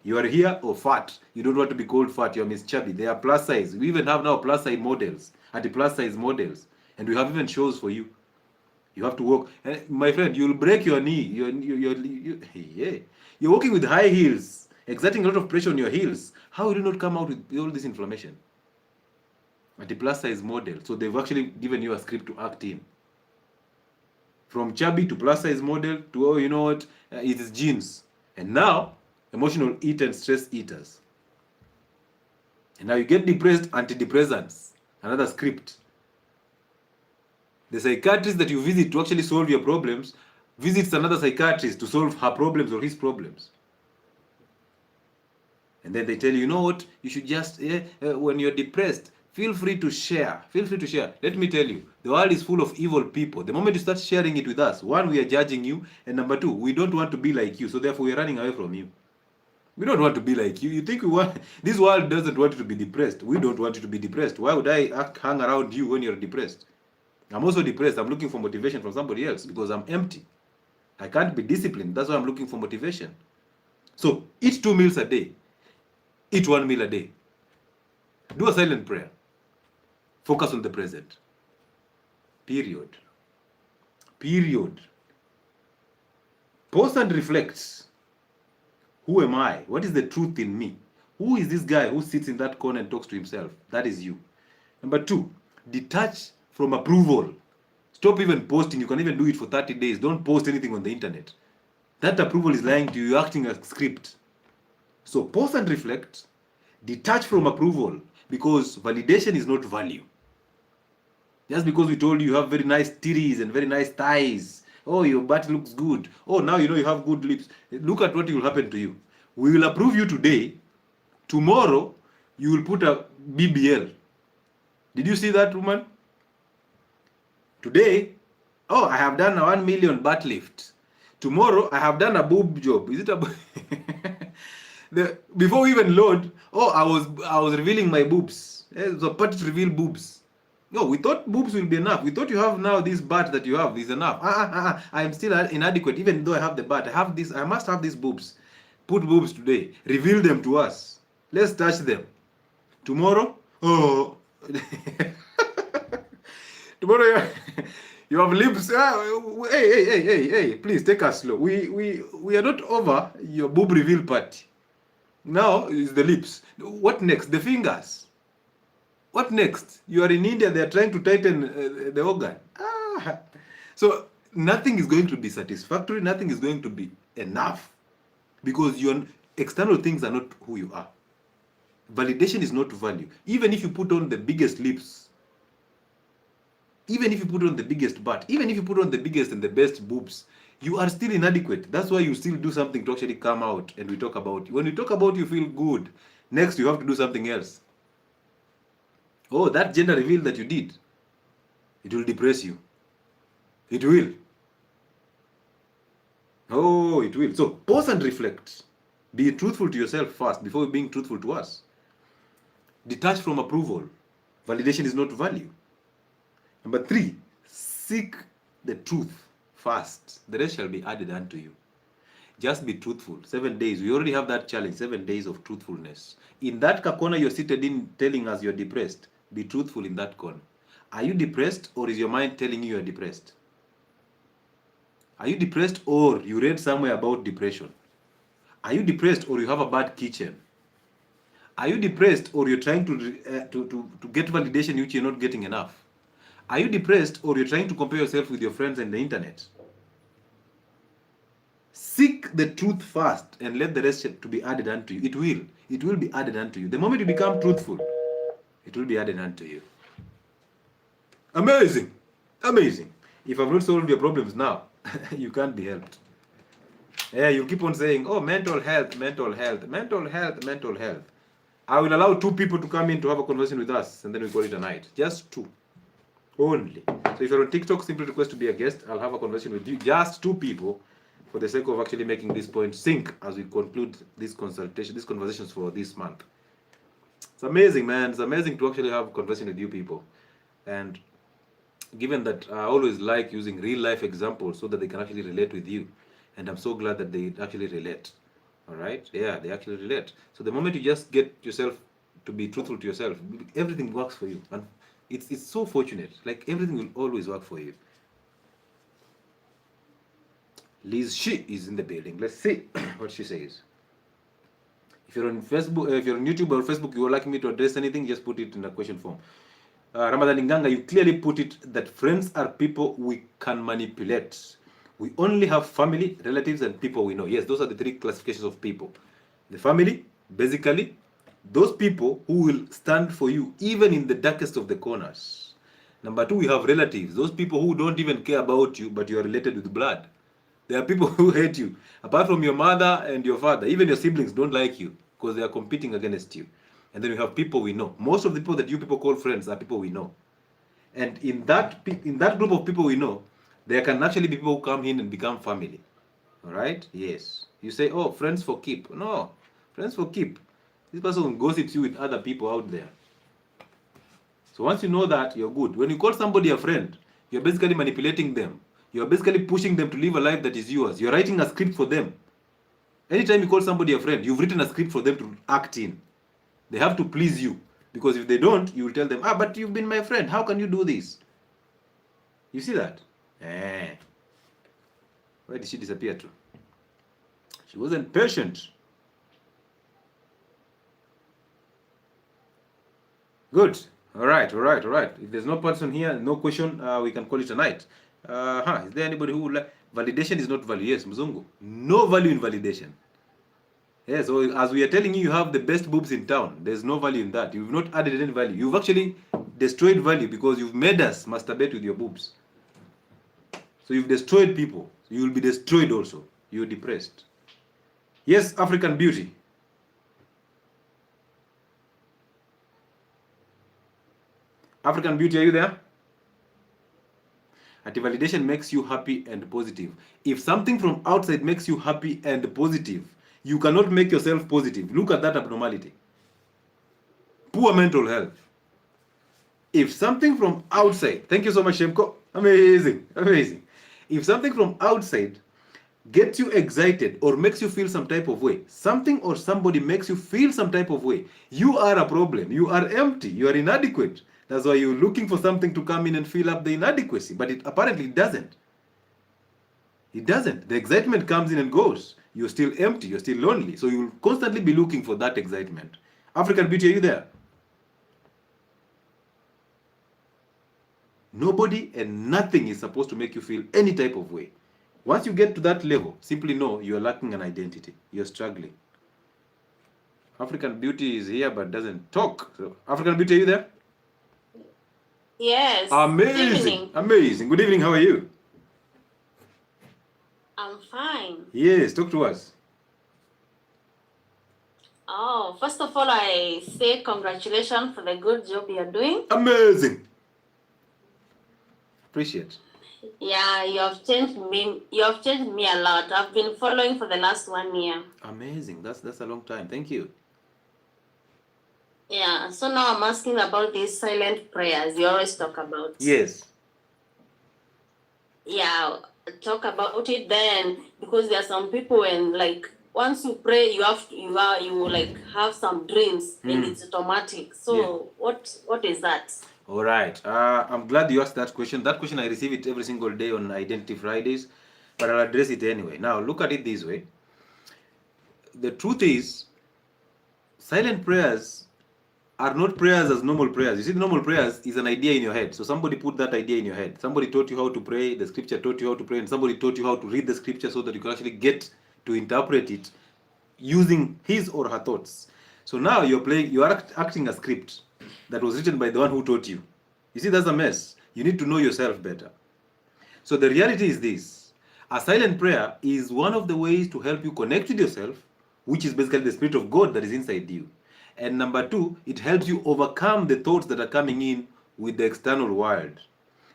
You are here or fat. You don't want to be called fat. You're Miss Chubby. They are plus size. We even have now plus size models, plus size models, and we have even shows for you. You have to walk. My friend, you'll break your knee. You're walking with high heels, exerting a lot of pressure on your heels. How will you not come out with all this inflammation? Plus size model. So they've actually given you a script to act in. From chubby to plus size model to, oh, you know what, it is genes. And now, emotional eat and stress eaters. And now you get depressed, antidepressants, another script. The psychiatrist that you visit to actually solve your problems visits another psychiatrist to solve her problems or his problems. And then they tell you, you know what, you should just, when you're depressed, feel free to share. Feel free to share. Let me tell you, the world is full of evil people. The moment you start sharing it with us, 1, we are judging you, and number 2, we don't want to be like you, so therefore we are running away from you. We don't want to be like you. You think we want, this world doesn't want you to be depressed. We don't want you to be depressed. Why would I hang around you when you're depressed? I'm also depressed. I'm looking for motivation from somebody else because I'm empty. I can't be disciplined. That's why I'm looking for motivation. So eat 2 meals a day. Eat 1 meal a day. Do a silent prayer. Focus on the present. Period. Period. Pause and reflect. Who am I? What is the truth in me? Who is this guy who sits in that corner and talks to himself? That is you. Number 2, detach from approval. Stop even posting. You can even do it for 30 days. Don't post anything on the internet. That approval is lying to you. You're acting a script. So pause and reflect. Detach from approval. because validation is not value. Just because we told you have very nice titties and very nice thighs, oh, your butt looks good, oh, now you know you have good lips, look at what will happen to you. We will approve you today, tomorrow you will put a BBL. Did you see that, woman? Today, oh, I have done a 1 million butt lift. Tomorrow I have done a boob job. Is it a before we even load, oh, I was revealing my boobs. So part to reveal boobs. No, we thought boobs will be enough. We thought you have now this butt that you have is enough. I am still inadequate, even though I have the butt. I have this. I must have these boobs. Put boobs today. Reveal them to us. Let's touch them. Tomorrow, oh, tomorrow you have lips. Hey! Please take us slow. We are not over your boob reveal party. Now is the lips. What next? The fingers. What next? You are in India, they are trying to tighten the organ. So nothing is going to be satisfactory, nothing is going to be enough, because your external things are not who you are. Validation is not value. Even if you put on the biggest lips, even if you put on the biggest butt, even if you put on the biggest and the best boobs, you are still inadequate. That's why you still do something to actually come out and we talk about you. When we talk about you, feel good. Next, you have to do something else. Oh, that gender reveal that you did, it will depress you. It will. Oh, it will. So pause and reflect. Be truthful to yourself first before being truthful to us. Detach from approval. Validation is not value. Number 3, seek the truth first. The rest shall be added unto you. Just be truthful. 7 days. We already have that challenge. 7 days of truthfulness. In that corner you're seated in telling us you're depressed, be truthful in that corner. Are you depressed, or is your mind telling you you're depressed? Are you depressed, or you read somewhere about depression? Are you depressed, or you have a bad kitchen? Are you depressed, or you're trying to get validation which you're not getting enough? Are you depressed, or you're trying to compare yourself with your friends on the internet? Seek the truth first and let the rest to be added unto you. It will be added unto you. The moment you become truthful, it will be added unto you. Amazing. Amazing. If I've not solved your problems now, you can't be helped. Yeah, you keep on saying, oh, mental health, mental health, mental health, mental health. I will allow 2 people to come in to have a conversation with us, and then we call it a night. Just 2. Only. So if you're on TikTok, simply request to be a guest. I'll have a conversation with you. Just 2 people, for the sake of actually making this point sink as we conclude this consultation, these conversations for this month. It's amazing, man. It's amazing to actually have a conversation with you people. And given that I always like using real life examples so that they can actually relate with you. And I'm so glad that they actually relate. All right? Yeah, they actually relate. So the moment you just get yourself to be truthful to yourself, everything works for you. And it's so fortunate. Like, everything will always work for you. Liz She is in the building. Let's see what she says. If you're on Facebook, if you're on YouTube or Facebook, you would like me to address anything, just put it in the question form. Ramadan Nganga, you clearly put it that friends are people we can manipulate. We only have family, relatives, and people we know. Yes, those are the 3 classifications of people. The family, basically, those people who will stand for you even in the darkest of the corners. Number 2, we have relatives. Those people who don't even care about you, but you are related with blood. There are people who hate you. Apart from your mother and your father, even your siblings don't like you because they are competing against you. And then we have people we know. Most of the people that you people call friends are people we know. And in that group of people we know, there can actually be people who come in and become family. All right? Yes. You say, oh, friends for keep. No, friends for keep. This person gossips you with other people out there. So once you know that, you're good. When you call somebody a friend, you're basically manipulating them. You're basically pushing them to live a life that is yours. You're writing a script for them. Anytime you call somebody a friend, you've written a script for them to act in. They have to please you. Because if they don't, you will tell them, but you've been my friend. How can you do this? You see that? Where did she disappear to? She wasn't patient. Good. All right. If there's no person here, no question, we can call it a night. Is there anybody who would like... Validation is not value. Yes, Mzungu. No value in validation. Yeah, so as we are telling you, you have the best boobs in town. There's no value in that. You've not added any value. You've actually destroyed value because you've made us masturbate with your boobs. So you've destroyed people. You will be destroyed also. You're depressed. Yes, African beauty. African beauty, are you there? Anti-validation makes you happy and positive. If something from outside makes you happy and positive, you cannot make yourself positive. Look at that abnormality. Poor mental health. If something from outside, thank you so much, Shemko. Amazing, amazing. If something from outside gets you excited or makes you feel some type of way, something or somebody makes you feel some type of way, you are a problem. You are empty. You are inadequate. That's why you're looking for something to come in and fill up the inadequacy. But it apparently doesn't. It doesn't. The excitement comes in and goes. You're still empty. You're still lonely. So you'll constantly be looking for that excitement. African beauty, are you there? Nobody and nothing is supposed to make you feel any type of way. Once you get to that level, simply know you are lacking an identity. You're struggling. African beauty is here but doesn't talk. So, African beauty, are you there? Yes. Amazing. Good evening. Amazing. Good evening. How are you? I'm fine. Yes, talk to us. Oh, first of all, I say congratulations for the good job you're doing. Amazing. Appreciate. Yeah, you have changed me. You have changed me a lot. I've been following for the last 1 year. Amazing. That's a long time. Thank you. Yeah. So now I'm asking about these silent prayers you always talk about. Yes. Yeah, talk about it then, because there are some people when like once you pray, you like have some dreams and it's automatic. So what is that? All right. I'm glad you asked that question. That question I receive it every single day on Identity Fridays, but I'll address it anyway. Now look at it this way. The truth is, silent prayers are not prayers as normal prayers. You see, normal prayers is an idea in your head. So somebody put that idea in your head. Somebody taught you how to pray. The scripture taught you how to pray, and somebody taught you how to read the scripture so that you can actually get to interpret it using his or her thoughts. So now you are acting a script that was written by the one who taught you. You see, that's a mess. You need to know yourself better. So the reality is this. A silent prayer is one of the ways to help you connect with yourself, which is basically the Spirit of God that is inside you. And number two, it helps you overcome the thoughts that are coming in with the external world.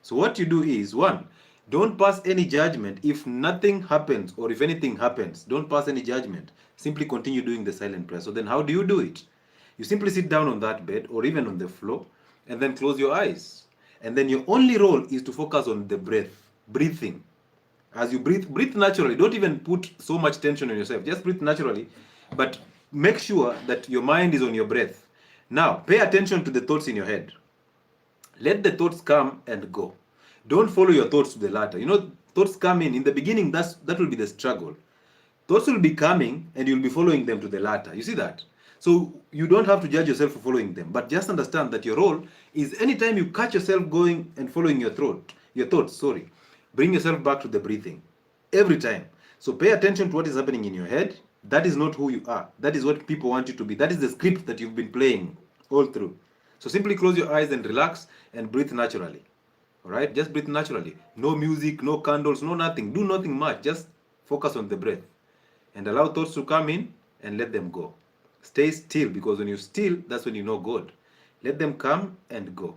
So what you do is, one, don't pass any judgment. If nothing happens or if anything happens, don't pass any judgment. Simply continue doing the silent prayer. So then how do you do it? You simply sit down on that bed or even on the floor and then close your eyes. And then your only role is to focus on the breathing. As you breathe naturally. Don't even put so much tension on yourself. Just breathe naturally, but make sure that your mind is on your breath. Now, pay attention to the thoughts in your head. Let the thoughts come and go. Don't follow your thoughts to the latter. You know, thoughts come in the beginning, that will be the struggle. Thoughts will be coming and you'll be following them to the latter. You see that? So you don't have to judge yourself for following them, but just understand that your role is anytime you catch yourself going and following your thoughts, bring yourself back to the breathing every time. So pay attention to what is happening in your head. That is not who you are. That is what people want you to be. That is the script that you've been playing all through. So simply close your eyes and relax and breathe naturally. All right? Just breathe naturally. No music, no candles, no nothing. Do nothing much. Just focus on the breath and allow thoughts to come in and let them go. Stay still, because when you're still, that's when you know God. Let them come and go.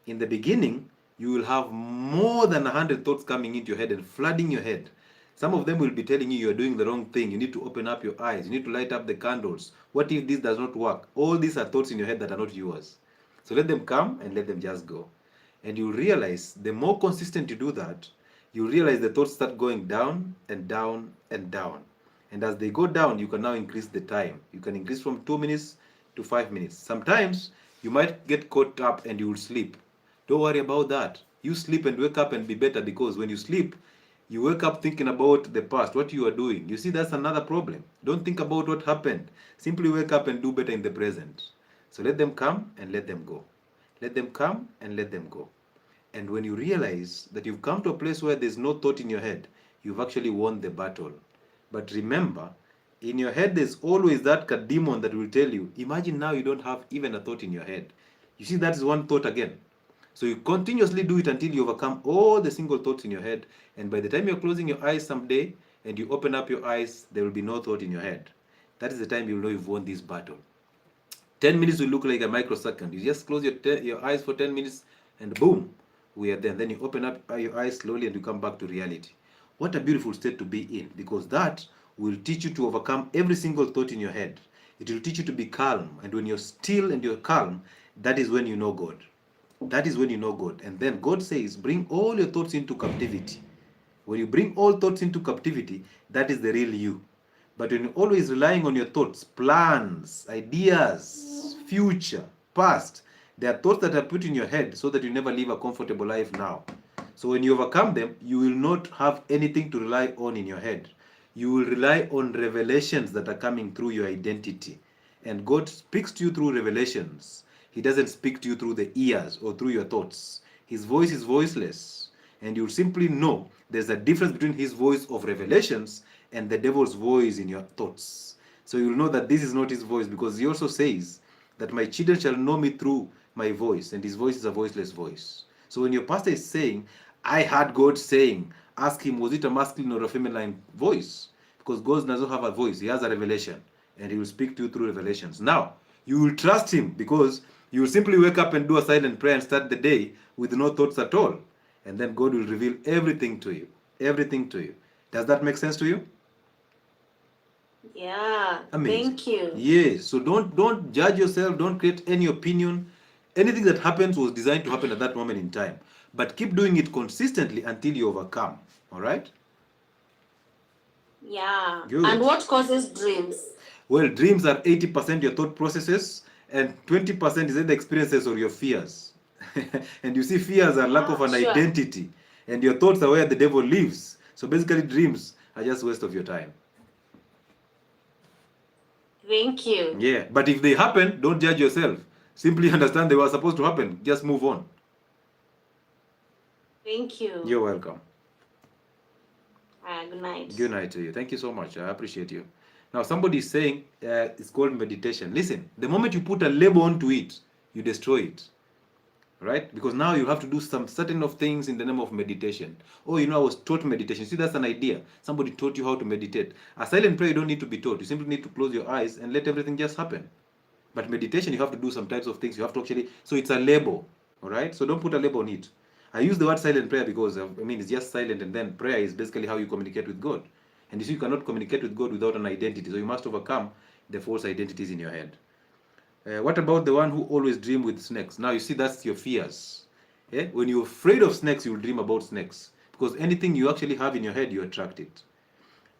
In the beginning, you will have more than 100 thoughts coming into your head and flooding your head. Some of them will be telling you you're doing the wrong thing. You need to open up your eyes. You need to light up the candles. What if this does not work? All these are thoughts in your head that are not yours. So let them come and let them just go. And you realize the more consistent you do that, you realize the thoughts start going down and down and down. And as they go down, you can now increase the time. You can increase from 2 minutes to 5 minutes. Sometimes you might get caught up and you will sleep. Don't worry about that. You sleep and wake up and be better, because when you sleep, you wake up thinking about the past, what you are doing. You see, that's another problem. Don't think about what happened. Simply wake up and do better in the present. So let them come and let them go. Let them come and let them go. And when you realize that you've come to a place where there's no thought in your head, you've actually won the battle. But remember, In your head, there's always that demon that will tell you, imagine now you don't have even a thought in your head. You see, that is one thought again. So you continuously do it until you overcome all the single thoughts in your head. And by the time you're closing your eyes someday and you open up your eyes, there will be no thought in your head. That is the time you'll know you've won this battle. 10 minutes will look like a microsecond. You just close your eyes for 10 minutes and boom, we are there. Then you open up your eyes slowly and you come back to reality. What a beautiful state to be in, because that will teach you to overcome every single thought in your head. It will teach you to be calm. And when you're still and you're calm, that is when you know God. That is when you know God. And then God says, bring all your thoughts into captivity. When you bring all thoughts into captivity, that is the real you. But when you're always relying on your thoughts, plans, ideas, future, past, there are thoughts that are put in your head so that you never live a comfortable life now. So when you overcome them, you will not have anything to rely on in your head. You will rely on revelations that are coming through your identity. And God speaks to you through revelations. He doesn't speak to you through the ears or through your thoughts. His voice is voiceless. And you'll simply know there's a difference between his voice of revelations and the devil's voice in your thoughts. So you'll know that this is not his voice, because he also says that my children shall know me through my voice, and his voice is a voiceless voice. So when your pastor is saying, I heard God saying, ask him, was it a masculine or a feminine voice? Because God doesn't have a voice. He has a revelation, and he will speak to you through revelations. Now, you will trust him because you will simply wake up and do a silent prayer and start the day with no thoughts at all. And then God will reveal everything to you. Everything to you. Does that make sense to you? Yeah. Amazing. Thank you. Yes. So don't judge yourself. Don't create any opinion. Anything that happens was designed to happen at that moment in time. But keep doing it consistently until you overcome. All right? Yeah. Good. And what causes dreams? Well, dreams are 80% your thought processes, and 20% is either experiences or your fears. And you see, fears are lack of an identity, and your thoughts are where the devil lives. So basically, dreams are just a waste of your time. Thank you. Yeah, but if they happen, don't judge yourself. Simply understand they were supposed to happen. Just move on. Thank you. You're welcome. Good night. Good night to you. Thank you so much. I appreciate you. Now, somebody is saying it's called meditation. Listen, the moment you put a label onto it, you destroy it. Right? Because now you have to do some certain of things in the name of meditation. Oh, I was taught meditation. See, that's an idea. Somebody taught you how to meditate. A silent prayer, you don't need to be taught. You simply need to close your eyes and let everything just happen. But meditation, you have to do some types of things. You have to actually, so it's a label. All right? So don't put a label on it. I use the word silent prayer because, it's just silent, and then prayer is basically how you communicate with God. And you see, you cannot communicate with God without an identity. So you must overcome the false identities in your head. What about the one who always dream with snakes? Now you see, that's your fears. Yeah? When you're afraid of snakes, you'll dream about snakes. Because anything you actually have in your head, you attract it.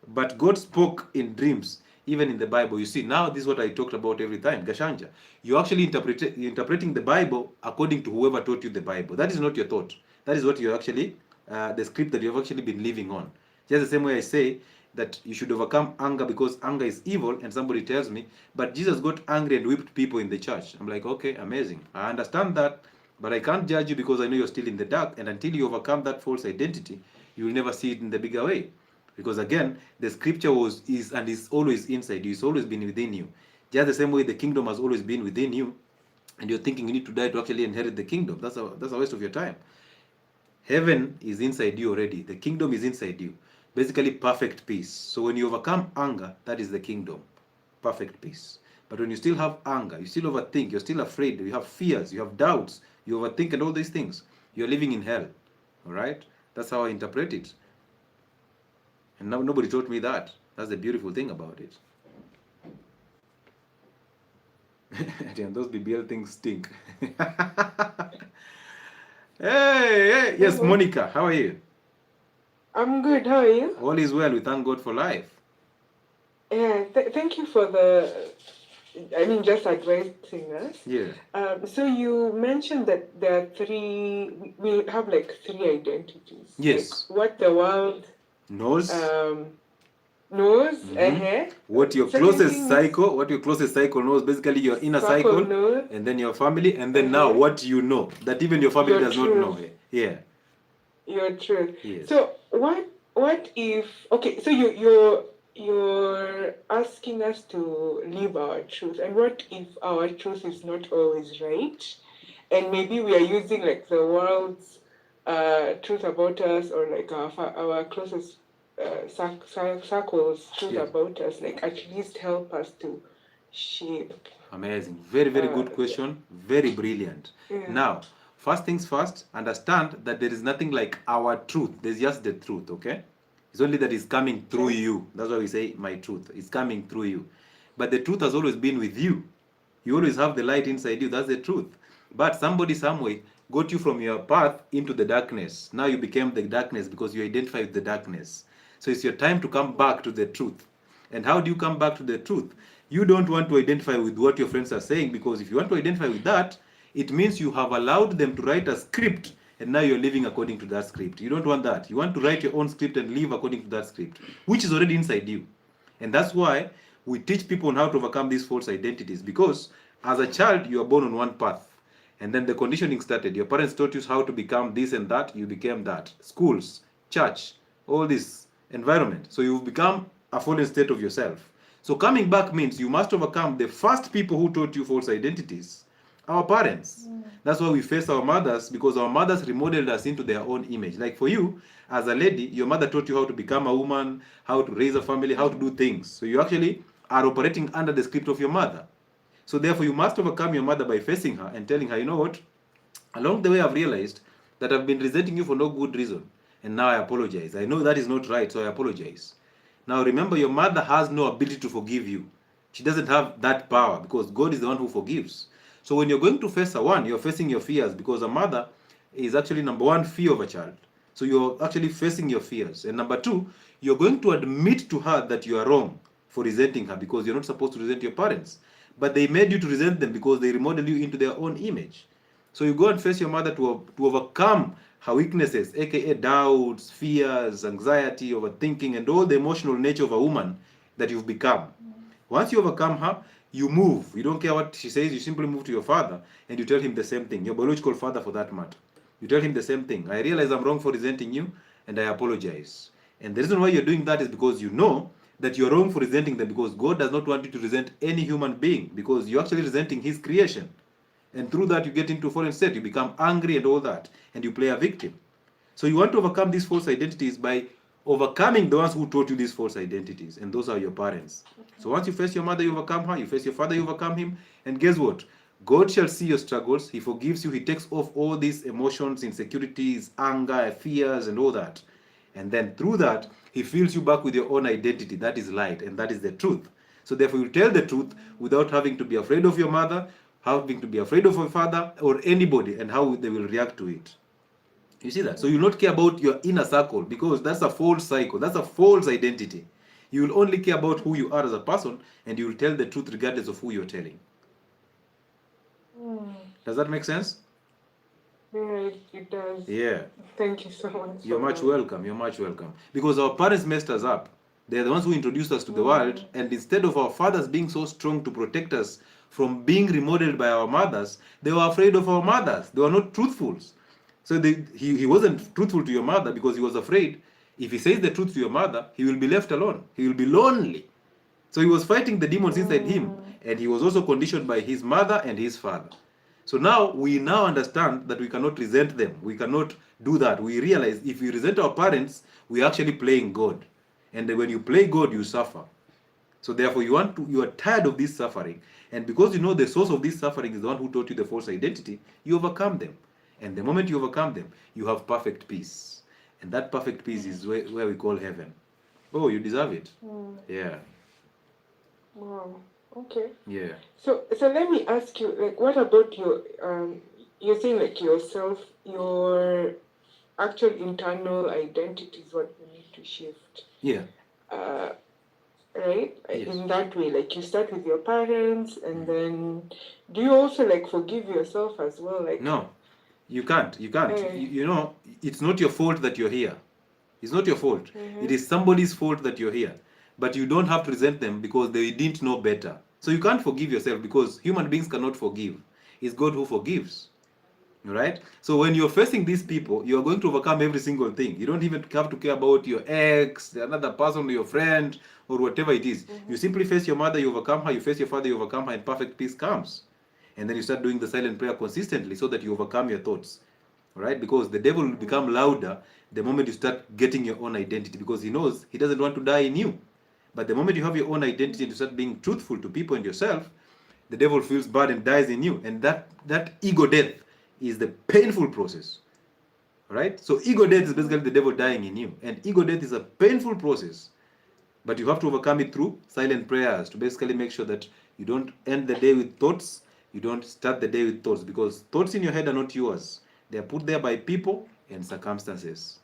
But God spoke in dreams, even in the Bible. You see, now this is what I talked about every time, Gashanja. You're actually interpreting the Bible according to whoever taught you the Bible. That is not your thought. That is what you're actually, the script that you've actually been living on. Just the same way I say that you should overcome anger because anger is evil, and somebody tells me, but Jesus got angry and whipped people in the church. I'm like, okay, amazing. I understand that, but I can't judge you because I know you're still in the dark, and until you overcome that false identity, you will never see it in the bigger way. Because again, the scripture is always inside you. It's always been within you. Just the same way the kingdom has always been within you, and you're thinking you need to die to actually inherit the kingdom. That's a waste of your time. Heaven is inside you already. The kingdom is inside you. Basically, perfect peace. So when you overcome anger, that is the kingdom. Perfect peace. But when you still have anger, you still overthink, you're still afraid, you have fears, you have doubts, you overthink and all these things, you're living in hell. All right? That's how I interpret it. And now nobody taught me that. That's the beautiful thing about it. And those BBL things stink. Hey, yes, Monica, how are you? I'm good. How are you? All is well. We thank God for life. Yeah, thank you for just advising us. Yeah. So you mentioned that there are we have like three identities. Yes. Like what the world knows. Knows. What your closest cycle knows. Basically, your inner cycle knows. And then your family, and then now what you know that even your family does not know. Yeah. Your truth. Yes. So what if, okay, so you're you're asking us to live our truth, and what if our truth is not always right, and maybe we are using like the world's truth about us, or like our closest circles truth Yes. about us, like at least help us to shape. Amazing. Very, very good question. Very brilliant. Yeah. Now, first things first, understand that there is nothing like our truth. There's just the truth, okay? It's only that it's coming through you. That's why we say my truth. It's coming through you. But the truth has always been with you. You always have the light inside you. That's the truth. But somebody, some way, got you from your path into the darkness. Now you became the darkness because you identify with the darkness. So it's your time to come back to the truth. And how do you come back to the truth? You don't want to identify with what your friends are saying, because if you want to identify with that, it means you have allowed them to write a script and now you're living according to that script. You don't want that. You want to write your own script and live according to that script, which is already inside you. And that's why we teach people on how to overcome these false identities, because as a child, you are born on one path. And then the conditioning started. Your parents taught you how to become this and that. You became that. Schools, church, all this environment. So you've become a fallen state of yourself. So coming back means you must overcome the first people who taught you false identities, our parents. That's why we face our mothers, because our mothers remodeled us into their own image. Like for you, as a lady, your mother taught you how to become a woman, how to raise a family, how to do things. So you actually are operating under the script of your mother. So therefore, you must overcome your mother by facing her and telling her, you know what, along the way I've realized that I've been resenting you for no good reason. And now I apologize. I know that is not right, so I apologize. Now remember, your mother has no ability to forgive you. She doesn't have that power, because God is the one who forgives. So when you're going to face a one, you're facing your fears, because a mother is actually number one, fear of a child. So you're actually facing your fears. And number two, you're going to admit to her that you are wrong for resenting her, because you're not supposed to resent your parents. But they made you to resent them because they remodeled you into their own image. So you go and face your mother to overcome her weaknesses, aka doubts, fears, anxiety, overthinking, and all the emotional nature of a woman that you've become. Once you overcome her, you move. You don't care what she says, you simply move to your father and you tell him the same thing, your biological father for that matter. You tell him the same thing. I realize I'm wrong for resenting you and I apologize. And the reason why you're doing that is because you know that you're wrong for resenting them, because God does not want you to resent any human being, because you're actually resenting his creation. And through that, you get into a fallen state. You become angry and all that, and you play a victim. So you want to overcome these false identities by overcoming the ones who taught you these false identities, and those are your parents. Okay. So once you face your mother, you overcome her. You face your father, you overcome him. And guess what? God shall see your struggles. He forgives you. He takes off all these emotions, insecurities, anger, fears, and all that. And then through that, he fills you back with your own identity. That is light, and that is the truth. So therefore, you tell the truth without having to be afraid of your mother, having to be afraid of your father, or anybody, and how they will react to it. You see that? So you will not care about your inner circle, because that's a false cycle. That's a false identity. You will only care about who you are as a person, and you will tell the truth regardless of who you're telling. Does that make sense? Yeah, it does. Yeah. Thank you so much. You're much welcome. You're much welcome. Because our parents messed us up. They're the ones who introduced us to the world. And instead of our fathers being so strong to protect us from being remodeled by our mothers, they were afraid of our mothers. They were not truthful. So he wasn't truthful to your mother because he was afraid if he says the truth to your mother, he will be left alone. He will be lonely. So he was fighting the demons inside him. And he was also conditioned by his mother and his father. So now we understand that we cannot resent them. We cannot do that. We realize if we resent our parents, we're actually playing God. And when you play God, you suffer. So therefore, you are tired of this suffering. And because you know the source of this suffering is the one who taught you the false identity, you overcome them. And the moment you overcome them, you have perfect peace. And that perfect peace is where we call heaven. Oh, you deserve it. Yeah. Wow. Okay. Yeah. So let me ask you, like, what about your you're saying like yourself, your actual internal identity is what you need to shift. Yeah. Right? Yes. In that way, like you start with your parents, and then do you also like forgive yourself as well? Like, no, you can't. You can't. You know, it's not your fault that you're here. It's not your fault. It is somebody's fault that you're here. But you don't have to resent them because they didn't know better. So you can't forgive yourself because human beings cannot forgive. It's God who forgives. Right? So when you're facing these people, you are going to overcome every single thing. You don't even have to care about your ex, another person, your friend, or whatever it is. You simply face your mother, you overcome her. You face your father, you overcome her, and perfect peace comes. And then you start doing the silent prayer consistently so that you overcome your thoughts. Right? Because the devil will become louder the moment you start getting your own identity, because he knows he doesn't want to die in you. But the moment you have your own identity and you start being truthful to people and yourself, the devil feels bad and dies in you. And that ego death is the painful process. Right? So ego death is basically the devil dying in you. And ego death is a painful process. But you have to overcome it through silent prayers to basically make sure that you don't end the day with thoughts. You don't start the day with thoughts, because thoughts in your head are not yours. They are put there by people and circumstances.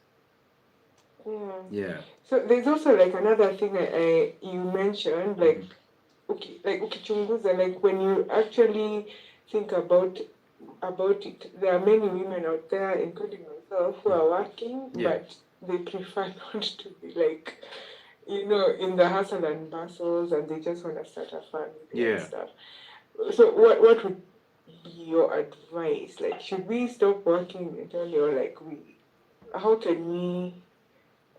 Yeah. So there's also like another thing you mentioned, like ukichunguza, like when you actually think about it, there are many women out there, including myself, who are working, but they prefer not to be like, in the hustle and bustles, and they just want to start a family and stuff. So what would be your advice? Like, should we stop working entirely, or like how can we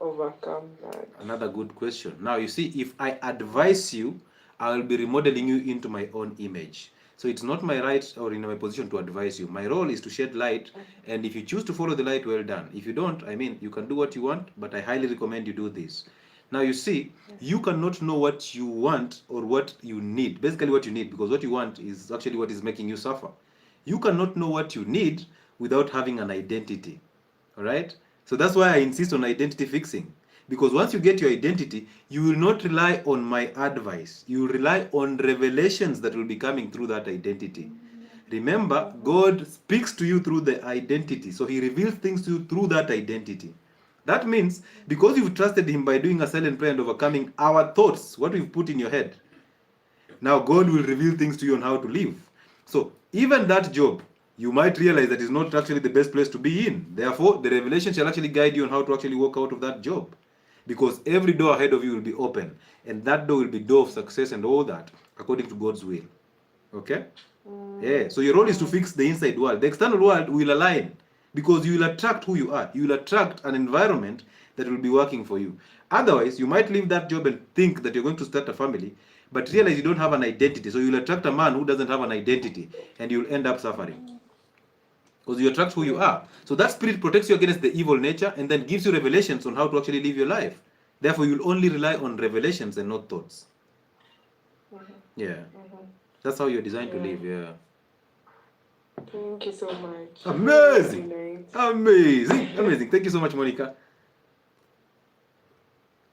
overcome that? Another good question. Now, you see, if I advise you, I will be remodeling you into my own image. So it's not my right or in my position to advise you. My role is to shed light, and if you choose to follow the light, well done. If you don't, I mean, you can do what you want, but I highly recommend you do this. Now, you see, you cannot know what you want or what you need. Basically what you need, because what you want is actually what is making you suffer. You cannot know what you need without having an identity. All right? So that's why I insist on identity fixing. Because once you get your identity, you will not rely on my advice. You will rely on revelations that will be coming through that identity. Remember, God speaks to you through the identity. So he reveals things to you through that identity. That means, because you've trusted him by doing a silent prayer and overcoming our thoughts, what we've put in your head, now God will reveal things to you on how to live. So even that job, you might realize that is not actually the best place to be in. Therefore, the revelation shall actually guide you on how to actually walk out of that job. Because every door ahead of you will be open. And that door will be door of success and all that, according to God's will. Okay? Yeah. So your role is to fix the inside world. The external world will align. Because you will attract who you are. You will attract an environment that will be working for you. Otherwise, you might leave that job and think that you're going to start a family, but realize you don't have an identity. So you'll attract a man who doesn't have an identity, and you'll end up suffering. Because you attract who you are. So that spirit protects you against the evil nature and then gives you revelations on how to actually live your life. Therefore, you'll only rely on revelations and not thoughts. Yeah. That's how you're designed to live, yeah. Thank you so much. Amazing. Nice. Amazing. Thank you so much, Monica.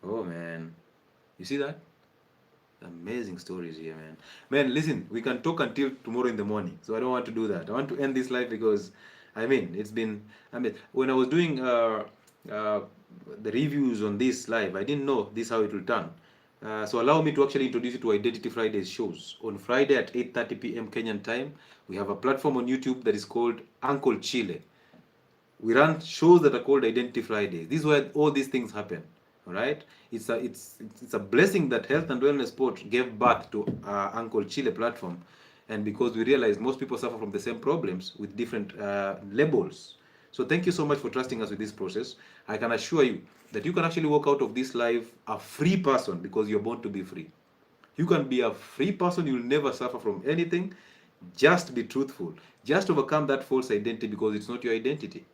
Oh, man. You see that? Amazing stories here, man. Man, listen, we can talk until tomorrow in the morning. So I don't want to do that. I want to end this live because, when I was doing the reviews on this live, I didn't know this how it will turn. So allow me to actually introduce you to Identity Fridays shows. On Friday at 8:30 p.m. Kenyan time, we have a platform on YouTube that is called 𝗠𝗘𝗡𝗗𝗣. We run shows that are called Identity Fridays. This is where all these things happen. All right? It's a blessing that Health and Wellness Sport gave birth to 𝗠𝗘𝗡𝗗𝗣 platform. And because we realize most people suffer from the same problems with different labels. So thank you so much for trusting us with this process. I can assure you that you can actually walk out of this life a free person because you're born to be free. You can be a free person. You'll never suffer from anything. Just be truthful. Just overcome that false identity because it's not your identity.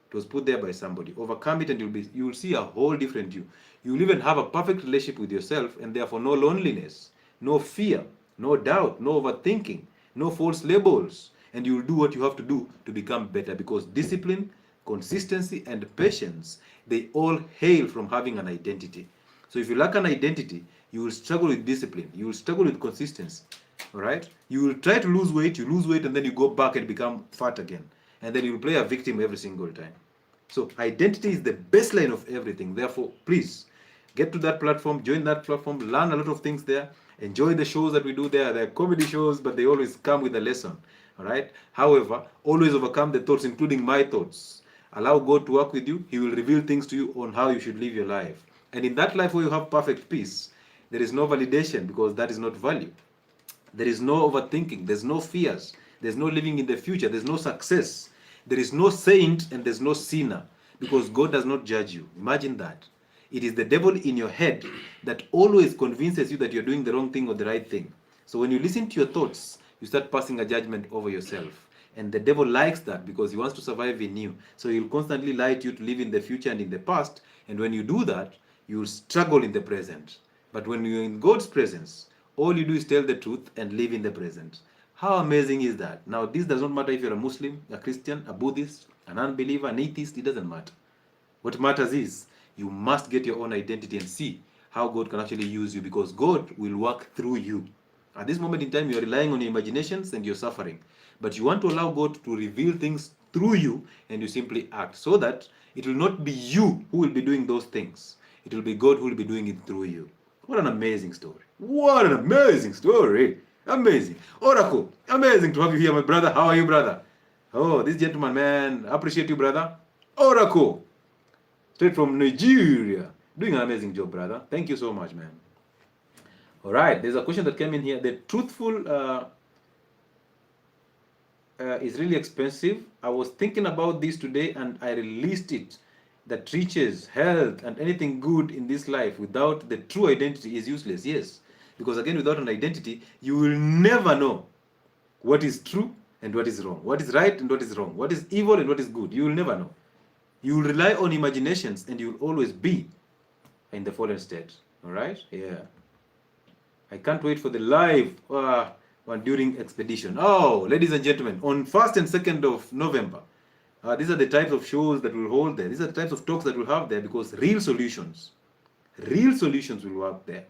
It was put there by somebody. Overcome it and you'll see a whole different you. You'll even have a perfect relationship with yourself and therefore no loneliness, no fear, no doubt, no overthinking, no false labels. And you'll do what you have to do to become better because discipline, consistency, and patience, they all hail from having an identity. So if you lack an identity, you will struggle with discipline. You will struggle with consistency. All right? You will try to lose weight, and then you go back and become fat again. And then you will play a victim every single time. So identity is the baseline of everything. Therefore, please get to that platform, join that platform, learn a lot of things there. Enjoy the shows that we do there. They're comedy shows, but they always come with a lesson. All right? However, always overcome the thoughts, including my thoughts. Allow God to work with you. He will reveal things to you on how you should live your life. And in that life where you have perfect peace, there is no validation because that is not value. There is no overthinking. There's no fears. There's no living in the future. There's no success. There is no saint and there's no sinner, because God does not judge you. Imagine that. It is the devil in your head that always convinces you that you're doing the wrong thing or the right thing. So when you listen to your thoughts, you start passing a judgment over yourself. And the devil likes that because he wants to survive in you. So he'll constantly lie to you to live in the future and in the past. And when you do that, you'll struggle in the present. But when you're in God's presence, all you do is tell the truth and live in the present. How amazing is that? Now, this does not matter if you're a Muslim, a Christian, a Buddhist, an unbeliever, an atheist. It doesn't matter. What matters is you must get your own identity and see how God can actually use you, because God will work through you. At this moment in time, you're relying on your imaginations and you're suffering. But you want to allow God to reveal things through you, and you simply act, so that it will not be you who will be doing those things. It will be God who will be doing it through you. What an amazing story. What an amazing story. Amazing. Oracle, amazing to have you here, my brother. How are you, brother? Oh, this gentleman, man. I appreciate you, brother. Oracle, straight from Nigeria. Doing an amazing job, brother. Thank you so much, man. All right, there's a question that came in here. The truthful is really expensive. I was thinking about this today and I released it. That riches, health, and anything good in this life without the true identity is useless. Yes, because again, without an identity, you will never know what is true and what is wrong, what is right and what is wrong, what is evil and what is good. You will never know. You will rely on imaginations and you will always be in the fallen state. All right? Yeah. I can't wait for the live one during expedition. Oh, ladies and gentlemen, on 1st and 2nd of November, these are the types of shows that we'll hold there. These are the types of talks that we'll have there, because real solutions will work there.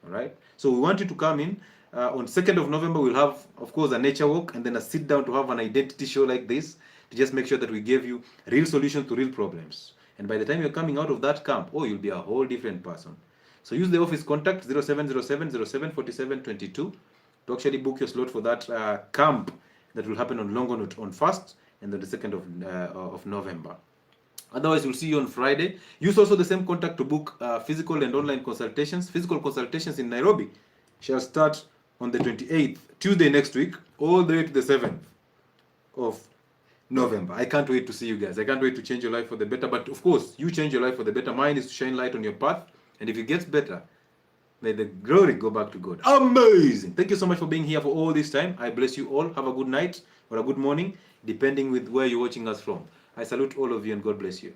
All right? So we want you to come in. On 2nd of November, we'll have, of course, a nature walk and then a sit down to have an identity show like this, to just make sure that we give you real solutions to real problems. And by the time you're coming out of that camp, oh, you'll be a whole different person. So use the office contact 0707-074722 to actually book your slot for that camp that will happen on Longonot on 1st and then the 2nd of November. Otherwise, we'll see you on Friday. Use also the same contact to book physical and online consultations. Physical consultations in Nairobi shall start on the 28th, Tuesday next week, all the way to the 7th of November. I can't wait to see you guys. I can't wait to change your life for the better. But of course, you change your life for the better. Mine is to shine light on your path. And if it gets better, may the glory go back to God. Amazing. Thank you so much for being here for all this time. I bless you all. Have a good night or a good morning, depending with where you're watching us from. I salute all of you and God bless you.